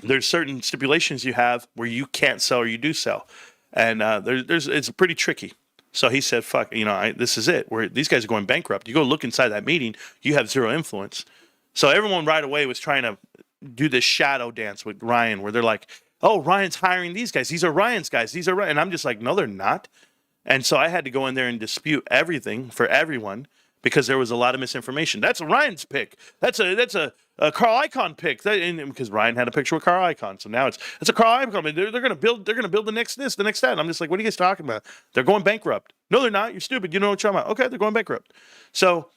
Speaker 2: there's certain stipulations you have where you can't sell or you do sell. And it's pretty tricky. So he said, fuck, this is it. These guys are going bankrupt. You go look inside that meeting, you have zero influence. So everyone right away was trying to do this shadow dance with Ryan where they're like, oh, Ryan's hiring these guys. These are Ryan's guys. These are Ryan. And I'm just like, no, they're not. And so I had to go in there and dispute everything for everyone because there was a lot of misinformation. That's Ryan's pick. That's a Carl Icahn pick. Because Ryan had a picture with Carl Icahn. So now it's a Carl Icahn. They're gonna build the next this, the next that. And I'm just like, what are you guys talking about? They're going bankrupt. No, they're not. You're stupid. You know what you're talking about. Okay, they're going bankrupt. So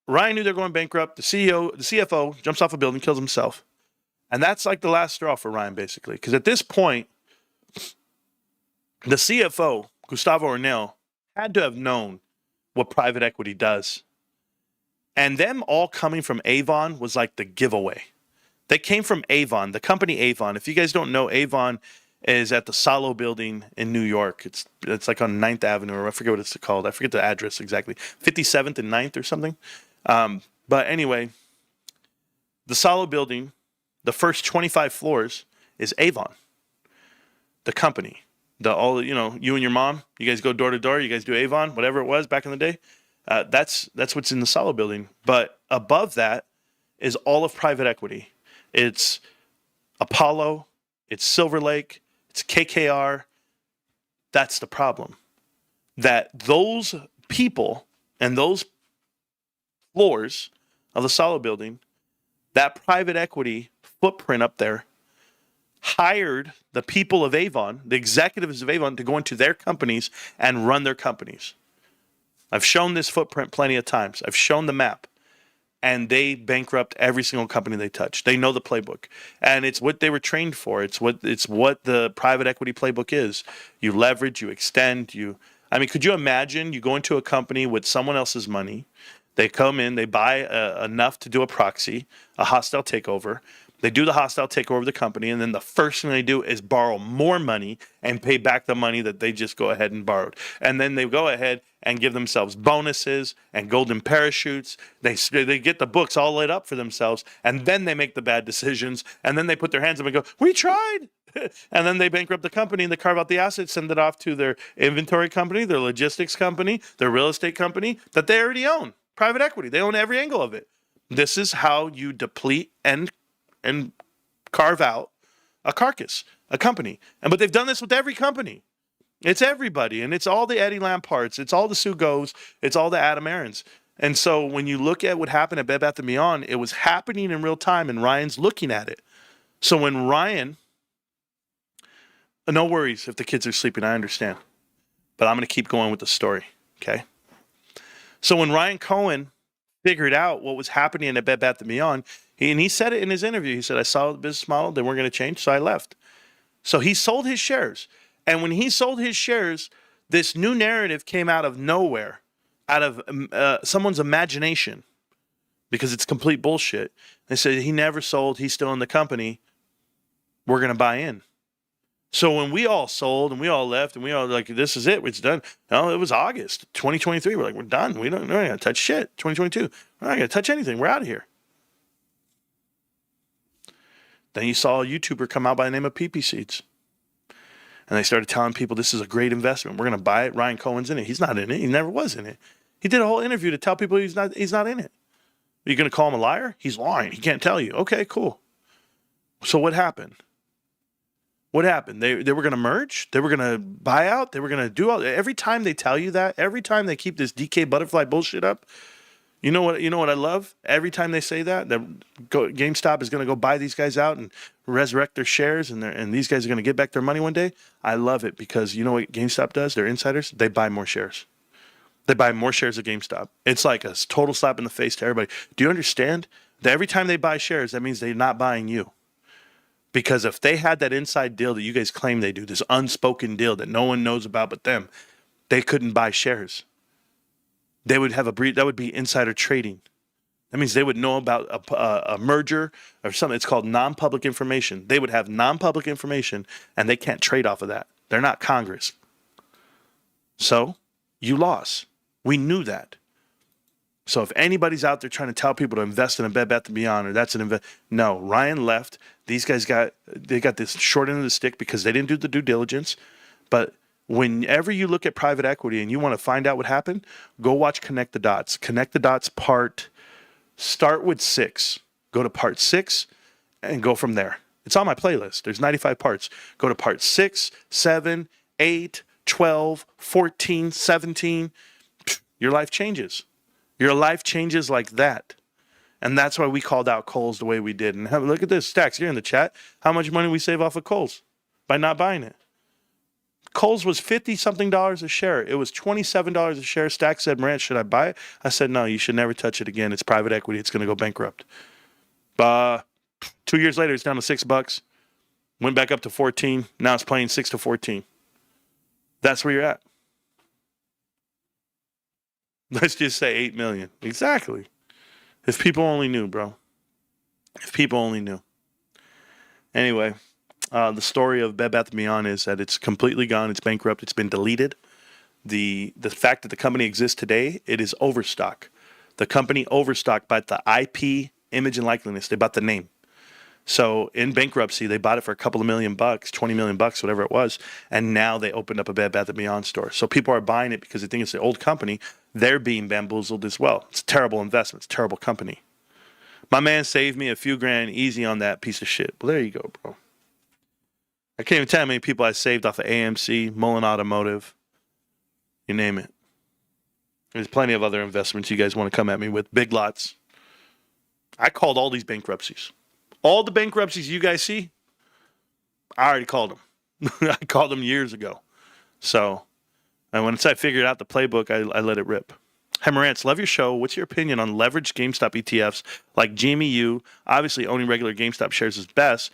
Speaker 2: Ryan knew they're going bankrupt. The CFO jumps off a building, kills himself. And that's like the last straw for Ryan, basically. Because at this point, the CFO, Gustavo Ornell, had to have known what private equity does. And them all coming from Avon was like the giveaway. They came from Avon, the company Avon. If you guys don't know, Avon is at the Salo building in New York. It's like on 9th Avenue, or I forget what it's called. I forget the address exactly. 57th and 9th or something. But anyway, the Salo building, the first 25 floors is Avon, the company. You and your mom, you guys go door to door, you guys do Avon, whatever it was back in the day. That's what's in the Salo building. But above that is all of private equity. It's Apollo, it's Silver Lake, it's KKR. That's the problem. That those people and those floors of the Salo building, that private equity footprint up there, hired the people of Avon, the executives of Avon, to go into their companies and run their companies. I've shown this footprint plenty of times. I've shown the map. And they bankrupt every single company they touch. They know the playbook. And it's what they were trained for. It's what the private equity playbook is. You leverage, you extend, could you imagine you go into a company with someone else's money, they come in, they buy enough to do a proxy, a hostile takeover. They do the hostile takeover of the company, and then the first thing they do is borrow more money and pay back the money that they just go ahead and borrowed. And then they go ahead and give themselves bonuses and golden parachutes. They get the books all lit up for themselves, and then they make the bad decisions, and then they put their hands up and go, we tried! And then they bankrupt the company, and they carve out the assets, send it off to their inventory company, their logistics company, their real estate company that they already own. Private equity. They own every angle of it. This is how you deplete and carve out a carcass, a company. But they've done this with every company. It's everybody, and it's all the Eddie Lamparts, it's all the Sue Goes, it's all the Adam Aarons. And so when you look at what happened at Bed Bath & Beyond, it was happening in real time, and Ryan's looking at it. So when Ryan, no worries if the kids are sleeping, I understand. But I'm going to keep going with the story, okay? So when Ryan Cohen figured out what was happening at Bed Bath & Beyond, he said it in his interview. He said, I saw the business model, they weren't going to change, so I left. So he sold his shares. And when he sold his shares, this new narrative came out of nowhere, out of someone's imagination, because it's complete bullshit. They said he never sold, he's still in the company, we're going to buy in. So when we all sold and we all left and we all like, this is it, it's done. No, it was August 2023. We're like, we're done. We're not going to touch shit. 2022, we're not going to touch anything. We're out of here. Then you saw a YouTuber come out by the name of PP Seeds. And they started telling people this is a great investment. We're going to buy it. Ryan Cohen's in it. He's not in it. He never was in it. He did a whole interview to tell people he's not in it. Are you going to call him a liar? He's lying. He can't tell you. Okay, cool. So what happened? What happened? They were going to merge? They were going to buy out? They were going to do all... Every time they tell you that, every time they keep this DK butterfly bullshit up, you know what I love? Every time they say that GameStop is going to go buy these guys out and resurrect their shares, and these guys are going to get back their money one day. I love it because you know what GameStop does? They're insiders. They buy more shares. They buy more shares of GameStop. It's like a total slap in the face to everybody. Do you understand that every time they buy shares, that means they're not buying you? Because if they had that inside deal that you guys claim they do, this unspoken deal that no one knows about but them, they couldn't buy shares. They would have that would be insider trading. That means they would know about a merger or something. It's called non-public information. They would have non-public information, and they can't trade off of that. They're not Congress. So you lost. We knew that. So if anybody's out there trying to tell people to invest in a Bed Bath & Beyond or that's an invest, no, Ryan left. These guys got this short end of the stick because they didn't do the due diligence. But whenever you look at private equity and you want to find out what happened, go watch Connect the Dots. Connect the Dots start with 6. Go to part 6 and go from there. It's on my playlist. There's 95 parts. Go to part 6, 7, 8, 12, 14, 17. Your life changes. Your life changes like that. And that's why we called out Kohl's the way we did. And look at this. Stacks, you're in the chat. How much money we save off of Kohl's by not buying it? Kohl's was $50-something a share. It was $27 a share. Stacks said, Marantz, should I buy it? I said, no, you should never touch it again. It's private equity. It's going to go bankrupt. 2 years later, it's down to $6. Went back up to 14. Now it's playing 6 to 14. That's where you're at. Let's just say 8 million. Exactly. If people only knew, bro. If people only knew. Anyway, the story of Bed Bath & Beyond is that it's completely gone. It's bankrupt. It's been deleted. The fact that the company exists today, it is overstock. The company overstocked by the IP, image, and likeliness. They bought the name. So in bankruptcy, they bought it for a couple of $1 million, $20 million, whatever it was. And now they opened up a Bed Bath & Beyond store. So people are buying it because they think it's the old company. They're being bamboozled as well. It's a terrible investment. It's a terrible company. My man saved me a few grand easy on that piece of shit. Well, there you go, bro. I can't even tell how many people I saved off of AMC, Mullen Automotive, you name it. There's plenty of other investments you guys want to come at me with. Big Lots. I called all these bankruptcies. All the bankruptcies you guys see, I already called them. I called them years ago. So, and once I figured out the playbook, I let it rip. Hey, Marantz, love your show. What's your opinion on leveraged GameStop ETFs like GMEU? Obviously, owning regular GameStop shares is best,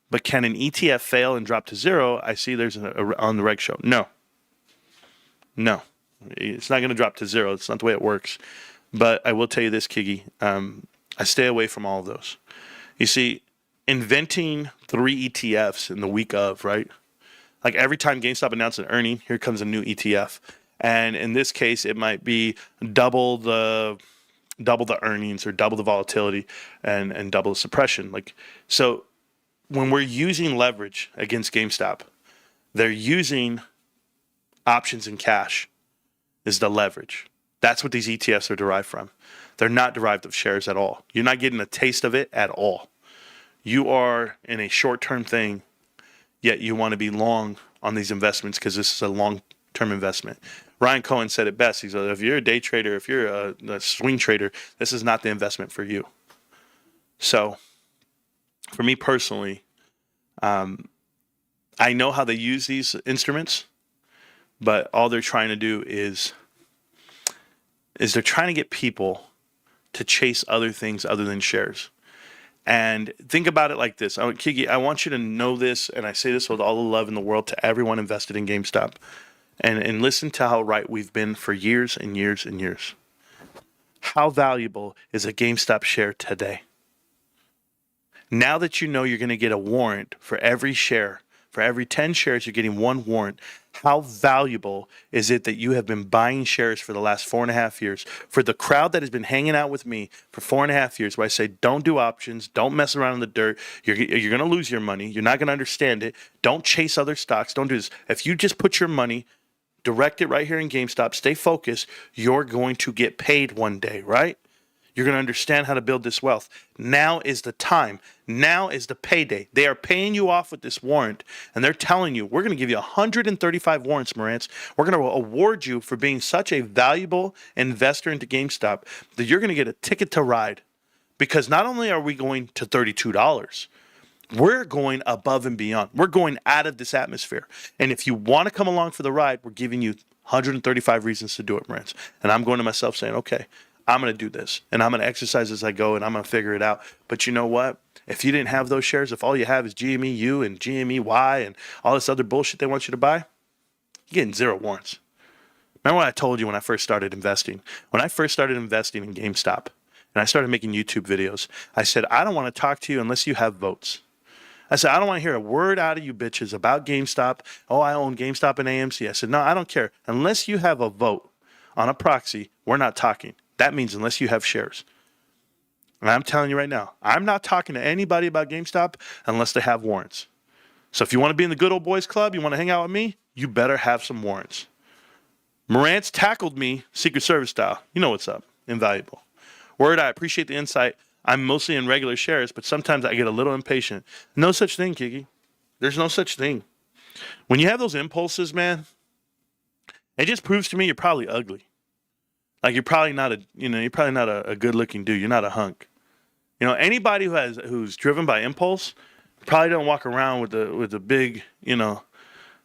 Speaker 2: but can an ETF fail and drop to zero? I see there's on the reg show. No. It's not going to drop to zero. It's not the way it works. But I will tell you this, Kiggy. I stay away from all of those. You see, inventing 3 ETFs in the week of, right? Like every time GameStop announced an earning, here comes a new ETF. And in this case, it might be double the earnings or double the volatility and double the suppression. Like, so when we're using leverage against GameStop, they're using options and cash is the leverage. That's what these ETFs are derived from. They're not derived of shares at all. You're not getting a taste of it at all. You are in a short-term thing, yet you want to be long on these investments because this is a long-term investment. Ryan Cohen said it best. He said, if you're a day trader, if you're a swing trader, this is not the investment for you. So for me personally, I know how they use these instruments, but all they're trying to do is they're trying to get people to chase other things other than shares. And think about it like this. Kiki, I want you to know this, and I say this with all the love in the world to everyone invested in GameStop. And listen to how right we've been for years and years and years. How valuable is a GameStop share today? Now that you know you're going to get a warrant for every share, for every 10 shares, you're getting one warrant. How valuable is it that you have been buying shares for the last 4.5 years? For the crowd that has been hanging out with me for 4.5 years, where I say, don't do options, don't mess around in the dirt. You're going to lose your money. You're not going to understand it. Don't chase other stocks. Don't do this. If you just put your money, direct it right here in GameStop, stay focused, you're going to get paid one day, right? You're going to understand how to build this wealth. Now is the time. Now is the payday. They are paying you off with this warrant, and they're telling you, we're going to give you 135 warrants, Marantz. We're going to award you for being such a valuable investor into GameStop that you're going to get a ticket to ride. Because not only are we going to $32, we're going above and beyond. We're going out of this atmosphere. And if you want to come along for the ride, we're giving you 135 reasons to do it, Marantz. And I'm going to myself saying, okay, I'm going to do this, and I'm going to exercise as I go, and I'm going to figure it out. But you know what? If you didn't have those shares, if all you have is GMEU and GMEY and all this other bullshit they want you to buy, you're getting 0 warrants. Remember what I told you when I first started investing? When I first started investing in GameStop, and I started making YouTube videos, I said, I don't want to talk to you unless you have votes. I said, I don't want to hear a word out of you bitches about GameStop. Oh, I own GameStop and AMC. I said, no, I don't care. Unless you have a vote on a proxy, we're not talking. That means unless you have shares. And I'm telling you right now, I'm not talking to anybody about GameStop unless they have warrants. So if you want to be in the good old boys club, you want to hang out with me, you better have some warrants. Marantz tackled me Secret Service style. You know what's up. Invaluable. Word, I appreciate the insight. I'm mostly in regular shares, but sometimes I get a little impatient. No such thing, Kiki. There's no such thing. When you have those impulses, man, it just proves to me you're probably ugly. Like you're probably not a good-looking dude. You're not a hunk. You know, anybody who's driven by impulse probably don't walk around with a big,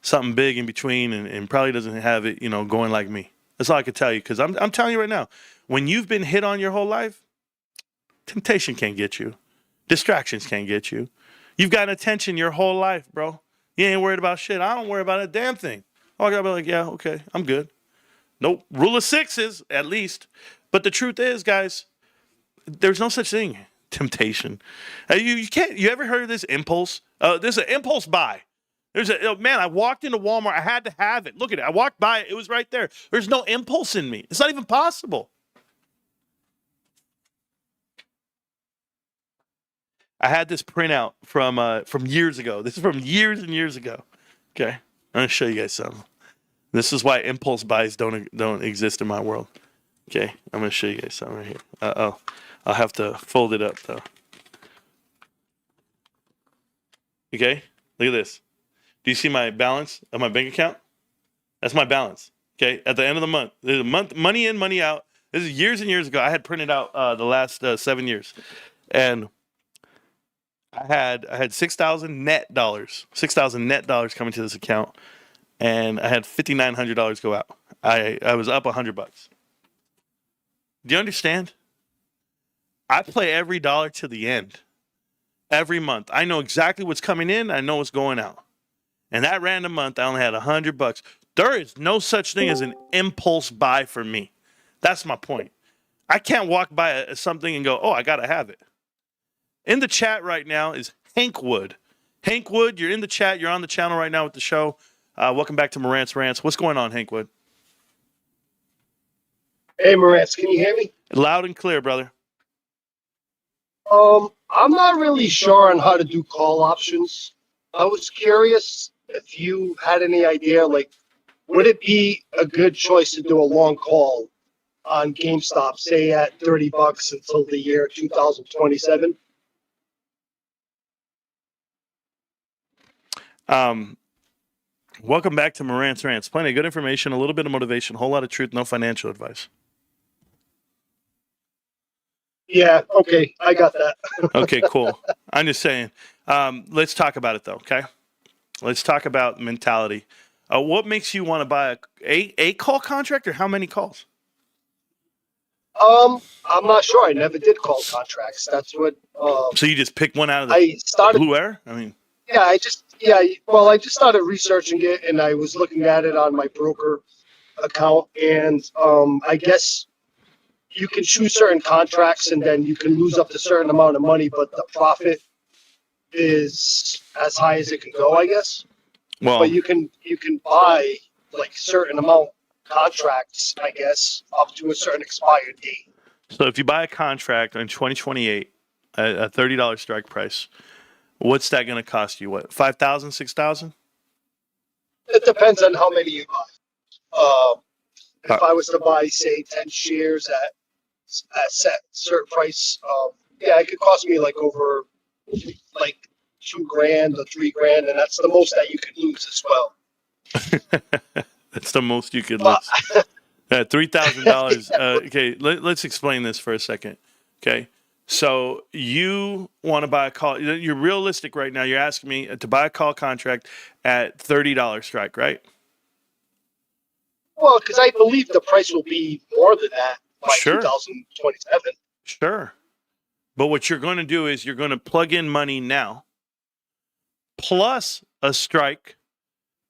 Speaker 2: something big in between, and probably doesn't have it, going like me. That's all I can tell you. Because I'm telling you right now, when you've been hit on your whole life, temptation can't get you, distractions can't get you. You've gotten attention your whole life, bro. You ain't worried about shit. I don't worry about a damn thing. I gotta be like, yeah, okay, I'm good. Nope. Rule of 6s, at least. But the truth is, guys, there's no such thing. Temptation. You can't. You ever heard of this impulse? There's an impulse buy. Man, I walked into Walmart. I had to have it. Look at it. I walked by it. It was right there. There's no impulse in me. It's not even possible. I had this printout from years ago. This is from years and years ago. Okay. I'm going to show you guys something. This is why impulse buys don't exist in my world. Okay, I'm going to show you guys something right here. I'll have to fold it up, though. Okay, look at this. Do you see my balance of my bank account? That's my balance. Okay, at the end of the month. There's a month, money in, money out. This is years and years ago. I had printed out the last 7 years. And I had $6,000 net dollars. $6,000 net dollars coming to this account. And I had $5,900 go out. I was up $100. Do you understand? I play every dollar to the end. Every month. I know exactly what's coming in. I know what's going out. And that random month, I only had $100. There is no such thing as an impulse buy for me. That's my point. I can't walk by something and go, oh, I got to have it. In the chat right now is Hank Wood. Hank Wood, you're in the chat. You're on the channel right now with the show. Welcome back to Marantz Rantz. What's going on, Hank Wood?
Speaker 3: Hey, Marantz, can you hear me?
Speaker 2: Loud and clear, brother.
Speaker 3: I'm not really sure on how to do call options. I was curious if you had any idea, like, would it be a good choice to do a long call on GameStop, say at $30 until the year 2027.
Speaker 2: Welcome back to Marantz Rantz. Plenty of good information, a little bit of motivation, a whole lot of truth, no financial advice.
Speaker 3: Yeah, okay, I got that.
Speaker 2: Okay, cool. I'm just saying. Let's talk about it, though, okay? Let's talk about mentality. What makes you want to buy a call contract, or how many calls?
Speaker 3: I'm not sure. I never did call contracts. That's what.
Speaker 2: So you just pick one out of the
Speaker 3: I started.
Speaker 2: blue air? I mean,
Speaker 3: Yeah, I just started researching it, and I was looking at it on my broker account, and I guess you can choose certain contracts, and then you can lose up to a certain amount of money, but the profit is as high as it can go, I guess.
Speaker 2: well,
Speaker 3: But you can buy like certain amount contracts, I guess, up to a certain expired date.
Speaker 2: so if you buy a contract in 2028 at a $30 strike price, what's that going to cost you? What, 5,000, 6,000?
Speaker 3: It depends on how many you buy. If I was to buy, say, 10 shares at a set certain price, yeah, it could cost me like over like $2,000 or $3,000, and that's the most that you can lose as well.
Speaker 2: That's the most you could
Speaker 3: But
Speaker 2: lose. $3,000. Okay, let's explain this for a second. Okay, so you want to buy a call. You're realistic right now. You're asking me to buy a call contract at $30 strike, right?
Speaker 3: well, because I believe the price will be more than that by
Speaker 2: Sure.
Speaker 3: 2027.
Speaker 2: Sure. But what you're going to do is you're going to plug in money now, plus a strike,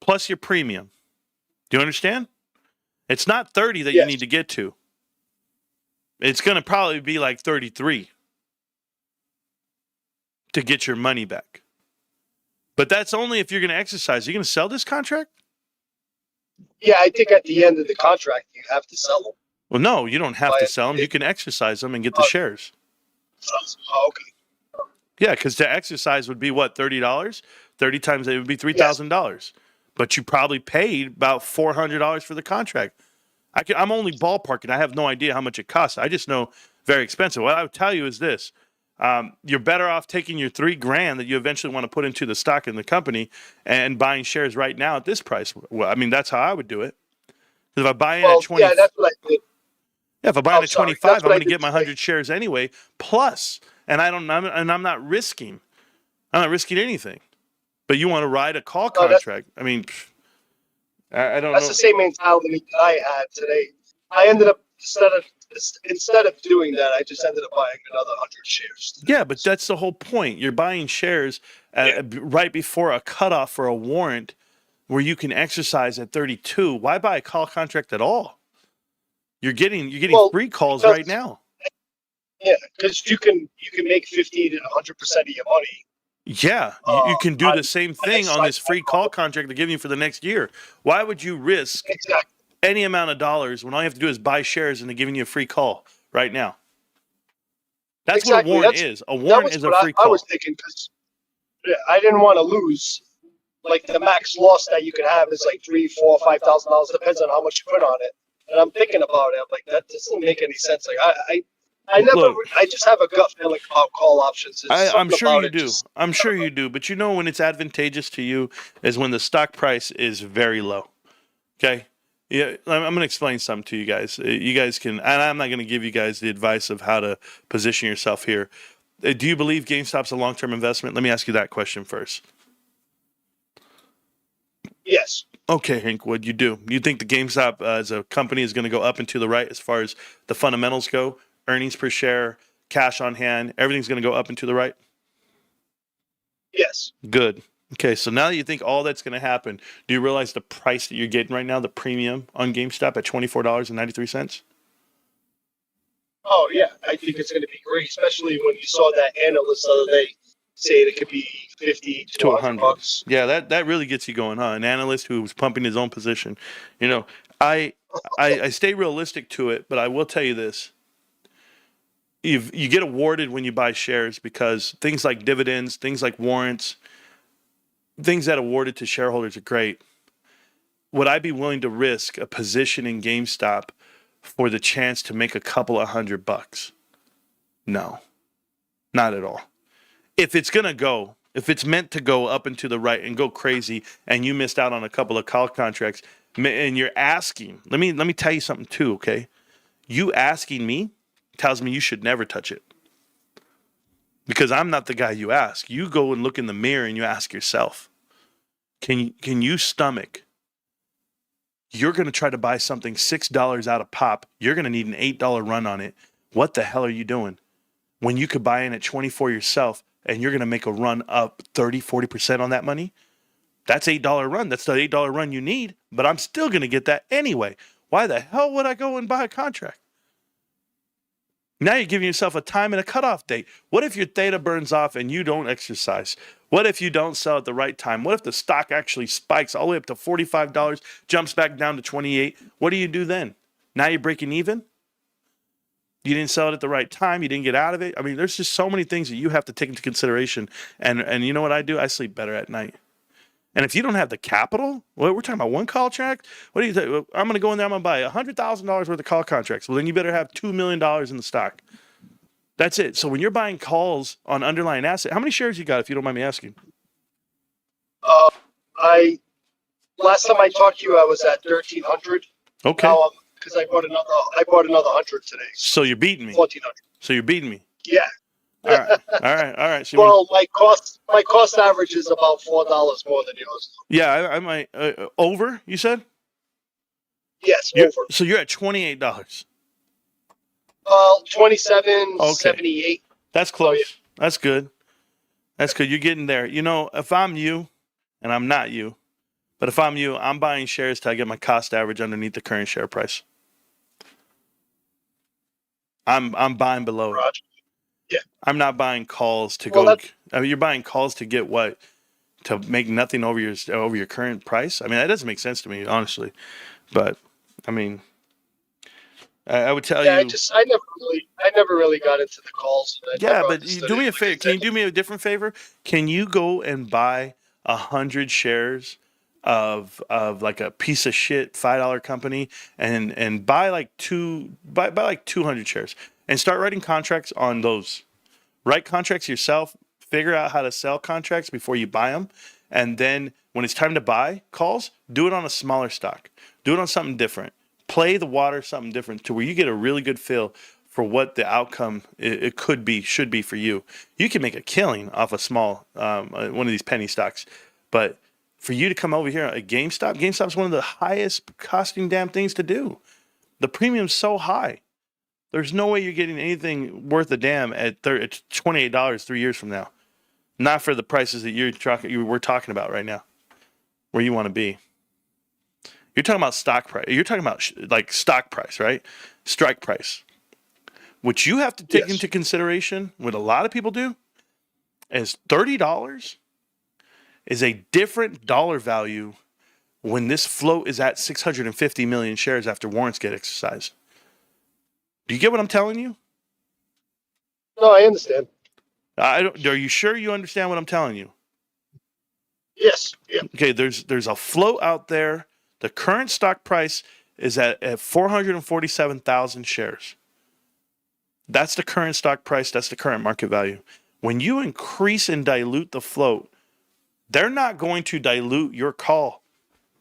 Speaker 2: plus your premium. Do you understand? It's not 30 that you
Speaker 3: Yes.
Speaker 2: need to get to. It's going to probably be like 33 to get your money back. But that's only if you're going to exercise. You're going to sell this contract?
Speaker 3: Yeah, I think at the end of the contract you have to sell them.
Speaker 2: Well, no, you don't have to
Speaker 3: But
Speaker 2: sell them. You
Speaker 3: it-
Speaker 2: can exercise them and get the
Speaker 3: Uh,
Speaker 2: shares.
Speaker 3: Oh, okay.
Speaker 2: Yeah, because to exercise would be what, $30? 30 times it would be $3,000. But you probably paid about $400 for the contract. I'm only ballparking. I have no idea how much it costs. I just know very expensive. What I would tell you is this. You're better off taking your $3,000 that you eventually want to put into the stock in the company and buying shares right now at this price. Well, I mean, that's how I would do it. Because if I buy in
Speaker 3: Well,
Speaker 2: at 20,
Speaker 3: yeah, that's what I did.
Speaker 2: if I buy in
Speaker 3: I'm
Speaker 2: at
Speaker 3: sorry.
Speaker 2: 25,
Speaker 3: That's
Speaker 2: I'm
Speaker 3: what I
Speaker 2: going to get
Speaker 3: did
Speaker 2: my
Speaker 3: today.
Speaker 2: 100 shares anyway. Plus, and I'm not risking. I'm not risking anything. But you want to ride a call
Speaker 3: No, that's-
Speaker 2: contract? I mean, I don't
Speaker 3: That's
Speaker 2: know.
Speaker 3: the same mentality that I had today. I ended up instead of doing that, I just ended up buying another 100 shares.
Speaker 2: Yeah, but that's the whole point. You're buying shares right before a cutoff for a warrant where you can exercise at 32. Why buy a call contract at all? You're getting
Speaker 3: Well,
Speaker 2: free calls
Speaker 3: because-
Speaker 2: right now.
Speaker 3: Yeah, because you can make 50 to 100% of your money.
Speaker 2: Yeah, you can do the same thing on this
Speaker 3: exercise
Speaker 2: free call contract they're giving you for the next year. Why would you risk
Speaker 3: Exactly.
Speaker 2: any amount of dollars when all you have to do is buy shares and they're giving you a free call right now? That's
Speaker 3: Exactly.
Speaker 2: what a warrant
Speaker 3: That's-
Speaker 2: is. A
Speaker 3: That
Speaker 2: warrant
Speaker 3: was
Speaker 2: is a
Speaker 3: what
Speaker 2: free
Speaker 3: I
Speaker 2: call.
Speaker 3: was thinking because I didn't want to lose. Like the max loss that you could have is like $3,000, $4,000, $5,000. Depends on how much you put on it. And I'm thinking about it. I'm like, that doesn't make any sense. Like I never.
Speaker 2: Look.
Speaker 3: I just have a gut feeling about call options. There's
Speaker 2: I'm
Speaker 3: something
Speaker 2: sure
Speaker 3: about
Speaker 2: you
Speaker 3: it
Speaker 2: do.
Speaker 3: just-
Speaker 2: I'm sure you do. But you know when it's advantageous to you is when the stock price is very low. Okay? Yeah, I'm going to explain something to you guys. You guys can, and I'm not going to give you guys the advice of how to position yourself here. Do you believe GameStop's a long-term investment? Let me ask you that question first.
Speaker 3: Yes.
Speaker 2: Okay, Hank, what you do? You think the GameStop as a company is going to go up and to the right as far as the fundamentals go? Earnings per share, cash on hand, everything's going to go up and to the right?
Speaker 3: Yes.
Speaker 2: Good. Okay, so now that you think all that's going to happen, do you realize the price that you're getting right now, the premium on GameStop at $24.93?
Speaker 3: Oh yeah, I think it's going to be great, especially when you saw that analyst the other day say it could be 50 to
Speaker 2: To
Speaker 3: 100 bucks.
Speaker 2: Yeah, that really gets you going, huh? An analyst who was pumping his own position. You know, I stay realistic to it, but I will tell you this. You get awarded when you buy shares because things like dividends, things like warrants, things that awarded to shareholders are great. Would I be willing to risk a position in GameStop for the chance to make a couple of $100. No, not at all. If it's going to go, if it's meant to go up and to the right and go crazy and you missed out on a couple of call contracts and you're asking, let me tell you something too, okay? You asking me tells me you should never touch it. Because I'm not the guy you ask. You go and look in the mirror and you ask yourself, can you stomach? You're going to try to buy something $6 out of pop. You're going to need an $8 run on it. What the hell are you doing? When you could buy in at 24 yourself and you're going to make a run up 30, 40% on that money? That's $8 run. That's the $8 run you need, but I'm still going to get that anyway. Why the hell would I go and buy a contract? Now you're giving yourself a time and a cutoff date. What if your theta burns off and you don't exercise? What if you don't sell at the right time? What if the stock actually spikes all the way up to $45, jumps back down to $28? What do you do then? Now you're breaking even? You didn't sell it at the right time. You didn't get out of it. I mean, there's just so many things that you have to take into consideration. And you know what I do? I sleep better at night. And if you don't have the capital, well, we're talking about one call contract. What do you think? I'm going to go in there. I'm going to buy $100,000 worth of call contracts. Well, then you better have $2 million in the stock. That's it. So when you're buying calls on underlying asset, how many shares you got, if you don't mind me asking?
Speaker 3: Last time I talked to you, I was at 1,300.
Speaker 2: Okay.
Speaker 3: Now, because I bought another 100 today.
Speaker 2: So you're beating me.
Speaker 3: 1,400.
Speaker 2: So you're beating me.
Speaker 3: Yeah.
Speaker 2: All right. So
Speaker 3: well, my cost average is about $4 more than yours.
Speaker 2: Yeah, I might over. You said?
Speaker 3: Yes,
Speaker 2: over.
Speaker 3: So
Speaker 2: you're at $28.
Speaker 3: 27.78.
Speaker 2: That's close.
Speaker 3: Oh, yeah.
Speaker 2: That's good. That's good. You're getting there. You know, if I'm you, and I'm not you, but if I'm you, I'm buying shares till I get my cost average underneath the current share price. I'm buying below it.
Speaker 3: Yeah.
Speaker 2: I'm not buying calls to go. I mean, you're buying calls to get what? To make nothing over your current price? I mean, that doesn't make sense to me, honestly. But I mean, I would tell you.
Speaker 3: I never really got into the calls.
Speaker 2: But do me a favor. Can you do me a different favor? Can you go and buy 100 shares of like a piece of shit $5 company and buy like 200 shares and start writing contracts on those. Write contracts yourself. Figure out how to sell contracts before you buy them, and then when it's time to buy calls, do it on a smaller stock. Do it on something different. Play the water something different to where you get a really good feel for what the outcome it could be, should be for you. You can make a killing off a small one of these penny stocks, but for you to come over here at GameStop is one of the highest costing damn things to do. The premium's so high. There's no way you're getting anything worth a damn at $28 3 years from now. Not for the prices that we're talking about right now, where you want to be. You're talking about stock price. You're talking about like stock price, right? Strike price. What you have to take into consideration, what a lot of people do, is $30 is a different dollar value when this float is at 650 million shares after warrants get exercised. Do you get what I'm telling you?
Speaker 3: No, I understand.
Speaker 2: Are you sure you understand what I'm telling you?
Speaker 3: Yes. Yeah.
Speaker 2: Okay, there's a float out there. The current stock price is at 447,000 shares. That's the current stock price. That's the current market value. When you increase and dilute the float, they're not going to dilute your call.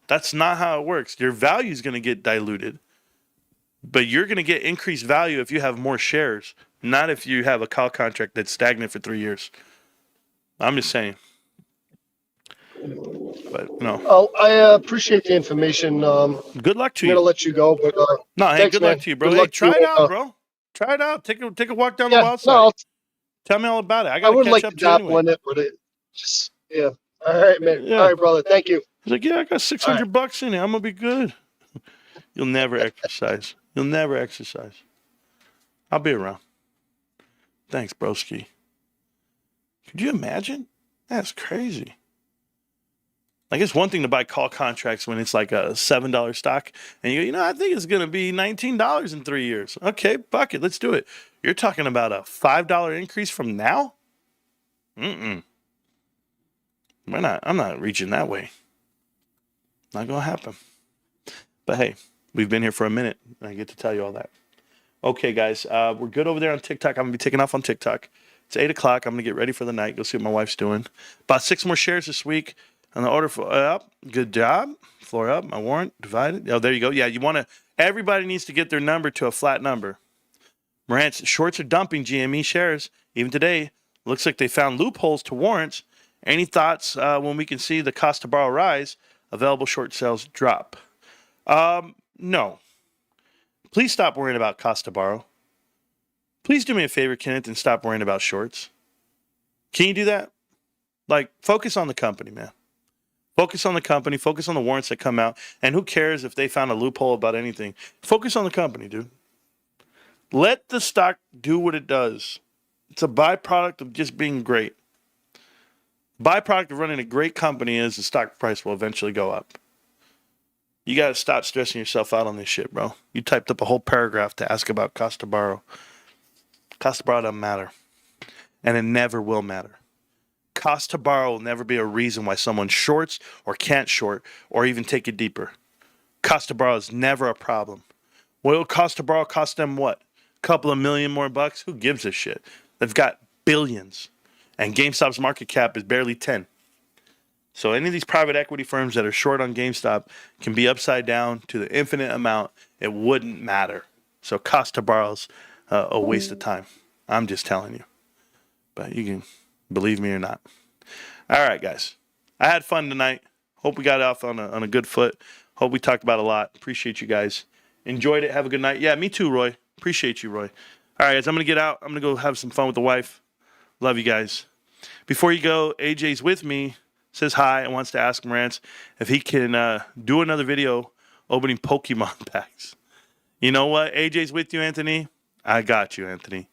Speaker 2: That's not how it works. Your value is going to get diluted. But you're going to get increased value if you have more shares, not if you have a call contract that's stagnant for 3 years. I'm just saying. But no.
Speaker 3: Oh, I appreciate the information.
Speaker 2: Good luck to you.
Speaker 3: I'm going to let you go. But
Speaker 2: no, hey,
Speaker 3: thanks,
Speaker 2: good
Speaker 3: man.
Speaker 2: luck to you, bro.
Speaker 3: Good
Speaker 2: Hey,
Speaker 3: luck
Speaker 2: try
Speaker 3: to
Speaker 2: it
Speaker 3: you.
Speaker 2: out, bro. Try it out. Take a walk down the wild side.
Speaker 3: No,
Speaker 2: tell me all about it. I
Speaker 3: I
Speaker 2: got to
Speaker 3: wouldn't
Speaker 2: catch
Speaker 3: like
Speaker 2: up
Speaker 3: to
Speaker 2: to you
Speaker 3: dabble
Speaker 2: anyway.
Speaker 3: in it, but it just, yeah. All right, man.
Speaker 2: Yeah.
Speaker 3: All right, brother. Thank you.
Speaker 2: He's like, yeah, I got $600 in it. I'm going to be good. You'll never exercise. You'll never exercise. I'll be around. Thanks, broski. Could you imagine? That's crazy. Like, it's one thing to buy call contracts when it's like a $7 stock, and you go, I think it's going to be $19 in 3 years. Okay, buck it. Let's do it. You're talking about a $5 increase from now? I'm not reaching that way. Not going to happen. But hey, We've been here for a minute. I get to tell you all that. Okay, guys, we're good over there on TikTok. I'm going to be taking off on TikTok. It's 8 o'clock. I'm going to get ready for the night. Go see what my wife's doing. About 6 more shares this week. On the order for up. Good job. Floor up. My warrant divided. Oh, there you go. Yeah, you want to. Everybody needs to get their number to a flat number. Marantz, shorts are dumping GME shares. Even today, looks like they found loopholes to warrants. Any thoughts when we can see the cost to borrow rise? Available short sales drop. No. Please stop worrying about cost to borrow. Please do me a favor, Kenneth, and stop worrying about shorts. Can you do that? Like, focus on the company, man. Focus on the company. Focus on the warrants that come out. And who cares if they found a loophole about anything? Focus on the company, dude. Let the stock do what it does. It's a byproduct of just being great. Byproduct of running a great company is the stock price will eventually go up. You got to stop stressing yourself out on this shit, bro. You typed up a whole paragraph to ask about cost to borrow. Cost to borrow doesn't matter. And it never will matter. Cost to borrow will never be a reason why someone shorts or can't short or even take it deeper. Cost to borrow is never a problem. What will cost to borrow cost them what? A couple of million more bucks? Who gives a shit? They've got billions. And GameStop's market cap is barely 10. So any of these private equity firms that are short on GameStop can be upside down to the infinite amount. It wouldn't matter. So cost to borrow's a waste of time. I'm just telling you. But you can believe me or not. All right, guys. I had fun tonight. Hope we got off on a good foot. Hope we talked about a lot. Appreciate you guys. Enjoyed it. Have a good night. Yeah, me too, Roy. Appreciate you, Roy. All right, guys. I'm going to get out. I'm going to go have some fun with the wife. Love you guys. Before you go, AJ's with me. Says hi and wants to ask Marantz if he can do another video opening Pokemon packs. You know what? AJ's with you, Anthony. I got you, Anthony.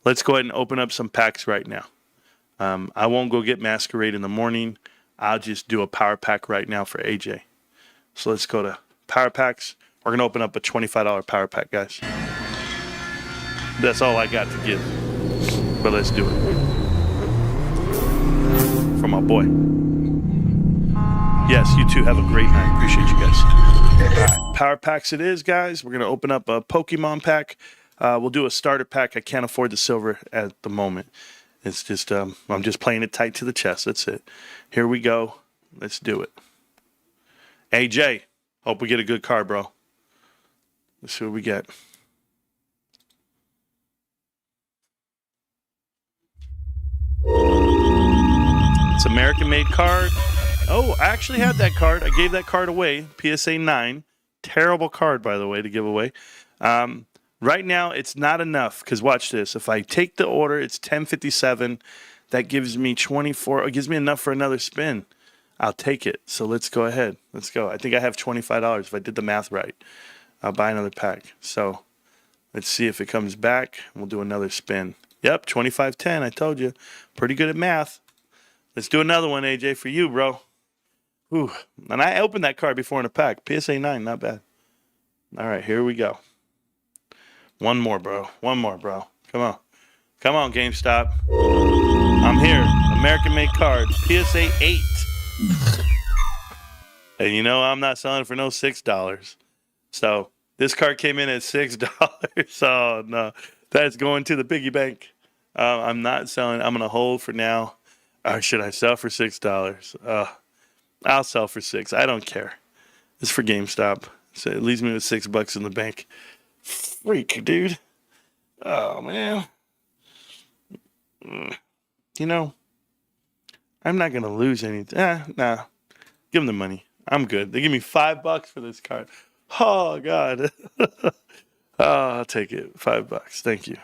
Speaker 2: Let's go ahead and open up some packs right now. I won't go get Masquerade in the morning. I'll just do a power pack right now for AJ. So let's go to power packs. We're going to open up a $25 power pack, guys. That's all I got to give. But let's do it. For my boy. Yes, you too. Have a great night. Appreciate you guys. All right, power packs it is, guys. We're going to open up a Pokemon pack. We'll do a starter pack. I can't afford the silver at the moment. It's just, I'm just playing it tight to the chest. That's it. Here we go. Let's do it. AJ, hope we get a good card, bro. Let's see what we get. It's American-made card. Oh, I actually had that card. I gave that card away. PSA 9. Terrible card, by the way, to give away. Right now, it's not enough, because watch this. If I take the order, it's $10.57. That gives me 24. It gives me enough for another spin. I'll take it. So let's go ahead. Let's go. I think I have $25 if I did the math right. I'll buy another pack. So let's see if it comes back. We'll do another spin. Yep, 25.10. I told you. Pretty good at math. Let's do another one, AJ, for you, bro. Ooh. And I opened that card before in a pack. PSA 9, not bad. All right, here we go. One more, bro. One more, bro. Come on. Come on, GameStop. I'm here. American-made card. PSA 8. And you know I'm not selling for no $6. So this card came in at $6. Oh, no. That's going to the piggy bank. I'm not selling. I'm going to hold for now. Or should I sell for $6? I'll sell for $6. I don't care. It's for GameStop. So it leaves me with $6 in the bank. Freak, dude. Oh, man. You know, I'm not going to lose anything. Nah. Give them the money. I'm good. They give me $5 for this card. Oh, God. I'll take it. $5. Thank you.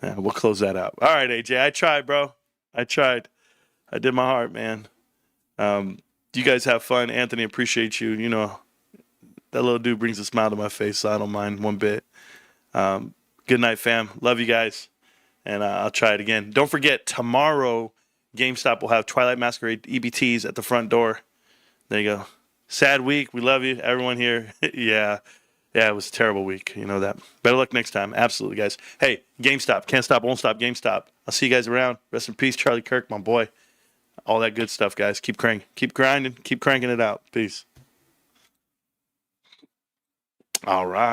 Speaker 2: Yeah, we'll close that out. All right, AJ. I tried, bro. I tried. I did my heart, man. You guys have fun. Anthony, appreciate you. You know, that little dude brings a smile to my face, so I don't mind one bit. Good night, fam. Love you guys. And I'll try it again. Don't forget, tomorrow, GameStop will have Twilight Masquerade EBTs at the front door. There you go. Sad week. We love you, everyone here. Yeah, it was a terrible week. You know that. Better luck next time. Absolutely, guys. Hey, GameStop. Can't stop, won't stop, GameStop. I'll see you guys around. Rest in peace, Charlie Kirk, my boy. All that good stuff, guys. Keep cranking. Keep grinding. Keep cranking it out. Peace. All right.